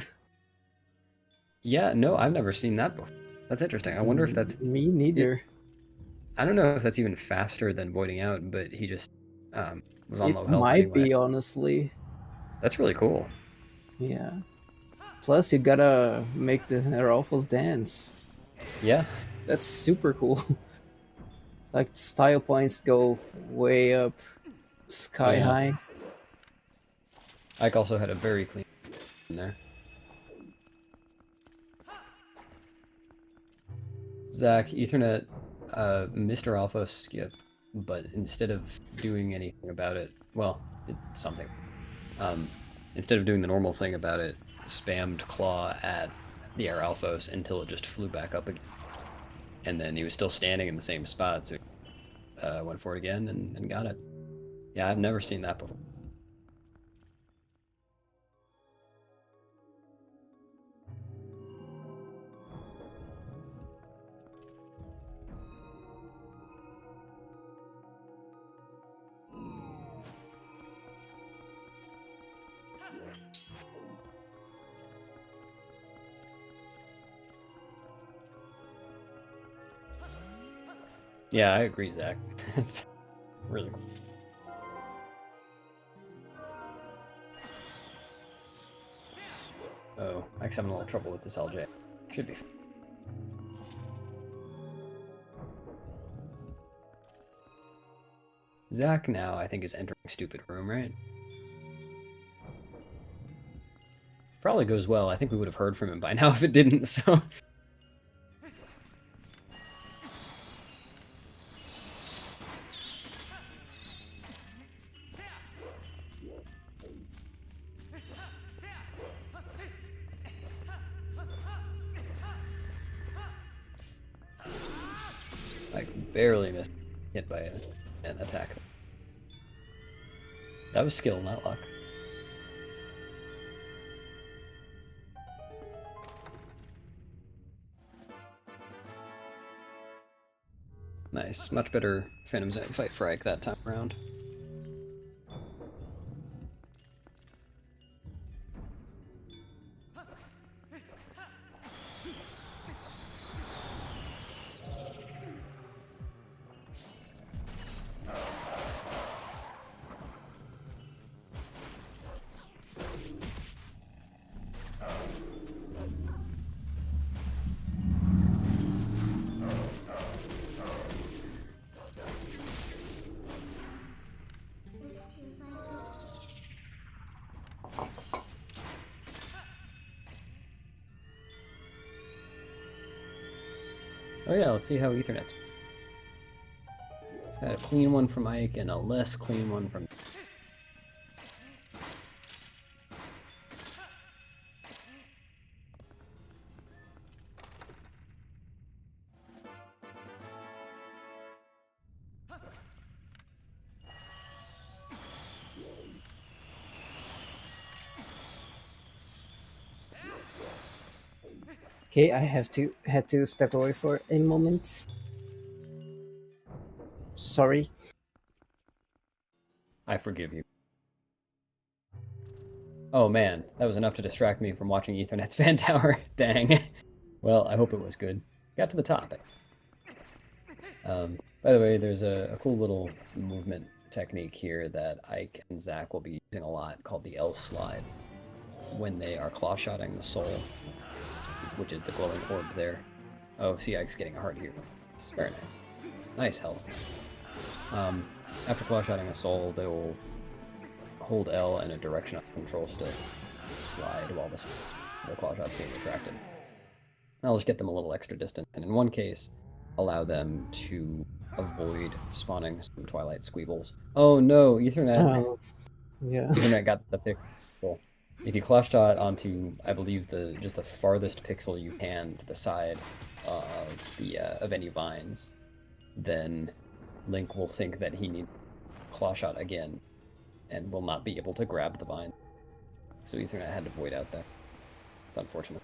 Yeah, no, I've never seen that before. That's interesting. I wonder if that's... Me neither. I don't know if that's even faster than voiding out, but he just was on It low health might anyway. be, honestly. That's really cool. Yeah. Plus, you gotta make the Erolfos dance. Yeah. That's super cool. Like, the style points go way up, sky Yeah. high. Ike also had a very clean in there. Zach, Ethernet, Mr. Alpha skip, but instead of doing anything about it, well, did something. Instead of doing the normal thing about it, spammed claw at the Air Alphos until it just flew back up again. And then he was still standing in the same spot, so he went for it again and got it. Yeah, I've never seen that before. Yeah, I agree, Zach. It's really cool. Oh, Ike's having a little trouble with this LJ. Should be. Zach now, I think, is entering stupid room, right? Probably goes well. I think we would have heard from him by now if it didn't, so... Like, barely missed hit by an attack. That was skill, not luck. Nice. Much better Phantom Zone fight for Ike that time around. Oh yeah, let's see how Ethernet's. Got a clean one from Ike and a less clean one from. Okay, I had to step away for a moment. Sorry. I forgive you. Oh man, that was enough to distract me from watching Ethernet's fan tower. Dang. Well, I hope it was good. Got to the topic. By the way, there's a cool little movement technique here that Ike and Zach will be using a lot called the L slide when they are claw-shotting the soul, which is the glowing orb there. Oh, see, Ike's getting a heart here. It's very nice. Nice health. After claw-shotting a soul, they will hold L and a direction up control stick, slide while the claw shot's being retracted. I'll just get them a little extra distance, and in one case, allow them to avoid spawning some Twilight Squeebles. Oh no, Ethernet! Yeah. Ethernet got the pixel. If you claw shot onto, I believe, just the farthest pixel you can to the side of any vines, then Link will think that he needs claw shot again, and will not be able to grab the vine. So Ethernet had to void out there. It's unfortunate.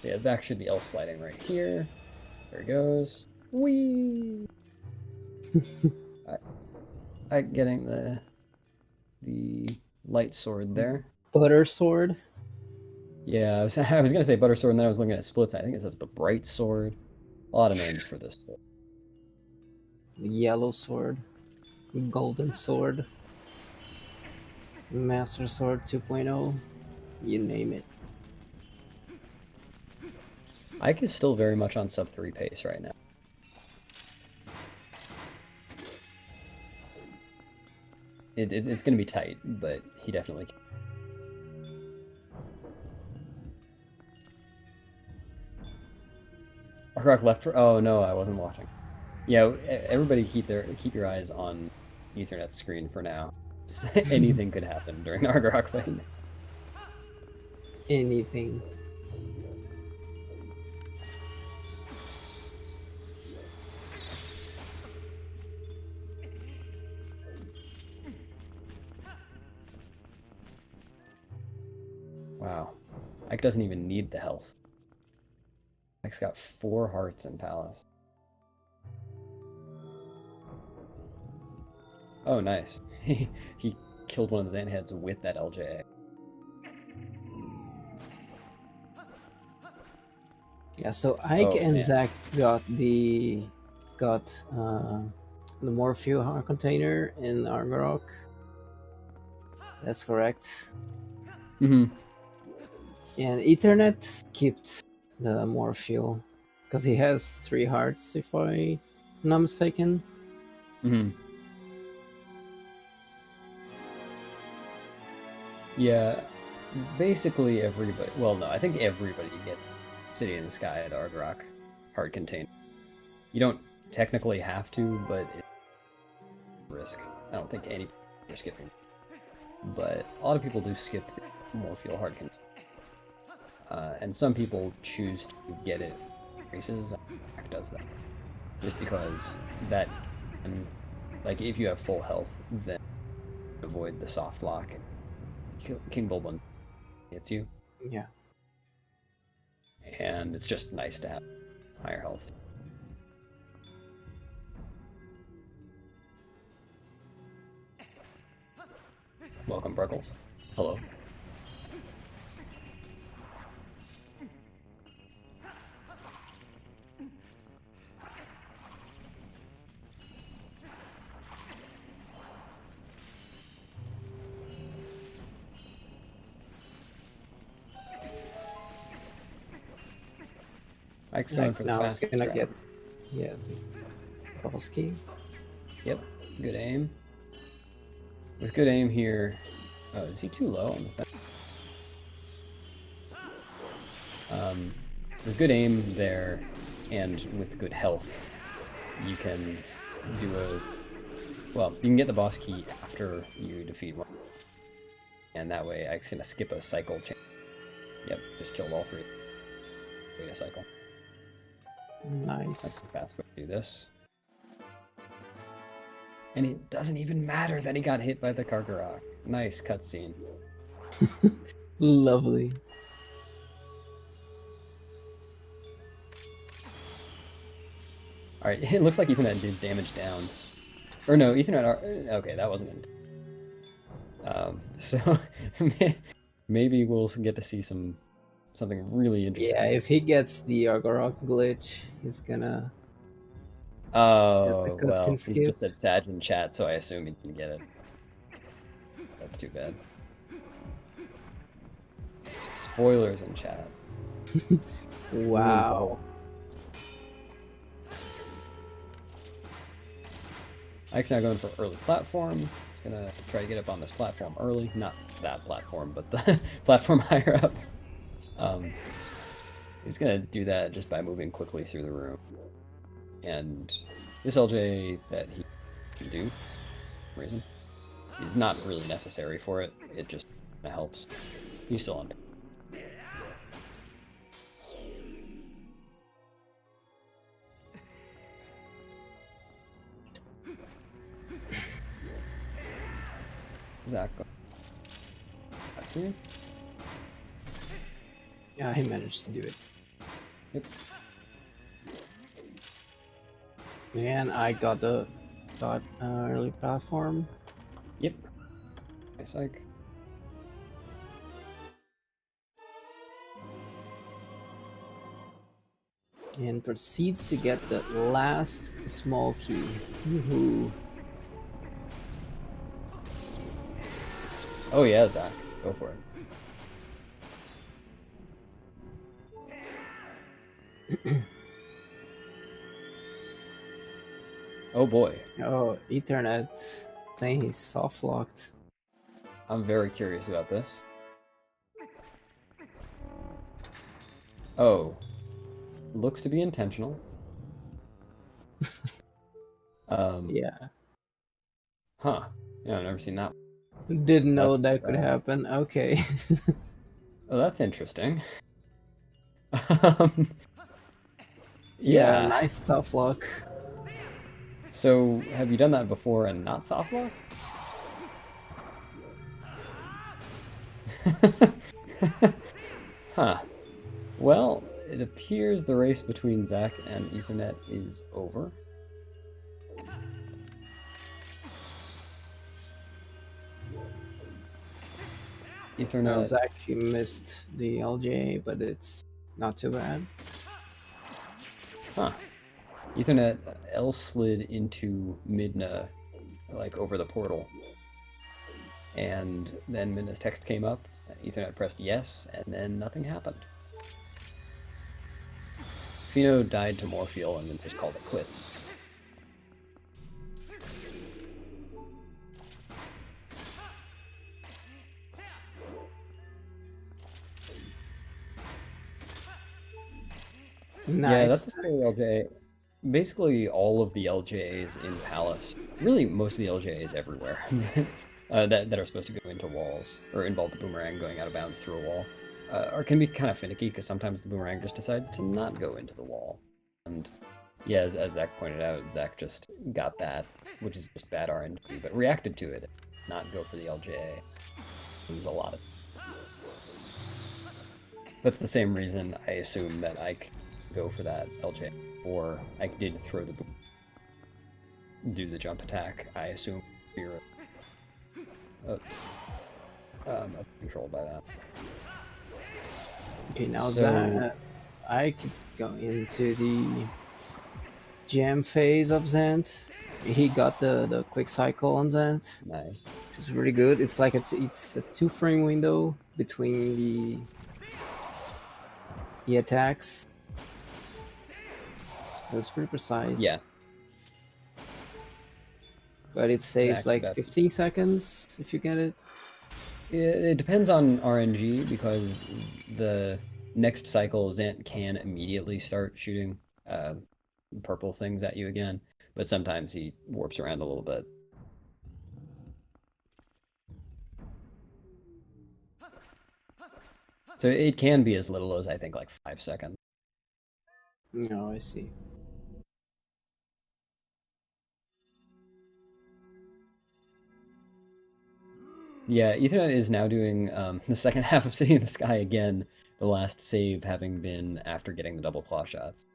Yeah, Zach should be L sliding right here. There he goes. Whee! I getting the light sword there. Butter sword. Yeah, I was gonna say butter sword, and then I was looking at splits. I think it says the bright sword. A lot of names for this sword. Yellow sword. Golden sword. Master sword 2.0. You name it. Ike is still very much on sub 3 pace right now. It's going to be tight, but he definitely can. Arkrok left for... Oh no, I wasn't watching. Yeah, everybody keep your eyes on Ethernet's screen for now. Anything could happen during Arkrok fight. Anything. Wow. Ike doesn't even need the health. Ike's got 4 hearts in Palace. Oh, nice. He killed one of the Xanheads with that LJA. Yeah, so Ike and Zach got the Morphew heart container in Argorok. That's correct. Mm-hmm. And Ethernet skipped the Morphew because he has 3 hearts, if I'm not mistaken. Mm-hmm. Yeah, basically everybody. Well, no, I think everybody gets City in the Sky at Argorok heart container. You don't technically have to, but it's a risk. I don't think any are skipping. But a lot of people do skip the Morpheal heart container. And some people choose to get it races. Zach does that. Just because that, like, if you have full health, then avoid the soft lock. King Bulbul hits you. Yeah. And it's just nice to have higher health. Welcome, Breckles. Hello. Ike's going for the fastest gonna route. get, yeah, Polsky. Yep, good aim. With good aim here, oh, is he too low on the fence? with good aim there, and with good health, you can do well, you can get the boss key after you defeat one. And that way, I'm gonna skip a cycle chain. Yep, just killed all 3. Wait a cycle. Nice. That's a fast way to do this. And it doesn't even matter that he got hit by the Karkarock. Nice cutscene. Lovely. Alright, it looks like Ethernet did damage down. Or no, Ethernet... Okay, that wasn't it. So, maybe we'll get to see something really interesting. Yeah, if he gets the Argorok glitch, he's gonna... Oh, well, he skip. just said Sag in chat, so I assume he didn't get it. That's too bad. Spoilers in chat. Wow. Ike's now going for early platform. He's gonna try to get up on this platform early. Not that platform, but the platform higher up. He's gonna do that just by moving quickly through the room. And this LJ that he can do, for some reason, is not really necessary for it. It just helps. He's still on. Zach, go back here. Yeah, he managed to do it. Yep. And I got the early platform. Yep. Nice, Ike. And proceeds to get the last small key. Woohoo. Oh yeah, Zach. Go for it. Oh boy. Oh, Ethernet saying he's soft locked. I'm very curious about this. Oh. Looks to be intentional. Yeah. Huh. Yeah, I've never seen that. Didn't know That's, that could happen. Okay. Oh, that's interesting. Yeah, nice soft lock. So, have you done that before and not soft lock? Huh. Well, it appears the race between Zach and Ethernet is over. Ethernet. Zach missed the LJ, but it's not too bad. Huh. Ethernet L slid into Midna, like over the portal. And then Midna's text came up, Ethernet pressed yes, and then nothing happened. Pheenoh died to Morpheal and then just called it quits. Nice. Yeah, that's the story LJ. Basically, all of the LJs in Palace, really most of the LJs everywhere, that are supposed to go into walls, or involve the boomerang going out of bounds through a wall, or can be kind of finicky, because sometimes the boomerang just decides to not go into the wall. And yeah, as Zach pointed out, Zach just got that, which is just bad RNG, but reacted to it, not go for the LJA. It was a lot of... That's the same reason I assume that Ike go for that LJ, or Ike did throw the do the jump attack. I assume fear of controlled by that. Okay, now So- Ike is going into the jam phase of Zant. He got the quick cycle on Zant, Nice. which is really good. It's like it's a 2-frame window between the attacks. So it's pretty precise. Yeah. But it saves Exactly, like that- 15 seconds if you get it. It depends on RNG, because the next cycle, Zant can immediately start shooting purple things at you again, but sometimes he warps around a little bit. So it can be as little as, I think, like 5 seconds. No, I see. Yeah, Ethernet is now doing the second half of City in the Sky again, the last save having been after getting the double claw shots.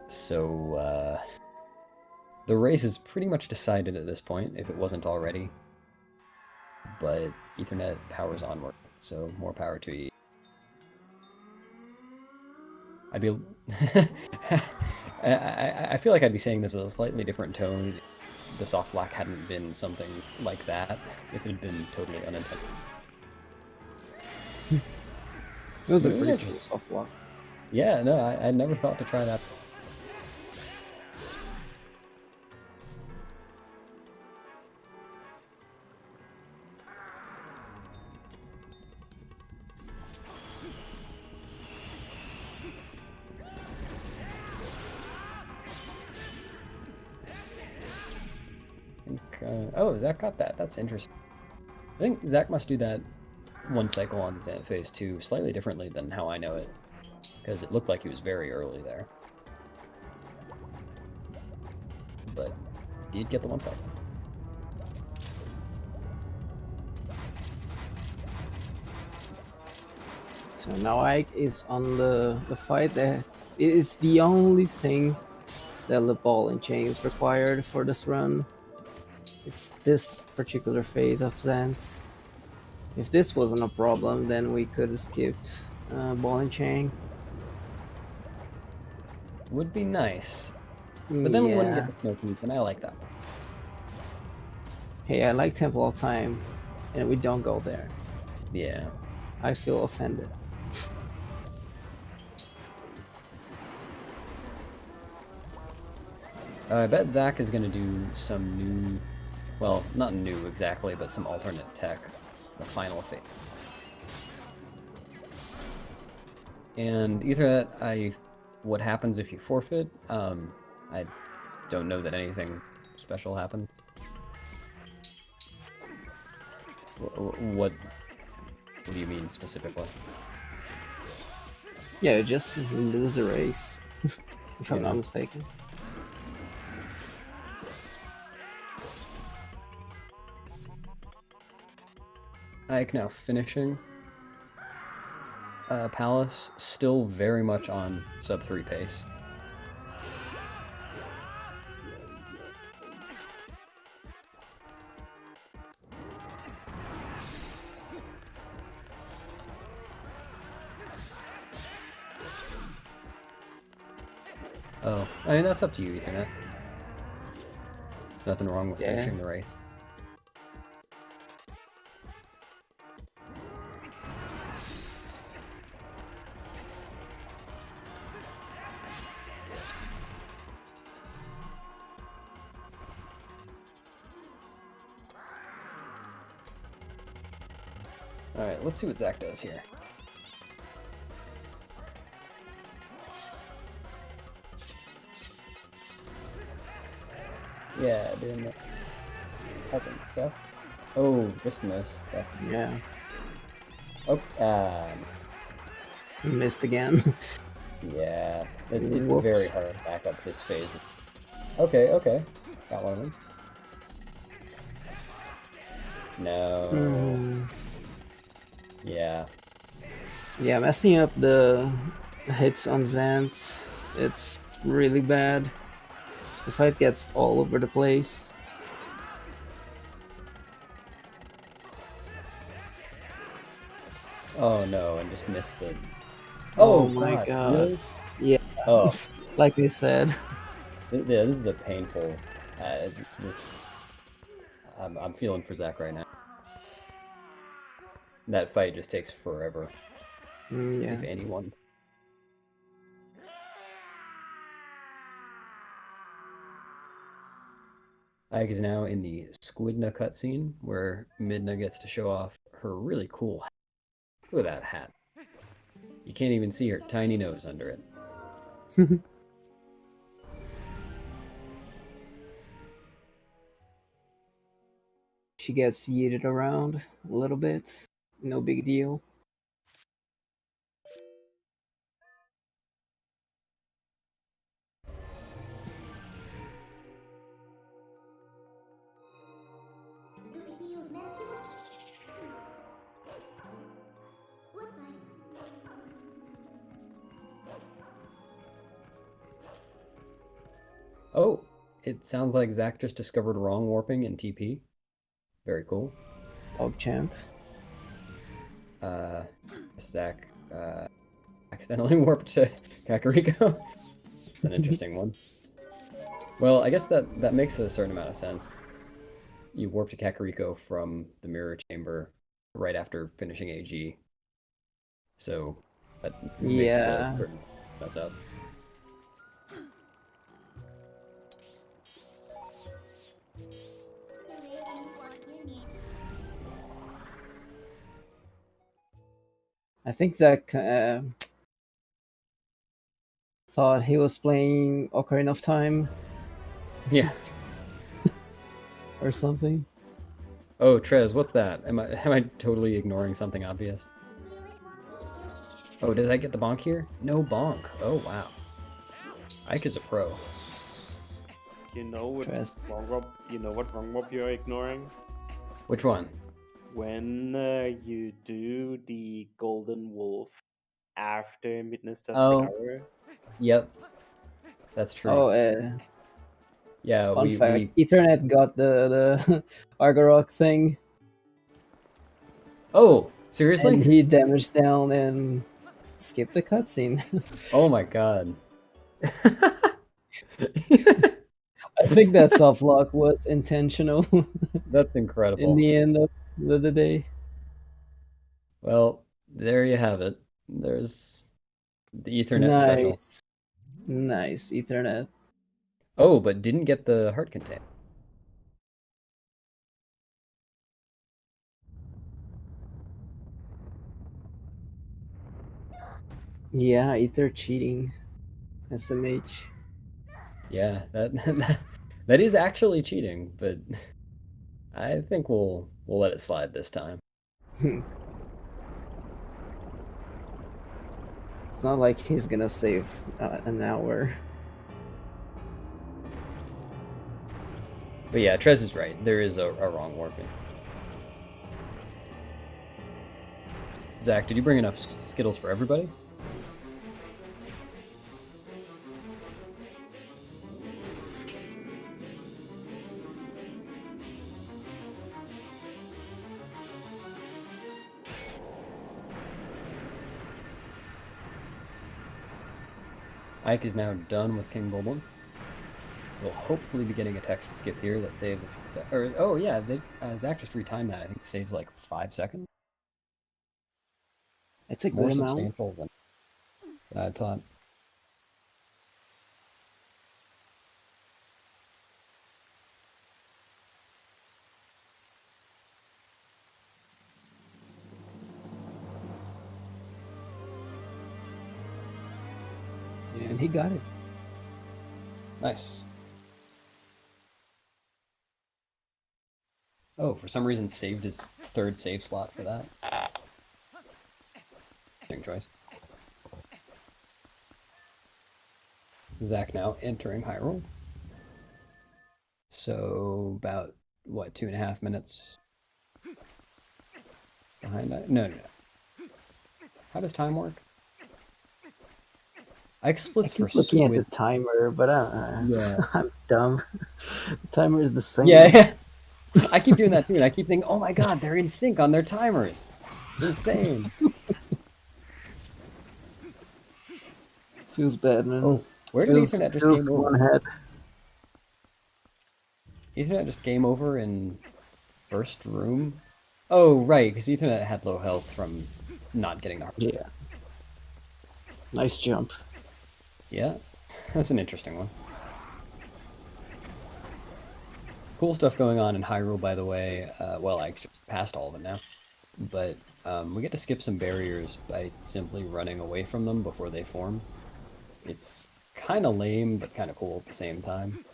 So, the race is pretty much decided at this point, if it wasn't already. But Ethernet powers onward, so more power to you. I'd be... I feel like I'd be saying this with a slightly different tone. The soft lock hadn't been something like that, if it had been totally unintended. It was a It was pretty interesting. cool soft lock. Yeah, no, I never thought to try that. Oh, Zach got that. That's interesting. I think Zach must do that one cycle on Zant phase 2 slightly differently than how I know it, because it looked like he was very early there. But he did get the one cycle. So now Ike is on the fight. That it is the only thing that the ball and chain is required for this run. It's this particular phase of Zant. If this wasn't a problem, then we could skip ball and chain. Would be nice. But then we wouldn't Yeah. get the snow peak, and I like that. Hey, I like Temple of Time, and we don't go there. Yeah. I feel offended. I bet Zach is going to do some new, well, not new exactly, but some alternate tech, the final phase. And Ethernet, what happens if you forfeit? I don't know that anything special happened. What do you mean specifically? Yeah, just lose the race, if I'm Yeah. not mistaken. Ike now finishing. Palace still very much on sub 3 pace. Oh, I mean, that's up to you, Ethernet. There's nothing wrong with Yeah. finishing the race. Alright, let's see what Zach does here. Yeah, doing the helping stuff. Oh, just missed. That's Yeah, oh, he missed again. yeah. It's very Whoops. hard to back up this phase. Okay, okay, got one of them. No. Mm, Yeah. yeah, messing up the hits on Zant, it's really bad. The fight gets all over the place. Oh no, and just missed the. Oh my god. really? Yeah, Oh, like they said. yeah. This is a painful. This. I'm feeling for Zach right now. That fight just takes forever, Yeah. if anyone. Ike is now in the Squidna cutscene, where Midna gets to show off her really cool hat. Look at that hat. You can't even see her tiny nose under it. She gets yeeted around a little bit. No big deal. Oh, it sounds like Zach just discovered wrong warping in TP. Very cool. PogChamp. Zach accidentally warped to Kakariko. It's an interesting one. Well, I guess that makes a certain amount of sense. You warp to Kakariko from the mirror chamber right after finishing AG. So that makes a certain mess up. I think Zach thought he was playing Ocarina of Time. Yeah. Or something. Oh, Trez, what's that? Am I totally ignoring something obvious? Oh, does I get the bonk here? No bonk. Oh, wow. Ike is a pro. You know what wrong warp you're ignoring? Which one? When you do the Golden Wolf after Midnight's Desperate Hour. Yep. That's true. Oh, yeah. Fun fact: Ethernet got the Argarok thing. Oh, seriously? And he damaged down and skipped the cutscene. Oh my god. I think that soft lock was intentional. That's incredible. In the end of the day. Well, there you have it. There's the Ethernet special. Nice Ethernet. Oh, but didn't get the heart container. Yeah, Ether cheating. SMH. Yeah, that is actually cheating, but I think we'll let it slide this time. It's not like he's gonna save an hour. But yeah, Trez is right. There is a wrong warping. Zach, did you bring enough Skittles for everybody? Ike is now done with King Bulblin. We'll hopefully be getting a text skip here that saves oh yeah, Zach just retimed that. I think it saves like 5 seconds. It's a more good amount. Substantial than I thought. And he got it. Nice. Oh, for some reason saved his third save slot for that. Interesting choice. Zach now entering Hyrule. So about what, 2.5 minutes behind that? No. How does time work? Ike splits I keep looking at the timer, but I'm dumb. The timer is the same. Yeah. I keep doing that too, and I keep thinking, oh my god, they're in sync on their timers. It's insane. Feels bad, man. Oh, where did Ethernet just game over? One head. Ethernet just game over in first room? Oh, right, because Ethernet had low health from not getting the heart. Yeah. Nice jump. Yeah, that's an interesting one. Cool stuff going on in Hyrule, by the way. Well, I passed all of it now. But We get to skip some barriers by simply running away from them before they form. It's kind of lame, but kind of cool at the same time.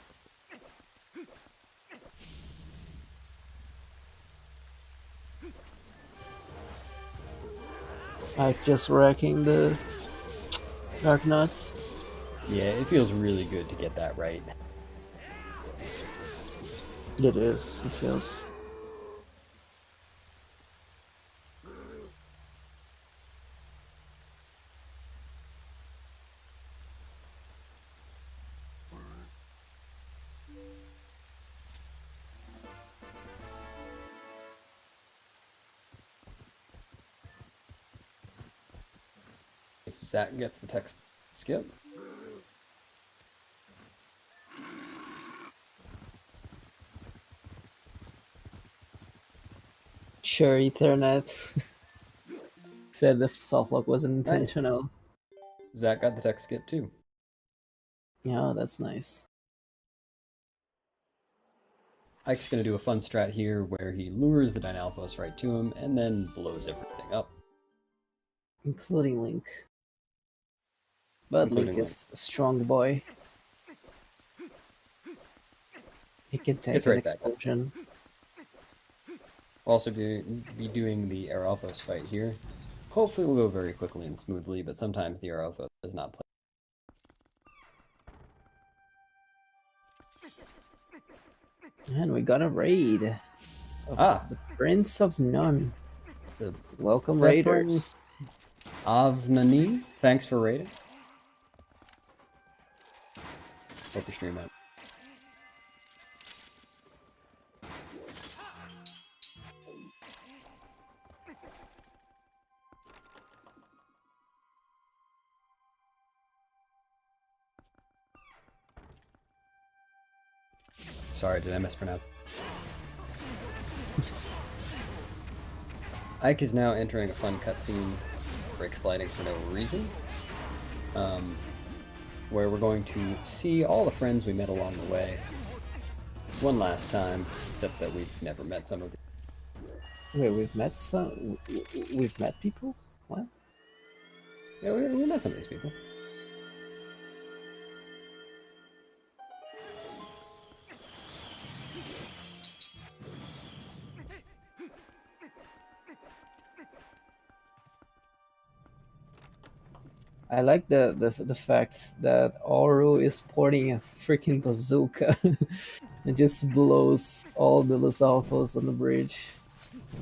Like just wrecking the Dark Nuts. Yeah, it feels really good to get that right. It is. It feels. If Zach gets the text skip. Sure, Ethernet said the soft lock wasn't intentional. Nice. Zach got the text skip too. Yeah, that's nice. Ike's going to do a fun strat here where he lures the Dynalphos right to him and then blows everything up. Including Link. But Link is a strong boy. He can take an explosion. We'll also be doing the Aralphos fight here. Hopefully we'll go very quickly and smoothly, but sometimes the Aralphos does not play. And we got a raid of the Prince of None. Welcome, raiders. Avnani, thanks for raiding. Hope you stream out. Sorry, did I mispronounce? Ike is now entering a fun cutscene, brake sliding for no reason, where we're going to see all the friends we met along the way one last time, except that we've never met some of them. Wait, we've met people? What? Yeah, we met some of these people. I like the fact that Oru is sporting a freaking bazooka. It just blows all the Lizalfos on the bridge.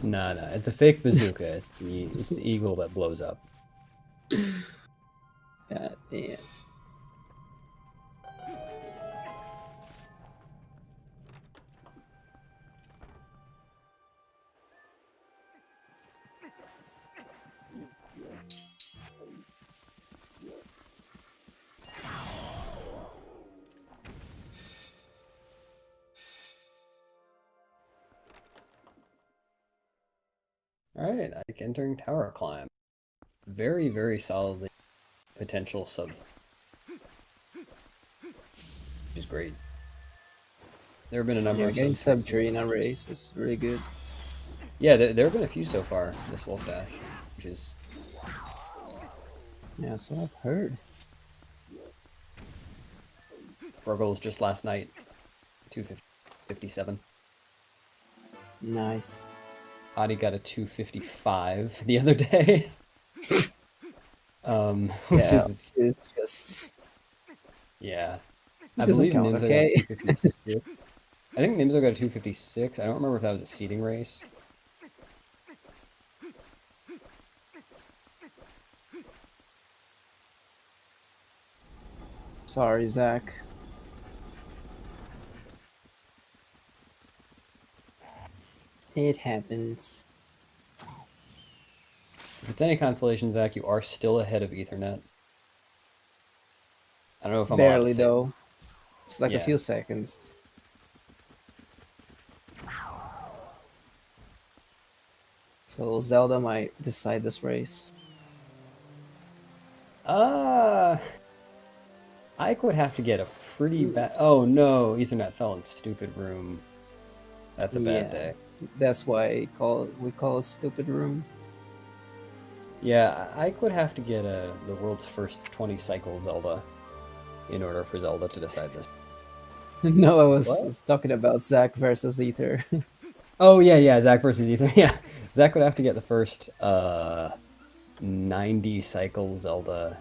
Nah, it's a fake bazooka. It's the eagle that blows up. God damn. Alright, Ike entering tower climb. Very, very solidly potential sub. Which is great. There have been a number of getting sub 3 in a race is really good. Yeah, there have been a few so far this Wolfdash, which is... Yeah, so I've heard. Burgles just last night, 257. Nice. Adi got a 255 the other day. Which is it's just... Yeah. It I doesn't believe count, Nimzo okay? got a 256. I think Nimzo got a 256. I don't remember if that was a seeding race. Sorry, Zach. It happens. If it's any consolation, Zach, you are still ahead of Ethernet. I don't know if I'm allowed to Barely say. though. It's like Yeah. a few seconds. So Zelda might decide this race. Ike would have to get a pretty bad... Oh no, Ethernet fell in stupid room. That's a bad day. That's why we call it stupid room. Yeah, Ike would have to get the world's first 20 cycle Zelda in order for Zelda to decide this. No, I was What? talking about Zach versus Ether. Oh yeah, Zach versus Ether. Yeah, Zach would have to get the first 90 cycle Zelda.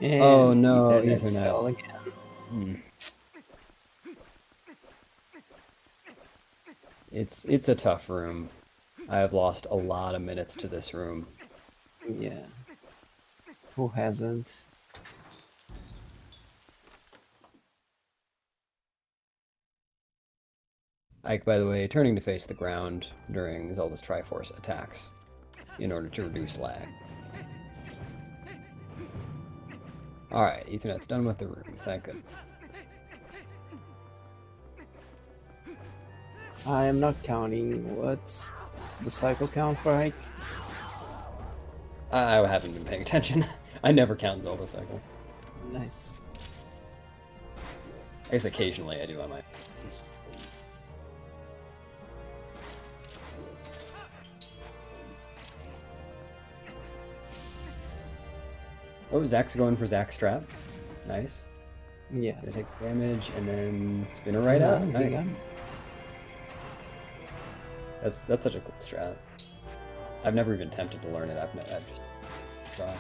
And Oh no, Ethernet Ethernet. fell again. Hmm. It's a tough room. I have lost a lot of minutes to this room. Yeah. Who hasn't? Ike, by the way, turning to face the ground during Zelda's Triforce attacks in order to reduce lag. Alright, Ethernet's done with the room, thank goodness. I am not counting what's the cycle count for Ike. I haven't been paying attention. I never count Zelda cycle. Nice. I guess occasionally I do on my... Oh, Zach's going for Zach's trap. Nice. Yeah. Gonna take damage and then spin her right out. Nice. Yeah. That's such a cool strat. I've never even attempted to learn it. I've just tried.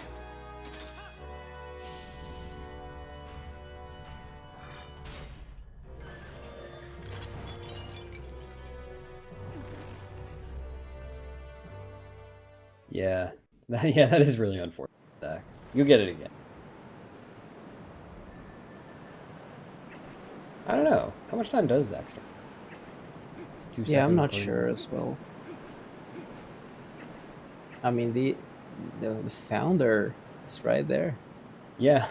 Yeah, that is really unfortunate, Zach. You'll get it again. I don't know. How much time does Zach start? 2 Yeah, I'm seconds not per- sure as well. I mean, the founder is right there. Yeah.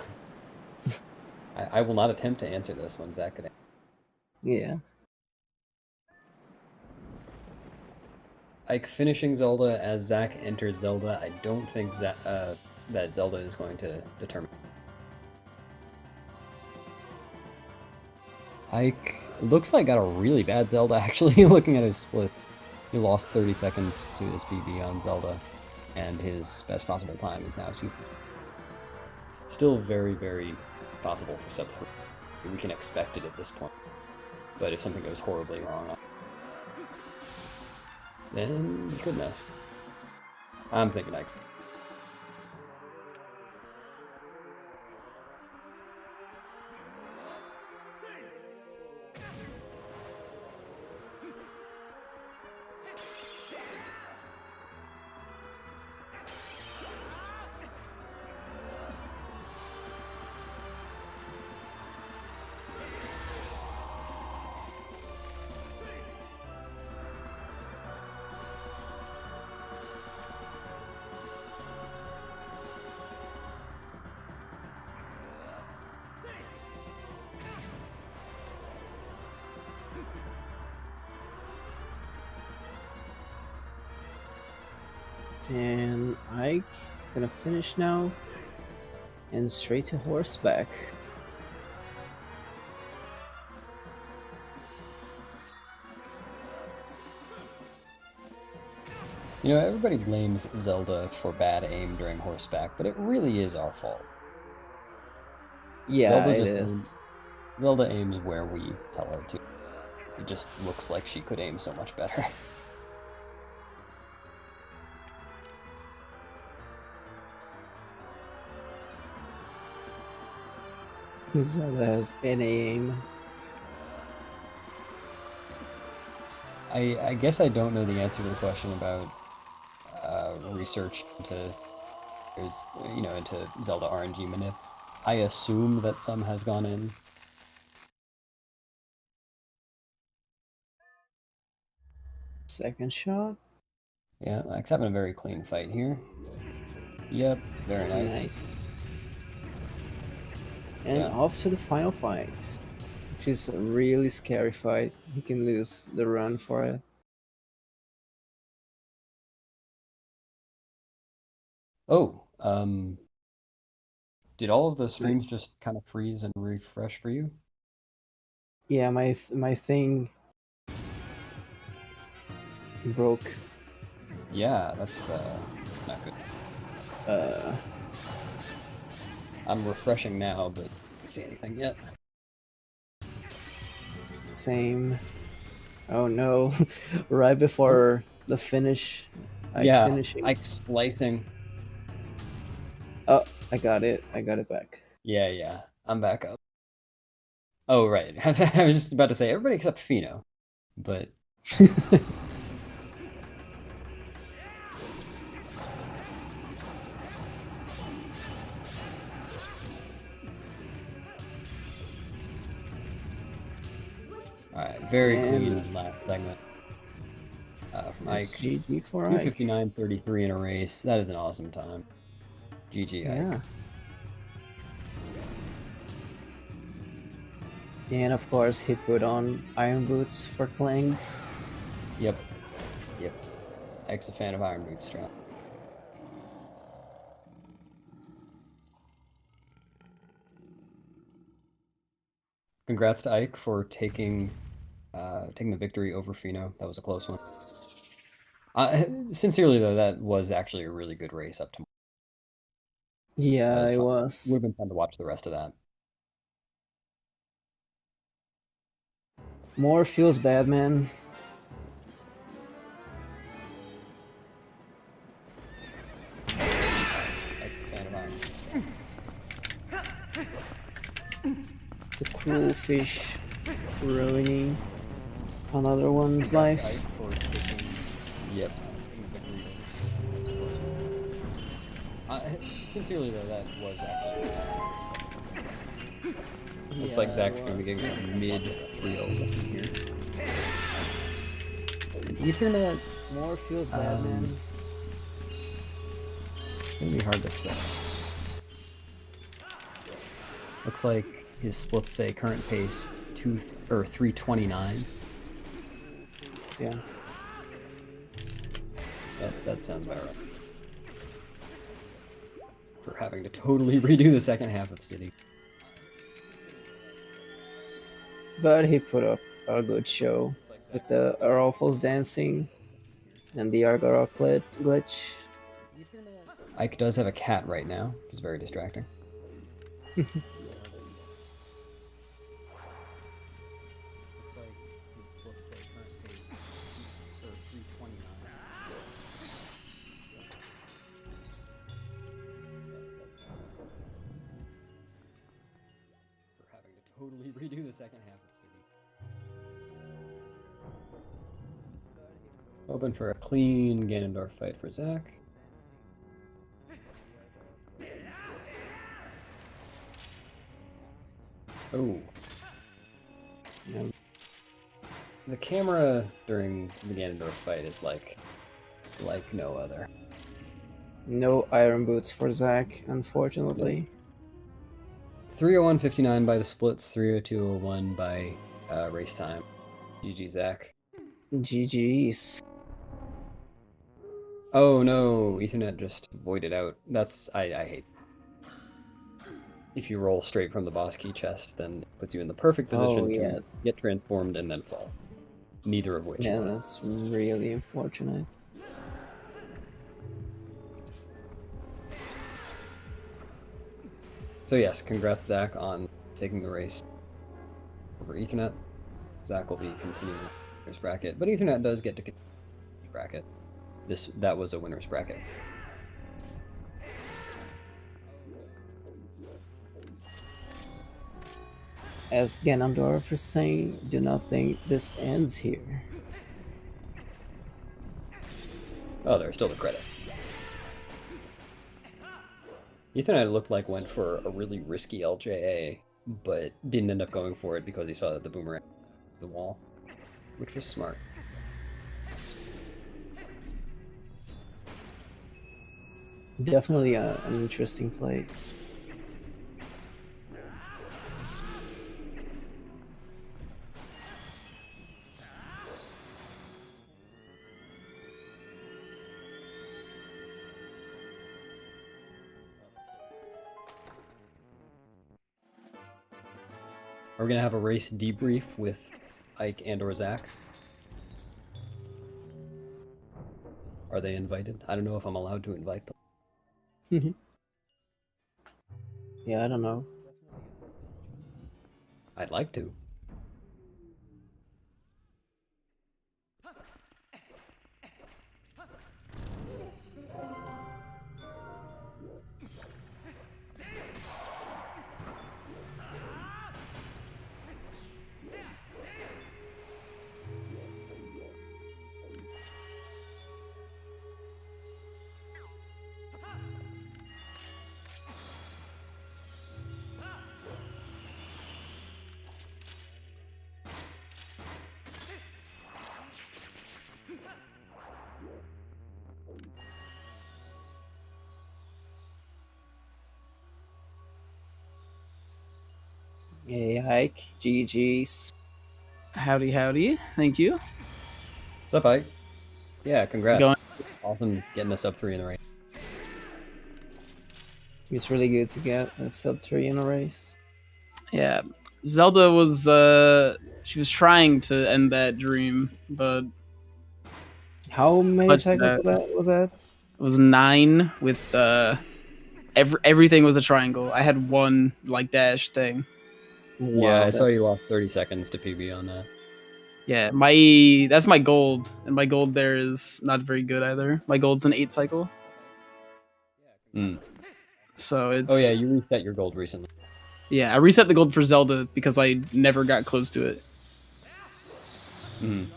I will not attempt to answer this one, Zach could. Yeah. Like finishing Zelda as Zach enters Zelda, I don't think that Zelda is going to determine. Ike looks like got a really bad Zelda actually. Looking at his splits, he lost 30 seconds to his PB on Zelda, and his best possible time is now 250. Still very, very possible for sub 3. We can expect it at this point, but if something goes horribly wrong, then goodness. I'm thinking Ike's. And Ike gonna finish now. And straight to horseback. You know, everybody blames Zelda for bad aim during horseback, but it really is our fault. Yeah, Zelda it just is. Zelda aims where we tell her to. It just looks like she could aim so much better. Zelda has any aim. I guess I don't know the answer to the question about research into into Zelda RNG manip. I assume that some has gone in. Second shot. Yeah, Ike's having a very clean fight here. Yep, very nice. Nice. And Yeah. off to the final fight. Which is a really scary fight. He can lose the run for it. Oh, did all of the streams just kind of freeze and refresh for you? Yeah, my thing broke. Yeah, that's I'm refreshing now, but I don't see anything yet. Same. Oh no! Right before the finish. Finishing. Ike splicing. Oh, I got it. I got it back. Yeah. I'm back up. Oh, right. I was just about to say everybody except Pheenoh, but alright, very clean last segment from Ike. GG for Ike. 2:59.33 in a race. That is an awesome time. GG Ike. And of course, he put on iron boots for Clangs. Yep. Ike's a fan of iron boots strap. Congrats to Ike for taking the victory over Pheenoh. That was a close one. Sincerely though, that was actually a really good race up to. Yeah, it was. Would have been fun to watch the rest of that. More feels bad, man. Ike's a fan of iron boots. The cruel fish ruining another one's life. Yep. Sincerely though, that was actually. Looks like Zach's gonna be getting a mid 3-0 here. Ethernet. More feels bad, man. It's gonna be hard to say. Looks like his splits say current pace 3:29. Yeah. That sounds about right. For having to totally redo the second half of City. But he put up a good show with the Arolfos dancing and the Argorok glitch. Ike does have a cat right now, which is very distracting. Totally redo the second half of City. Hoping for a clean Ganondorf fight for Zach. Oh. Yeah. The camera during the Ganondorf fight is like no other. No iron boots for Zach, unfortunately. 3:01.59 by the splits, 3:02.01 by race time. GG, Zach. GG's. Oh no, Ethernet just voided out. That's I hate. If you roll straight from the boss key chest, then it puts you in the perfect position to get transformed and then fall. Neither of which. Yeah, that's really unfortunate. So yes, congrats Zach on taking the race over Ethernet. Zach will be continuing the winner's bracket, but Ethernet does get to continue the bracket. That was a winner's bracket. As Ganondorf is saying, do not think this ends here. Oh, there are still the credits. Ethernet looked like went for a really risky LJA, but didn't end up going for it because he saw that the boomerang the wall, which was smart. Definitely an interesting play. Are we gonna have a race debrief with Ike and/or Zach? Are they invited? I don't know if I'm allowed to invite them. Yeah, I don't know. I'd like to. Hey, Hike. GG's. Howdy, howdy. Thank you. What's up, Ike? Yeah, congrats. Going- Awesome getting the sub 3 in the race. It's really good to get a sub 3 in a race. Yeah. Zelda was she was trying to end that dream, but How many What's seconds was that? it was 9 with everything was a triangle. I had one like dash thing. Yeah, Wow, I saw you that's- lost 30 seconds to PB on that. Yeah, that's my gold, and my gold there is not very good either. My gold's an 8 cycle, Mm. so it's Oh yeah, you reset your gold recently. yeah. I reset the gold for Zelda because I never got close to it. Mm.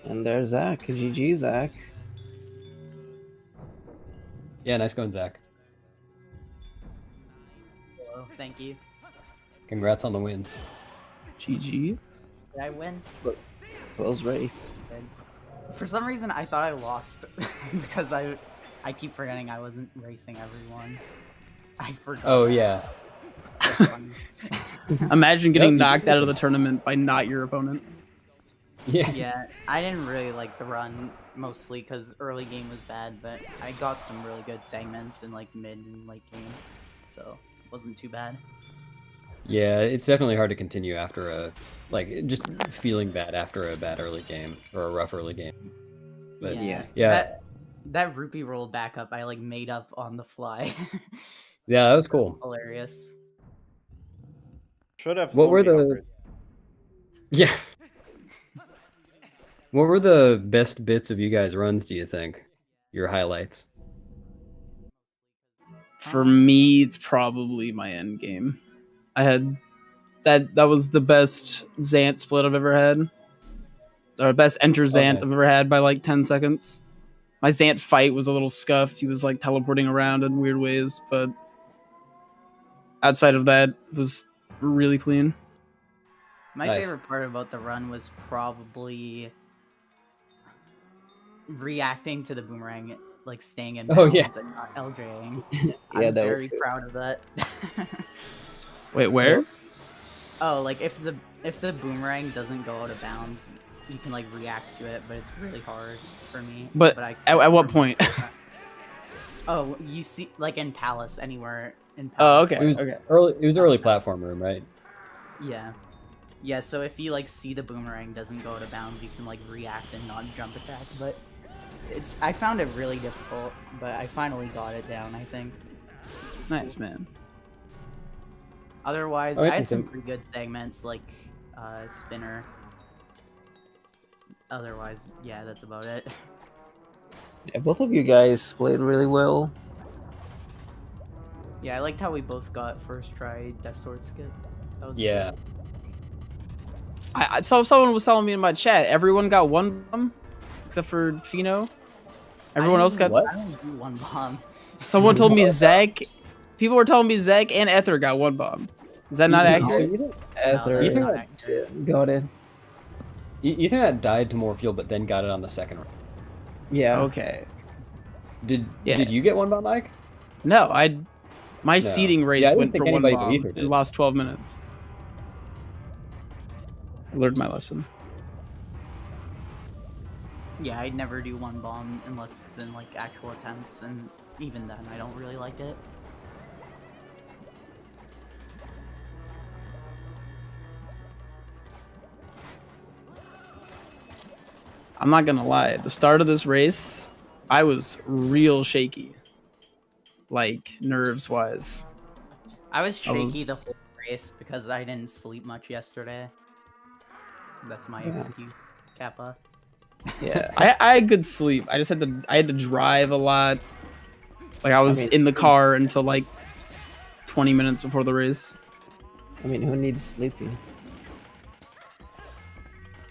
And there's Zach. GG, Zach. Yeah, nice going, Zach. Hello, thank you. Congrats on the win. GG. Did I win? Close race. For some reason, I thought I lost because I keep forgetting I wasn't racing everyone. I forgot. Oh yeah. That's funny. Imagine getting Yep, you knocked did. out of the tournament by not your opponent. Yeah. Yeah, I didn't really like the run mostly because early game was bad, but I got some really good segments in like mid and late game, so it wasn't too bad. Yeah, it's definitely hard to continue after just feeling bad after a bad early game or a rough early game. But Yeah. yeah, That rupee roll back up I like made up on the fly. yeah, that was cool. Hilarious. Should have. What were slowly the- upgraded. Yeah. What were the best bits of you guys' runs, do you think? Your highlights? For me, it's probably my end game. I had that was the best Zant split I've ever had. Or best enter Zant Okay. I've ever had by like 10 seconds. My Zant fight was a little scuffed. He was like teleporting around in weird ways, but outside of that, it was really clean. My Nice. favorite part about the run was probably reacting to the boomerang, like staying in Oh, bounds yeah. and not LJing. Yeah, I'm that was very good. proud of that. Wait, where? Oh, like if the boomerang doesn't go out of bounds, you can like react to it, but it's really hard for me. But I at what point? Oh, you see, like in Palace, anywhere in Oh, Palace. okay. It was early. It was early platform room, right? Yeah. Yeah, so if you like see the boomerang doesn't go out of bounds, you can like react and not jump attack. But I found it really difficult, but I finally got it down, I think. Nice, man. Otherwise, Alright, I had some then. pretty good segments like Spinner. Otherwise, yeah, that's about it. Yeah, both of you guys played really well. Yeah, I liked how we both got first try Death Sword skip. That was Yeah. good. I saw someone was telling me in my chat, everyone got one bomb except for Pheenoh. Everyone I else didn't got. even- I only do one bomb. Someone told me Zach. People were telling me Zach and Ether got one bomb. Is that not So accurate? you didn't- Ether that's Ether- not accurate. got it. Ethernet died to more fuel, but then got it on the second round. Yeah. Okay. Did Yeah. Did you get one by Mike? No, my No. seeding race Yeah, I didn't went think for one anybody but bomb Ether did. and lost 12 minutes. I learned my lesson. Yeah, I'd never do one bomb unless it's in like actual attempts, and even then, I don't really like it. I'm not gonna lie. At the start of this race, I was real shaky. like nerves wise. I was shaky the was- whole race because I didn't sleep much yesterday. That's my Yeah. excuse, Kappa. Yeah, I had good sleep. I just had to drive a lot. Like I was mean- in the car until like 20 minutes before the race. I mean, who needs sleeping?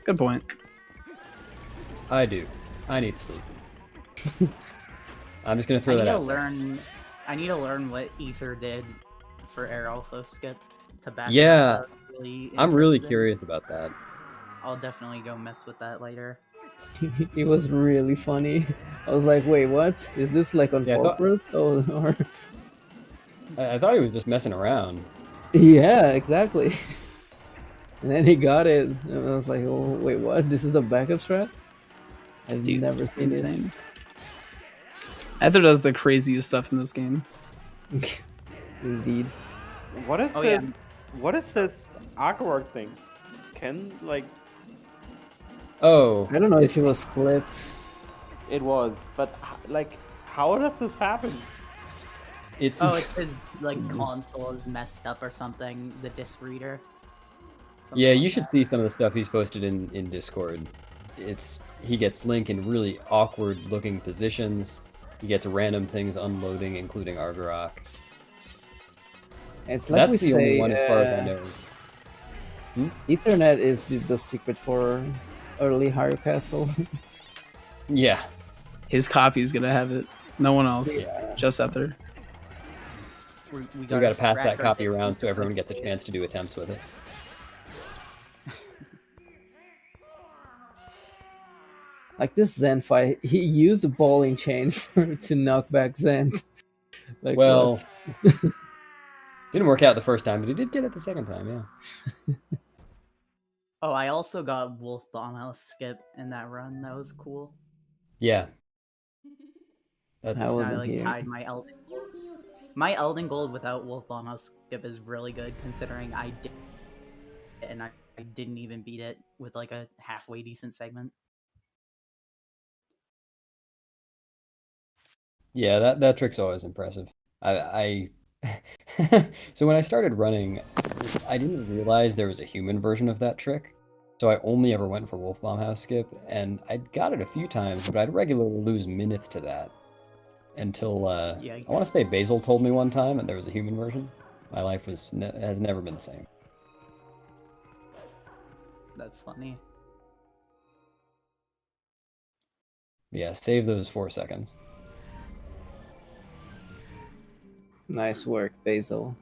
Good point. I do. I need sleep. I'm just gonna I throw need that to out. learn. I need to learn what Ether did for air alpha skip to back. Yeah, Really I'm really interested. curious about that. I'll definitely go mess with that later. It was really funny. I was like, wait, what? Is this like on Yeah, I thought- purpose? Oh, or... I thought he was just messing around. Yeah, exactly. And then he got it. And I was like, oh, wait, what? This is a backup strat? I've Dude, never it's seen insane. Ether does the craziest stuff in this game. it. Indeed. What is Oh, this? yeah. What is this awkward thing? Can like Oh, I don't know if it was clipped. it was, but like, how does this happen? it's Oh, it's his like console is messed up or something. The disc reader. Something yeah. like You should that. see some of the stuff he's posted in Discord. He gets Link in really awkward looking positions. He gets random things unloading, including Argarok. It's like That's we the only say, one as far as I know. Ethernet is the secret for early Hyrule Castle. Yeah. His copy's gonna have it. No one else. Yeah. Just Ether. We So we gotta pass scratch that our copy heads around and so everyone like, gets a chance to do attempts with it. Like this Zen fight, he used the bowling chain to knock back Zen. Like, Well, what? didn't work out the first time, but he did get it the second time, yeah. Oh, I also got Wolf Bombhouse skip in that run. That was cool. Yeah. I That's I wasn't like here. tied my Elden Gold. My Elden Gold without Wolf Bombhouse skip is really good considering I did and I didn't even beat it with like a halfway decent segment. yeah, that trick's always impressive. I so when I started running, I didn't realize there was a human version of that trick. So I only ever went for Wolf Bomb House skip, and I got it a few times, but I'd regularly lose minutes to that until I want to say Basil told me one time that there was a human version. My life has never been the same. That's funny. Yeah, save those 4 seconds. Nice work, Basil.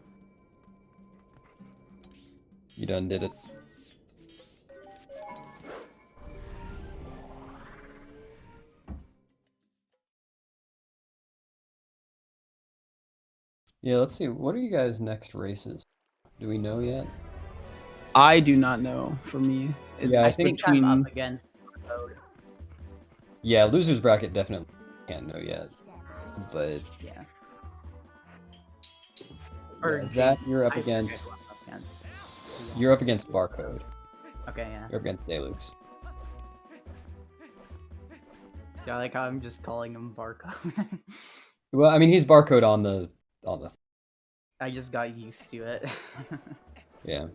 You done did it. Yeah, let's see. What are you guys' next races? Do we know yet? I do not know. For me, it's Yeah, I I think between. I'm up against Code. Yeah, losers bracket definitely can't know yet. But Yeah. yeah, Zach, you're up I forget against who I'm up against. you're up against Barcode. Okay, yeah. You're up against Zalux. Yeah, like I'm just calling him Barcode. Well, I mean he's Barcode on the I just got used to it. yeah.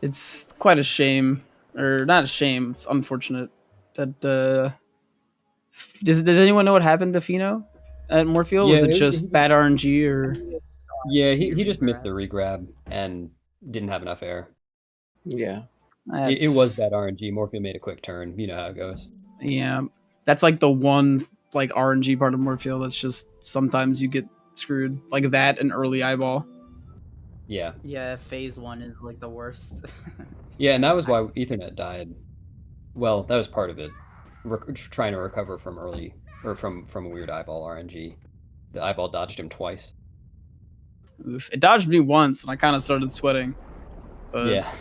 It's quite a shame, or not a shame. It's unfortunate that. Does anyone know what happened to Pheenoh at Moorfield? Was Yeah, it just bad RNG or? Yeah, he just missed the regrab and didn't have enough air. Yeah. It was bad RNG. Morpheus made a quick turn. You know how it goes. Yeah, that's like the one like RNG part of Moorfield that's just sometimes you get screwed like that and early eyeball. Yeah. Yeah, phase 1 is like the worst. Yeah, and that was why Ethernet died. Well, that was part of it. Trying to recover from early or from a weird eyeball RNG. The eyeball dodged him twice. Oof. It dodged me once and I kind of started sweating. But Yeah.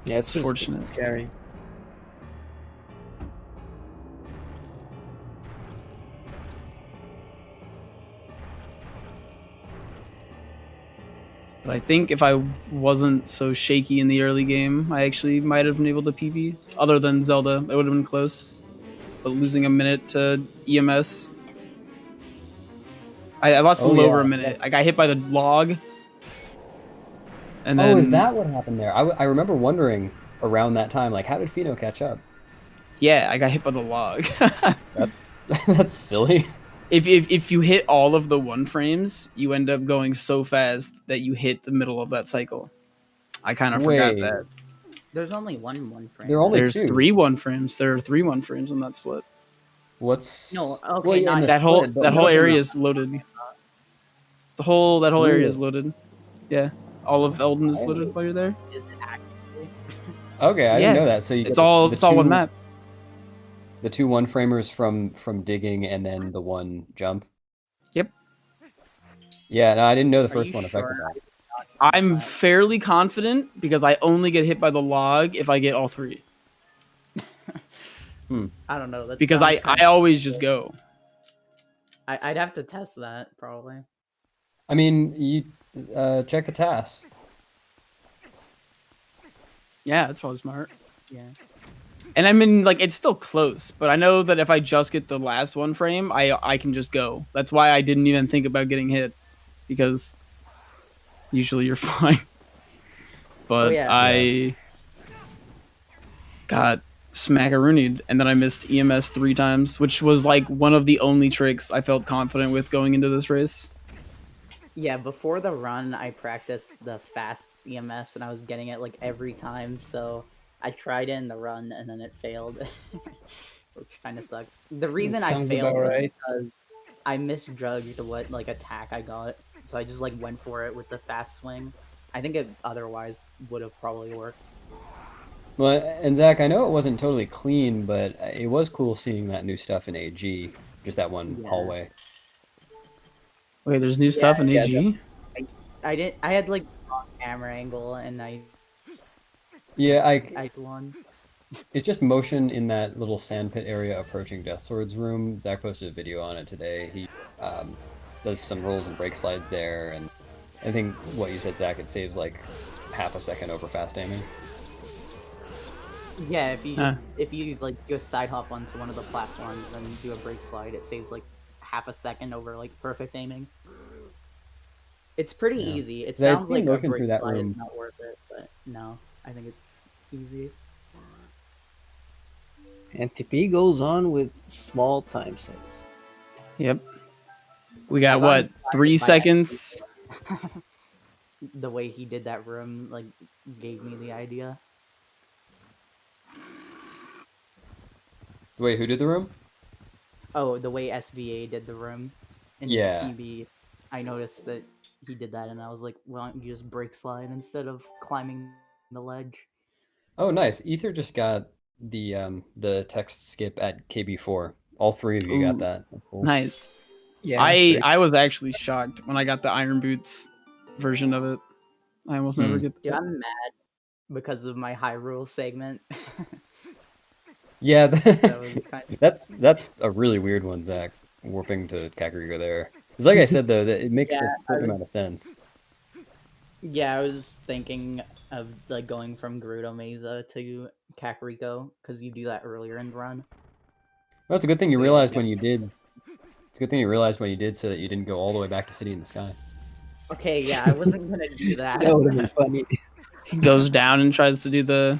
Yeah, it's just fortunate. scary. But I think if I wasn't so shaky in the early game, I actually might have been able to PB. Other than Zelda, it would have been close. But losing a minute to EMS, I lost a little over a minute. I got hit by the log. And then, is that what happened there? I remember wondering around that time, like, how did Pheenoh catch up? Yeah, I got hit by the log. That's silly. If you hit all of the 1 frames, you end up going so fast that you hit the middle of that cycle. I kind of forgot that. There's only one frame. There's 3 1 frames. There are 3 1 frames in that split. What's no? Okay, well, that whole area is loaded. The whole area is loaded. Yeah, all of Elden is loaded while you're there. Is it actually? Okay, I didn't know that. So it's all one map. The 2 1-framers from digging and then the 1 jump. Yep. Yeah, no, I didn't know the first one affected that. I'm fairly confident because I only get hit by the log if I get all 3. I don't know. Because I always just go. I'd have to test that probably. I mean, you check the tasks. Yeah, that's probably smart. Yeah. And I mean, like, it's still close, but I know that if I just get the last 1 frame, I can just go. That's why I didn't even think about getting hit, because usually you're fine. But I got smackaroonied, and then I missed EMS 3 times, which was like one of the only tricks I felt confident with going into this race. Yeah, before the run, I practiced the fast EMS, and I was getting it like every time, so I tried it in the run, and then it failed, which kind of sucked. The reason I failed was because I misjudged what like attack I got, so I just like went for it with the fast swing. I think it otherwise would have probably worked. Well, and Zach, I know it wasn't totally clean, but it was cool seeing that new stuff in AG, just that one hallway. Wait, there's new stuff in AG? I had like wrong camera angle, and I won. It's just motion in that little sandpit area approaching Deathsword's room. Zach posted a video on it today. He does some rolls and brake slides there, and I think what you said, Zach, it saves like half a second over fast aiming. Yeah, if you like do a side hop onto one of the platforms and do a brake slide, it saves like half a second over like perfect aiming. It's pretty easy. It sounds like a brake slide is not worth it, but no, I think it's easy. And TP goes on with small time saves. Yep. We got what, 3 seconds? The way he did that room like gave me the idea. Wait, who did the room? Oh, the way SVA did the room in his PB. I noticed that he did that, and I was like, why don't you just brake slide instead of climbing the ledge? Oh, nice. Ether just got the text skip at KB4. All 3 of you got that. That's cool. Nice. Yeah, I was actually shocked when I got the Iron Boots version of it. I almost never get that. Dude, I'm mad because of my Hyrule segment. Yeah, that was kind of... that's a really weird one, Zach. Warping to Kakariko there. Because like I said, though, that it makes a certain amount of sense. Yeah, I was thinking of like going from Gerudo Mesa to Kakariko because you do that earlier in the run. Well, it's a good thing you realized when you did. It's a good thing you realized when you did, so that you didn't go all the way back to City in the Sky. Okay, yeah, I wasn't gonna do that. That would have been funny. He goes down and tries to do the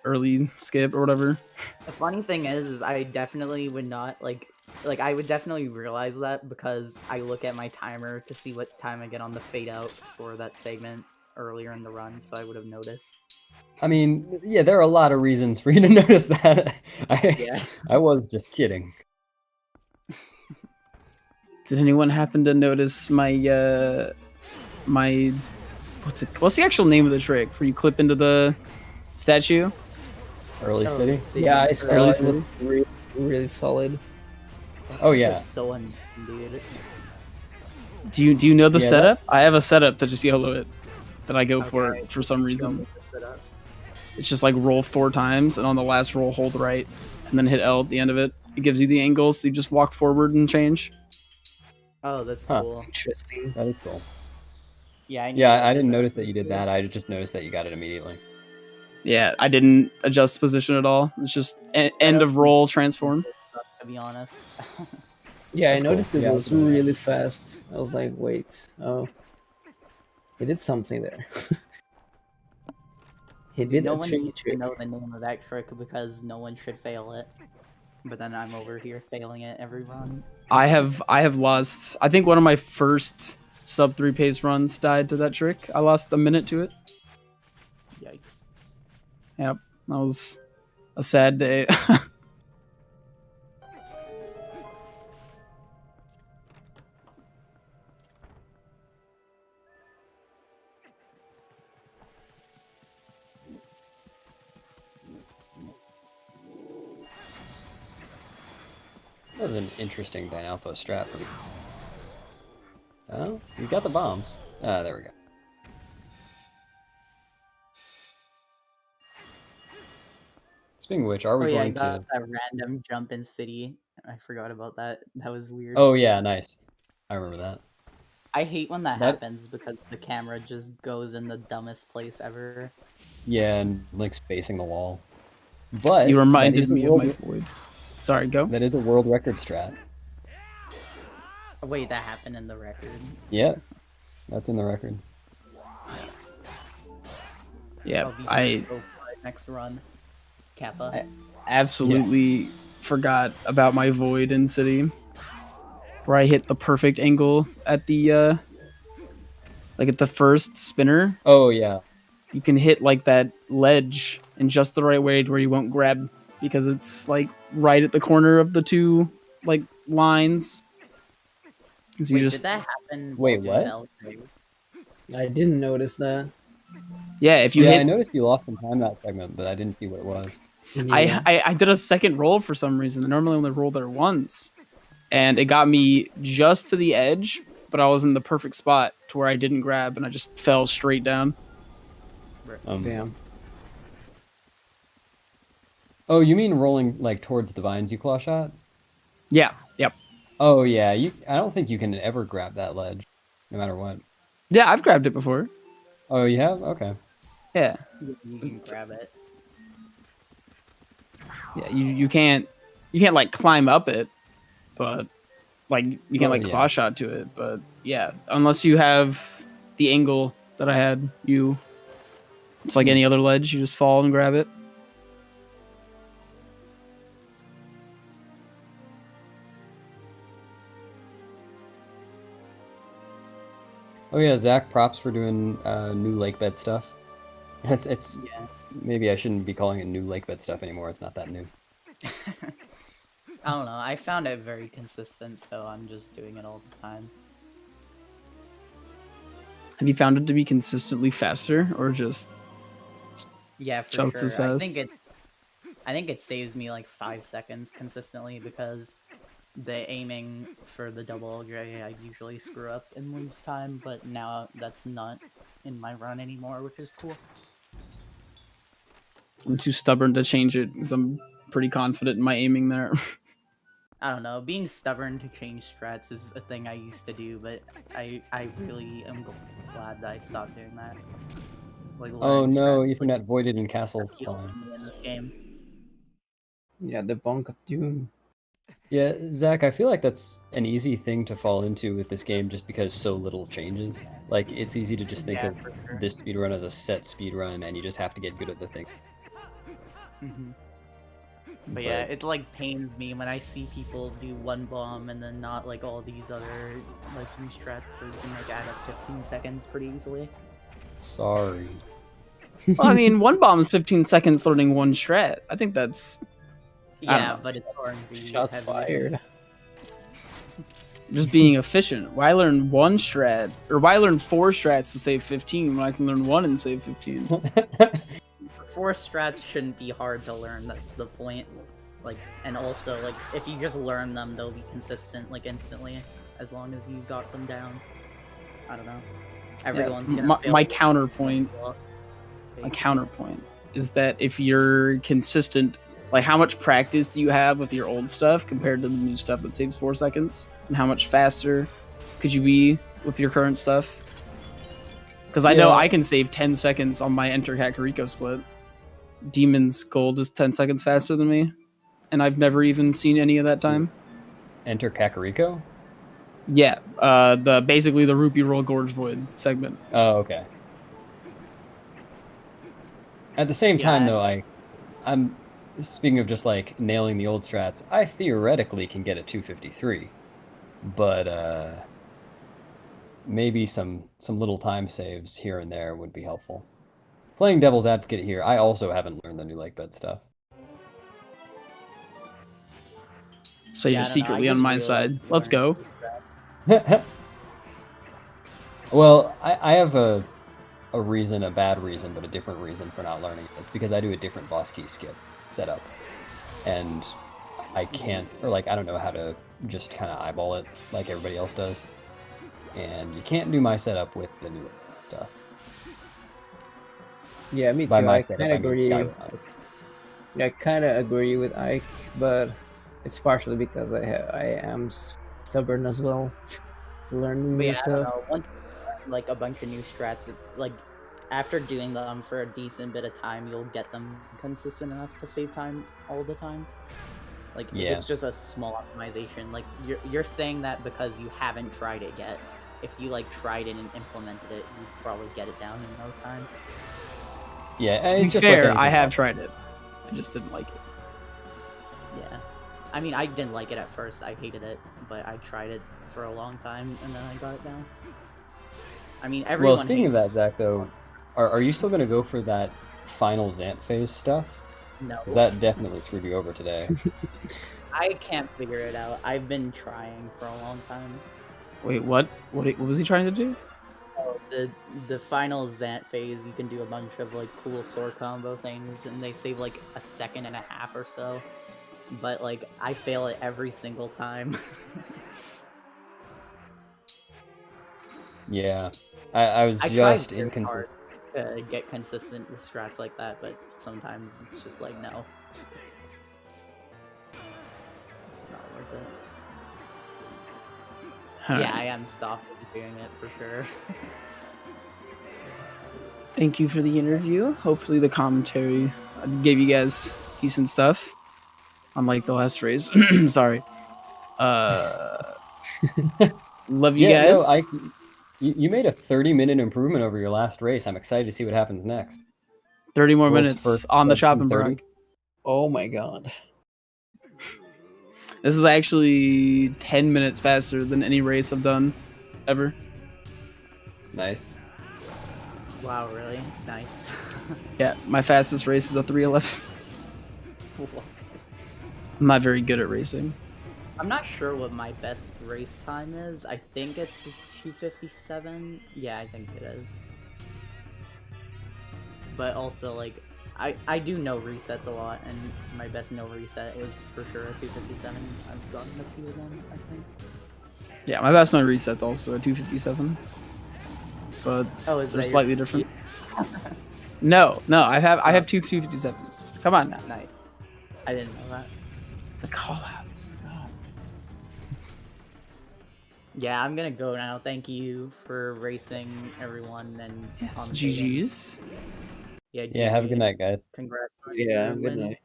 early skip or whatever. The funny thing is I definitely would not like I would definitely realize that because I look at my timer to see what time I get on the fade out for that segment earlier in the run, so I would have noticed. I mean, yeah, there are a lot of reasons for you to notice that. I was just kidding. Did anyone happen to notice my my what's the actual name of the trick where you clip into the statue? Early City? Yeah, I saw it. City. It was really, really solid. Oh yeah. So dude. Do you know the setup? I have a setup to just YOLO it that I go for some reason. It's just like roll 4 times, and on the last roll hold right, and then hit L at the end of it. It gives you the angles, so you just walk forward and change. Oh, that's Huh. cool. Interesting. That is cool. Yeah, I knew Yeah, I did didn't that. notice that you did that. I just noticed that you got it immediately. Yeah, I didn't adjust position at all. It's just end of roll transform. To be honest. Yeah, That's I cool. noticed it Yeah, was that's really really fast. I was like, wait, oh, he did something there. He did No a one tricky needs to trick. know the name of that trick because no one should fail it. But then I'm over here failing it every run. I have lost. I think one of my first sub 3 pace runs died to that trick. I lost a minute to it. Yikes. Yep, that was a sad day. That was an interesting Dynalpho strat. Oh, you got the bombs. Ah, there we go. Speaking of which, are we Oh yeah, I going got to... that random jump in city. I forgot about that. That was weird. Oh yeah, nice. I remember that. I hate when that That- happens because the camera just goes in the dumbest place ever. Yeah, and Link's facing the wall. But You that reminded is a me of world- my void. Sorry, go. That is a world record strat. Oh, wait, that happened in the record. Yeah, that's in the record. Yeah, I'll be I go for it next run. Kappa. absolutely forgot about my void in city, where I hit the perfect angle at the like at the first spinner. Oh yeah. You can hit like that ledge in just the right way to where you won't grab because it's like right at the corner of the two like lines. So Wait, you just did that happen? Wait, while doing what? the L3? I didn't notice that. yeah, if you Yeah, I hit. noticed you lost some time that segment, but I didn't see what it was. Yeah. I did a second roll for some reason. I normally only roll there once, and it got me just to the edge, but I was in the perfect spot to where I didn't grab, and I just fell straight down. Damn. Oh, you mean rolling like towards the vines you claw shot? Yeah, yep. Oh yeah, I don't think you can ever grab that ledge, no matter what. Yeah, I've grabbed it before. Oh, you have? Okay. Yeah, You can grab it. yeah. You can't like climb up it, but like you can Oh, like yeah. claw shot to it. But yeah, unless you have the angle that I had, it's like any other ledge. You just fall and grab it. Oh yeah, Zach, props for doing new lake bed stuff. It's Yeah. maybe I shouldn't be calling it new lake bed stuff anymore. It's not that new. I don't know. I found it very consistent, so I'm just doing it all the time. Have you found it to be consistently faster, or just Yeah, for Jumps sure. as fast. I think it saves me like 5 seconds consistently because the aiming for the double J I usually screw up and lose time, but now that's not in my run anymore, which is cool. I'm too stubborn to change it because I'm pretty confident in my aiming there. I don't know. Being stubborn to change strats is a thing I used to do, but I really am glad that I stopped doing that. Like, Oh learning no, strats, like, Ethernet voided in castle keep time. me in this game. Yeah, the bonk of doom. Yeah, Zach, I feel like that's an easy thing to fall into with this game just because so little changes. Like, it's easy to just think Yeah, of for sure. this speedrun as a set speedrun and you just have to get good at the thing. Mhm. But yeah, it like pains me when I see people do one bomb and then not like all these other like new strats where you can like add up 15 seconds pretty easily. Sorry. Well, I mean, one bomb is 15 seconds learning one strat. I think that's Yeah, know. but it's RNG Shots heavy. fired. just being efficient. Why learn one strat, or why learn 4 strats to save 15 when I can learn one and save 15? 4 strats shouldn't be hard to learn. That's the point. Like, and also like if you just learn them, they'll be consistent like instantly as long as you got them down. I don't know. Everyone's gonna fail. My counterpoint basically. is that if you're consistent, like how much practice do you have with your old stuff compared to the new stuff that saves 4 seconds, and how much faster could you be with your current stuff? Because I know Yeah. I can save 10 seconds on my Enter Kakariko split. Demon's Gold is 10 seconds faster than me, and I've never even seen any of that time. Enter Kakariko? Yeah, basically the Rupee Roll Gorge Void segment. Oh, okay. At the same time, though, I'm speaking of just like nailing the old strats. I theoretically can get a 253, but maybe some little time saves here and there would be helpful. Playing devil's advocate here, I also haven't learned the new lake bed stuff. So Yeah, you're I don't know, I secretly on just my really side. Let's go. Well, I have a reason, a bad reason, but a different reason for not learning it. It's because I do a different boss key skip setup. And I can't, or like, I don't know how to just kind of eyeball it like everybody else does. And you can't do my setup with the new stuff. Yeah, me too. By my I setup, kind of I mean agree. Skyward. I kind of agree with Ike, but it's partially because I am stubborn as well to learn But new yeah, I don't stuff. know. Once like a bunch of new strats, like after doing them for a decent bit of time, you'll get them consistent enough to save time all the time. Like Yeah. if it's just a small optimization, like you're saying that because you haven't tried it yet. If you like tried it and implemented it, you'd probably get it down in no time. Yeah, To be it's just like fair, anything I have else. tried it. I just didn't like it. Yeah. I mean, I didn't like it at first. I hated it, but I tried it for a long time and then I got it down. I mean, everyone Well, speaking of that, hates... Zach, though, are you still going to go for that final Zant phase stuff? No. 'Cause that definitely screwed you over today. I can't figure it out. I've been trying for a long time. Wait, what? What was he trying to do? Oh, the final Zant phase, you can do a bunch of like cool sword combo things, and they save like a second and a half or so. But like, I fail it every single time. Yeah, I was I tried just very inconsistent. hard to get consistent with strats like that, but sometimes it's just like, no. It's not worth it. Yeah, I am stopping doing it for sure. Thank you for the interview. Hopefully the commentary gave you guys decent stuff. Unlike the last race. Sorry. Love you Yeah, guys. no, you made a 30-minute improvement over your last race. I'm excited to see what happens next. 30 more World's minutes first on the sub chopping 230. block. Oh my god. This is actually 10 minutes faster than any race I've done ever. Nice. Wow, really? Nice. Yeah, my fastest race is a 3:11. What? I'm not very good at racing. I'm not sure what my best race time is. I think it's the 2:57. Yeah, I think it is. But also, like, I do no resets a lot, and my best no reset was for sure a 2:57. I've gotten a few of them, I think. Yeah, my best known reset's also a 2:57. But Oh, is they're that slightly your... different. No, I have two 2:57s. Come on now. Nice. I didn't know that. The callouts. God. Yeah, I'm gonna go now. Thank you for racing, everyone, and Yes, commentating. GG's. Yeah, have a good night, guys. Congrats. on Yeah, your good win. night.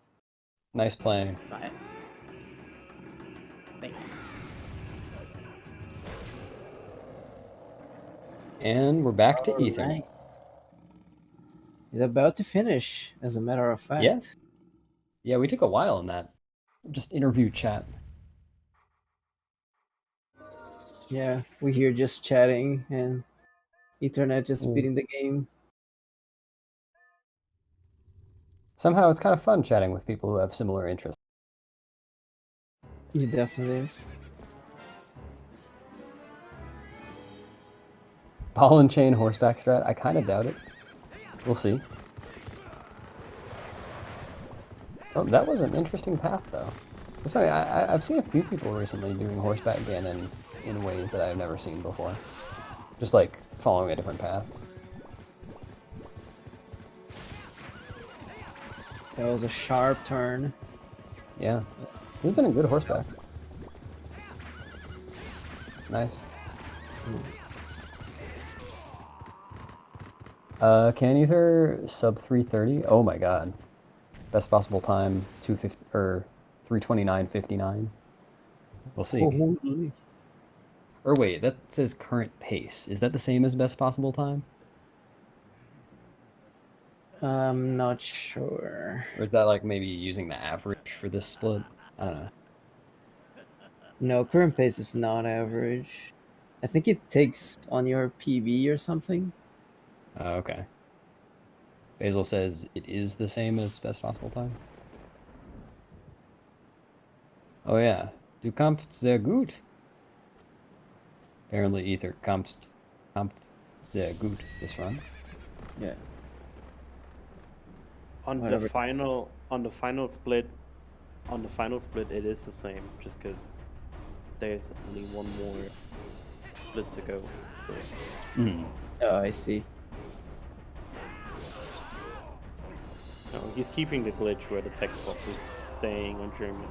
Nice playing. Bye. Thank you. And we're back to All Ether. right. It's about to finish, as a matter of fact. Yeah. Yeah, we took a while in that. Just interview chat. Yeah, we here just chatting and Ethernet just beating the game. Somehow it's kind of fun chatting with people who have similar interests. It definitely is. Ball and chain horseback strat? I kind of doubt it. We'll see. Oh, that was an interesting path, though. It's funny, I've seen a few people recently doing horseback Ganon in ways that I've never seen before. Just like following a different path. That was a sharp turn. Yeah. He's been a good horseback. Nice. Can Ether sub 330? Oh my god. Best possible time 250 or 329.59. We'll see. Holy. Or wait, that says current pace. Is that the same as best possible time? I'm not sure. Or is that like maybe using the average for this split? I don't know. No, current pace is not average. I think it takes on your PB or something. Okay. Basil says it is the same as best possible time. Oh yeah. Du kämpfst sehr gut. Apparently Ether kämpft sehr gut this run. Yeah. On Whatever. the final split, it is the same, just because there's only one more split to go. So. Oh, I see. No, he's keeping the glitch where the text box is staying on German.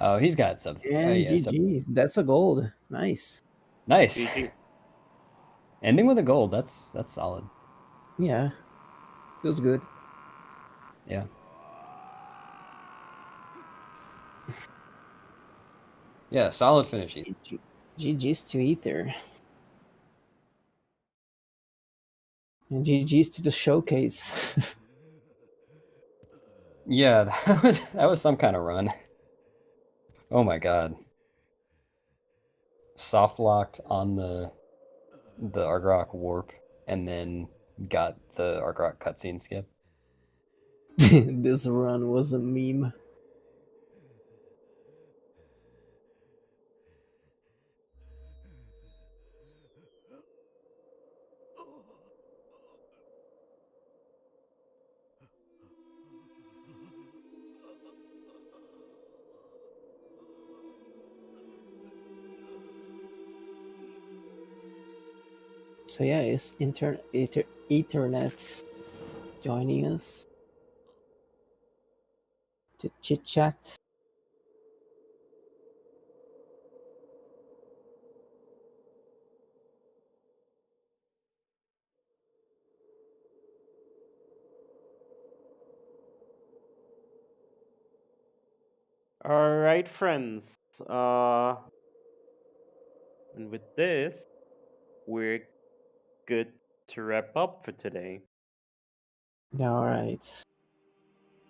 Oh, he's got something. And Oh, yeah, GG. That's a gold. Nice. Nice. GG. Ending with a gold. That's solid. Yeah. Feels good. Yeah. Yeah, solid finish. GG's to Ether. And GG's to the showcase. Yeah, that was some kind of run. Oh my god. Soft locked on the Argrok warp and then got the Argrok cutscene skip. This run was a meme. So yeah, it's Ethernet joining us to chit chat. All right, friends. And with this, we're good to wrap up for today. All right.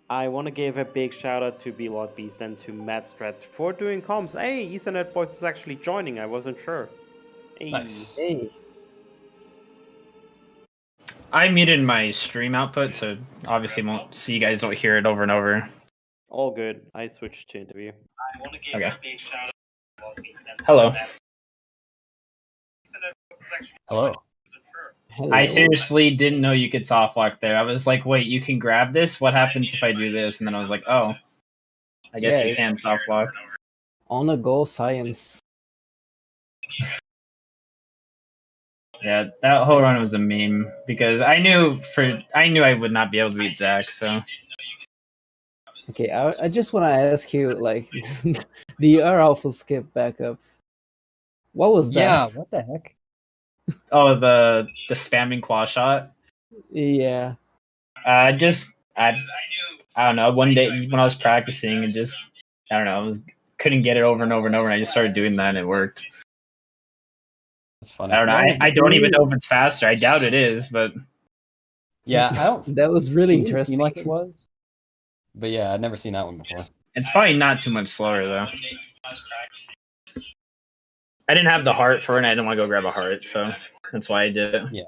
I want to give a big shout out to Belot Beast and to Matt Strats for doing comms. Hey, TheEtherNetBoyz is actually joining. I wasn't sure. Hey. Nice. Hey. I muted my stream output, so obviously won't, so you guys don't hear it over and over. All good. I switched to interview. Okay. Hello. Hello. Hello. I seriously didn't know you could soft lock there. I was like, wait, you can grab this? What happens if I do this? And then I was like, oh, I guess Yeah, you can soft lock. On a go science. Yeah, that whole run was a meme because I knew I would not be able to beat Zach, so Okay, I just want to ask you, like, the R alpha skip backup. What was that? Yeah, what the heck? oh the spamming claw shot. Yeah. I don't know, one day when I was practicing and just I don't know, couldn't get it over and over and over and I just started doing that and it worked. That's funny. I don't know. Yeah, I don't even know if it's faster. I doubt it is, but Yeah, I don't That was really it didn't interesting. seem like it was. But yeah, I'd never seen that one before. it's probably not too much slower though. I didn't have the heart for it and I didn't want to go grab a heart, so that's why I did it. Yeah.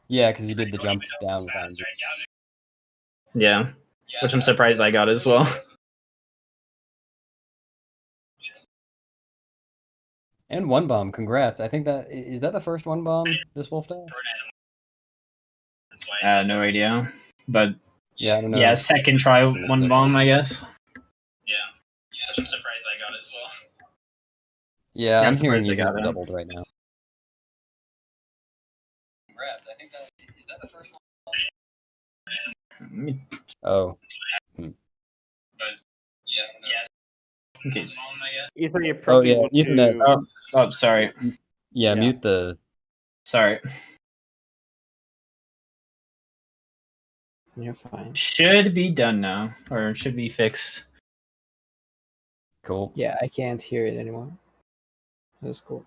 Yeah, because you did the jump down with Andrew. Yeah. Which I'm surprised I got as well. And one bomb, congrats. I think is that the first one bomb this Wolfdash? No idea. But Yeah, I don't know. yeah, second try one bomb, I guess. Which I'm surprised I got as well. Yeah, I'm I'm hearing surprised they you got it. doubled right now. Congrats. I think is that the first one? Let me- Oh. But yeah. Okay. Ether, you probably want Ethernet. to. Oh, sorry. Yeah, Yeah. mute the. Sorry. You're fine. Should be done now, or should be fixed. Cool. Yeah, I can't hear it anymore. That's cool.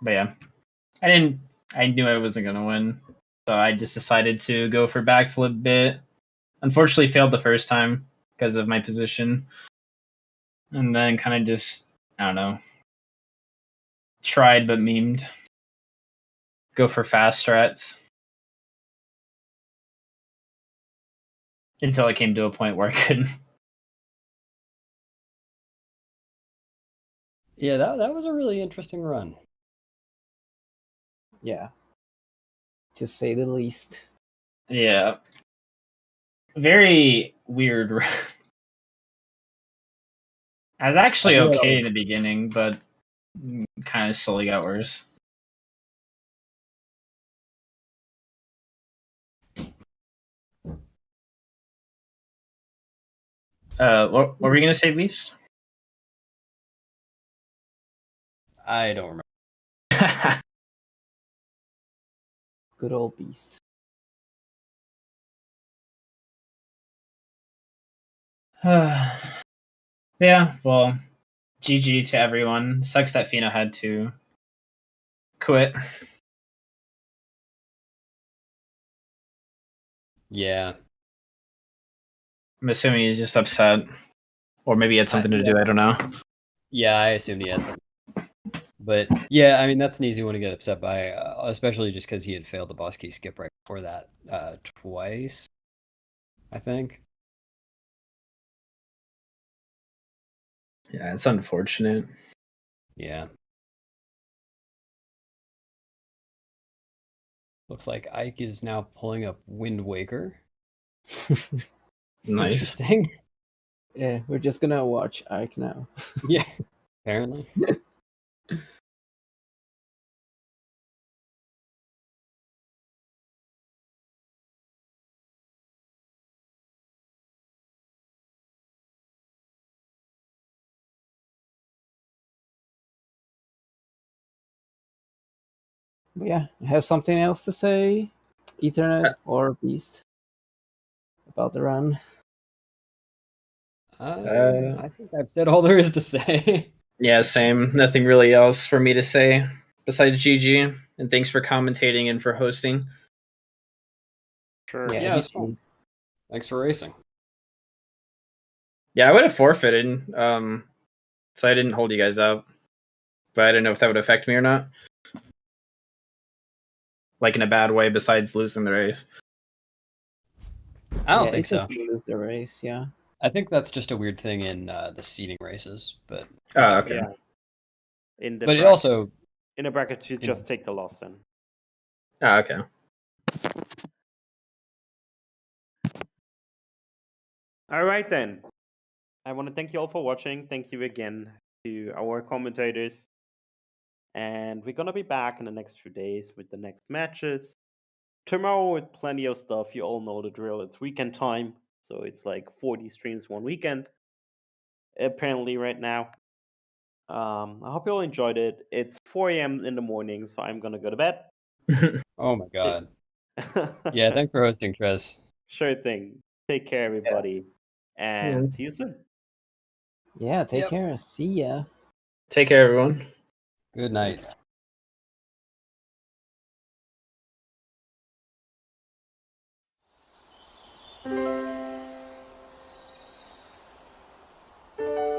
But yeah, I knew I wasn't gonna win, so I just decided to go for backflip bit. Unfortunately, failed the first time because of my position, and then kind of just, I don't know, tried but memed. Go for fast strats until I came to a point where I couldn't. Yeah, that was a really interesting run. Yeah. To say the least. Yeah, very weird. I was actually okay in the beginning, but kind of slowly got worse. What were you gonna say, Beast? I don't remember. Good old beast. Yeah, well, GG to everyone. Sucks that Pheenoh had to quit. Yeah. I'm assuming he's just upset. Or maybe he had something to do, I don't know. Yeah, I assumed he had something. But yeah, I mean that's an easy one to get upset by, especially just because he had failed the boss key skip right before that twice, I think. Yeah, it's unfortunate. Yeah. Looks like Ike is now pulling up Wind Waker. Nice. Interesting. Yeah, we're just gonna watch Ike now. Yeah, apparently. But yeah, I have something else to say, Ethernet or Beast, about the run. I think I've said all there is to say. Yeah, same. Nothing really else for me to say besides GG. And thanks for commentating and for hosting. Sure. Yeah, it was fun. GGs. Thanks for racing. Yeah, I would have forfeited, so I didn't hold you guys up. But I didn't know if that would affect me or not. Like in a bad way, besides losing the race. I don't Yeah, think it's so. if you lose the race, yeah. I think that's just a weird thing in the seeding races, but Oh, okay. Yeah. In the but it bracket, also in a bracket, you just take the loss then. Oh, okay. All right then. I want to thank you all for watching. Thank you again to our commentators. And we're gonna be back in the next few days with the next matches. Tomorrow with plenty of stuff. You all know the drill. It's weekend time, so it's like 40 streams one weekend. Apparently, right now. I hope you all enjoyed it. It's 4 a.m. in the morning, so I'm gonna go to bed. oh my god. Yeah, thanks for hosting, Chris. Sure thing. Take care, everybody, and see you soon. Yeah, take Yep. care. See ya. Take care, everyone. Good night.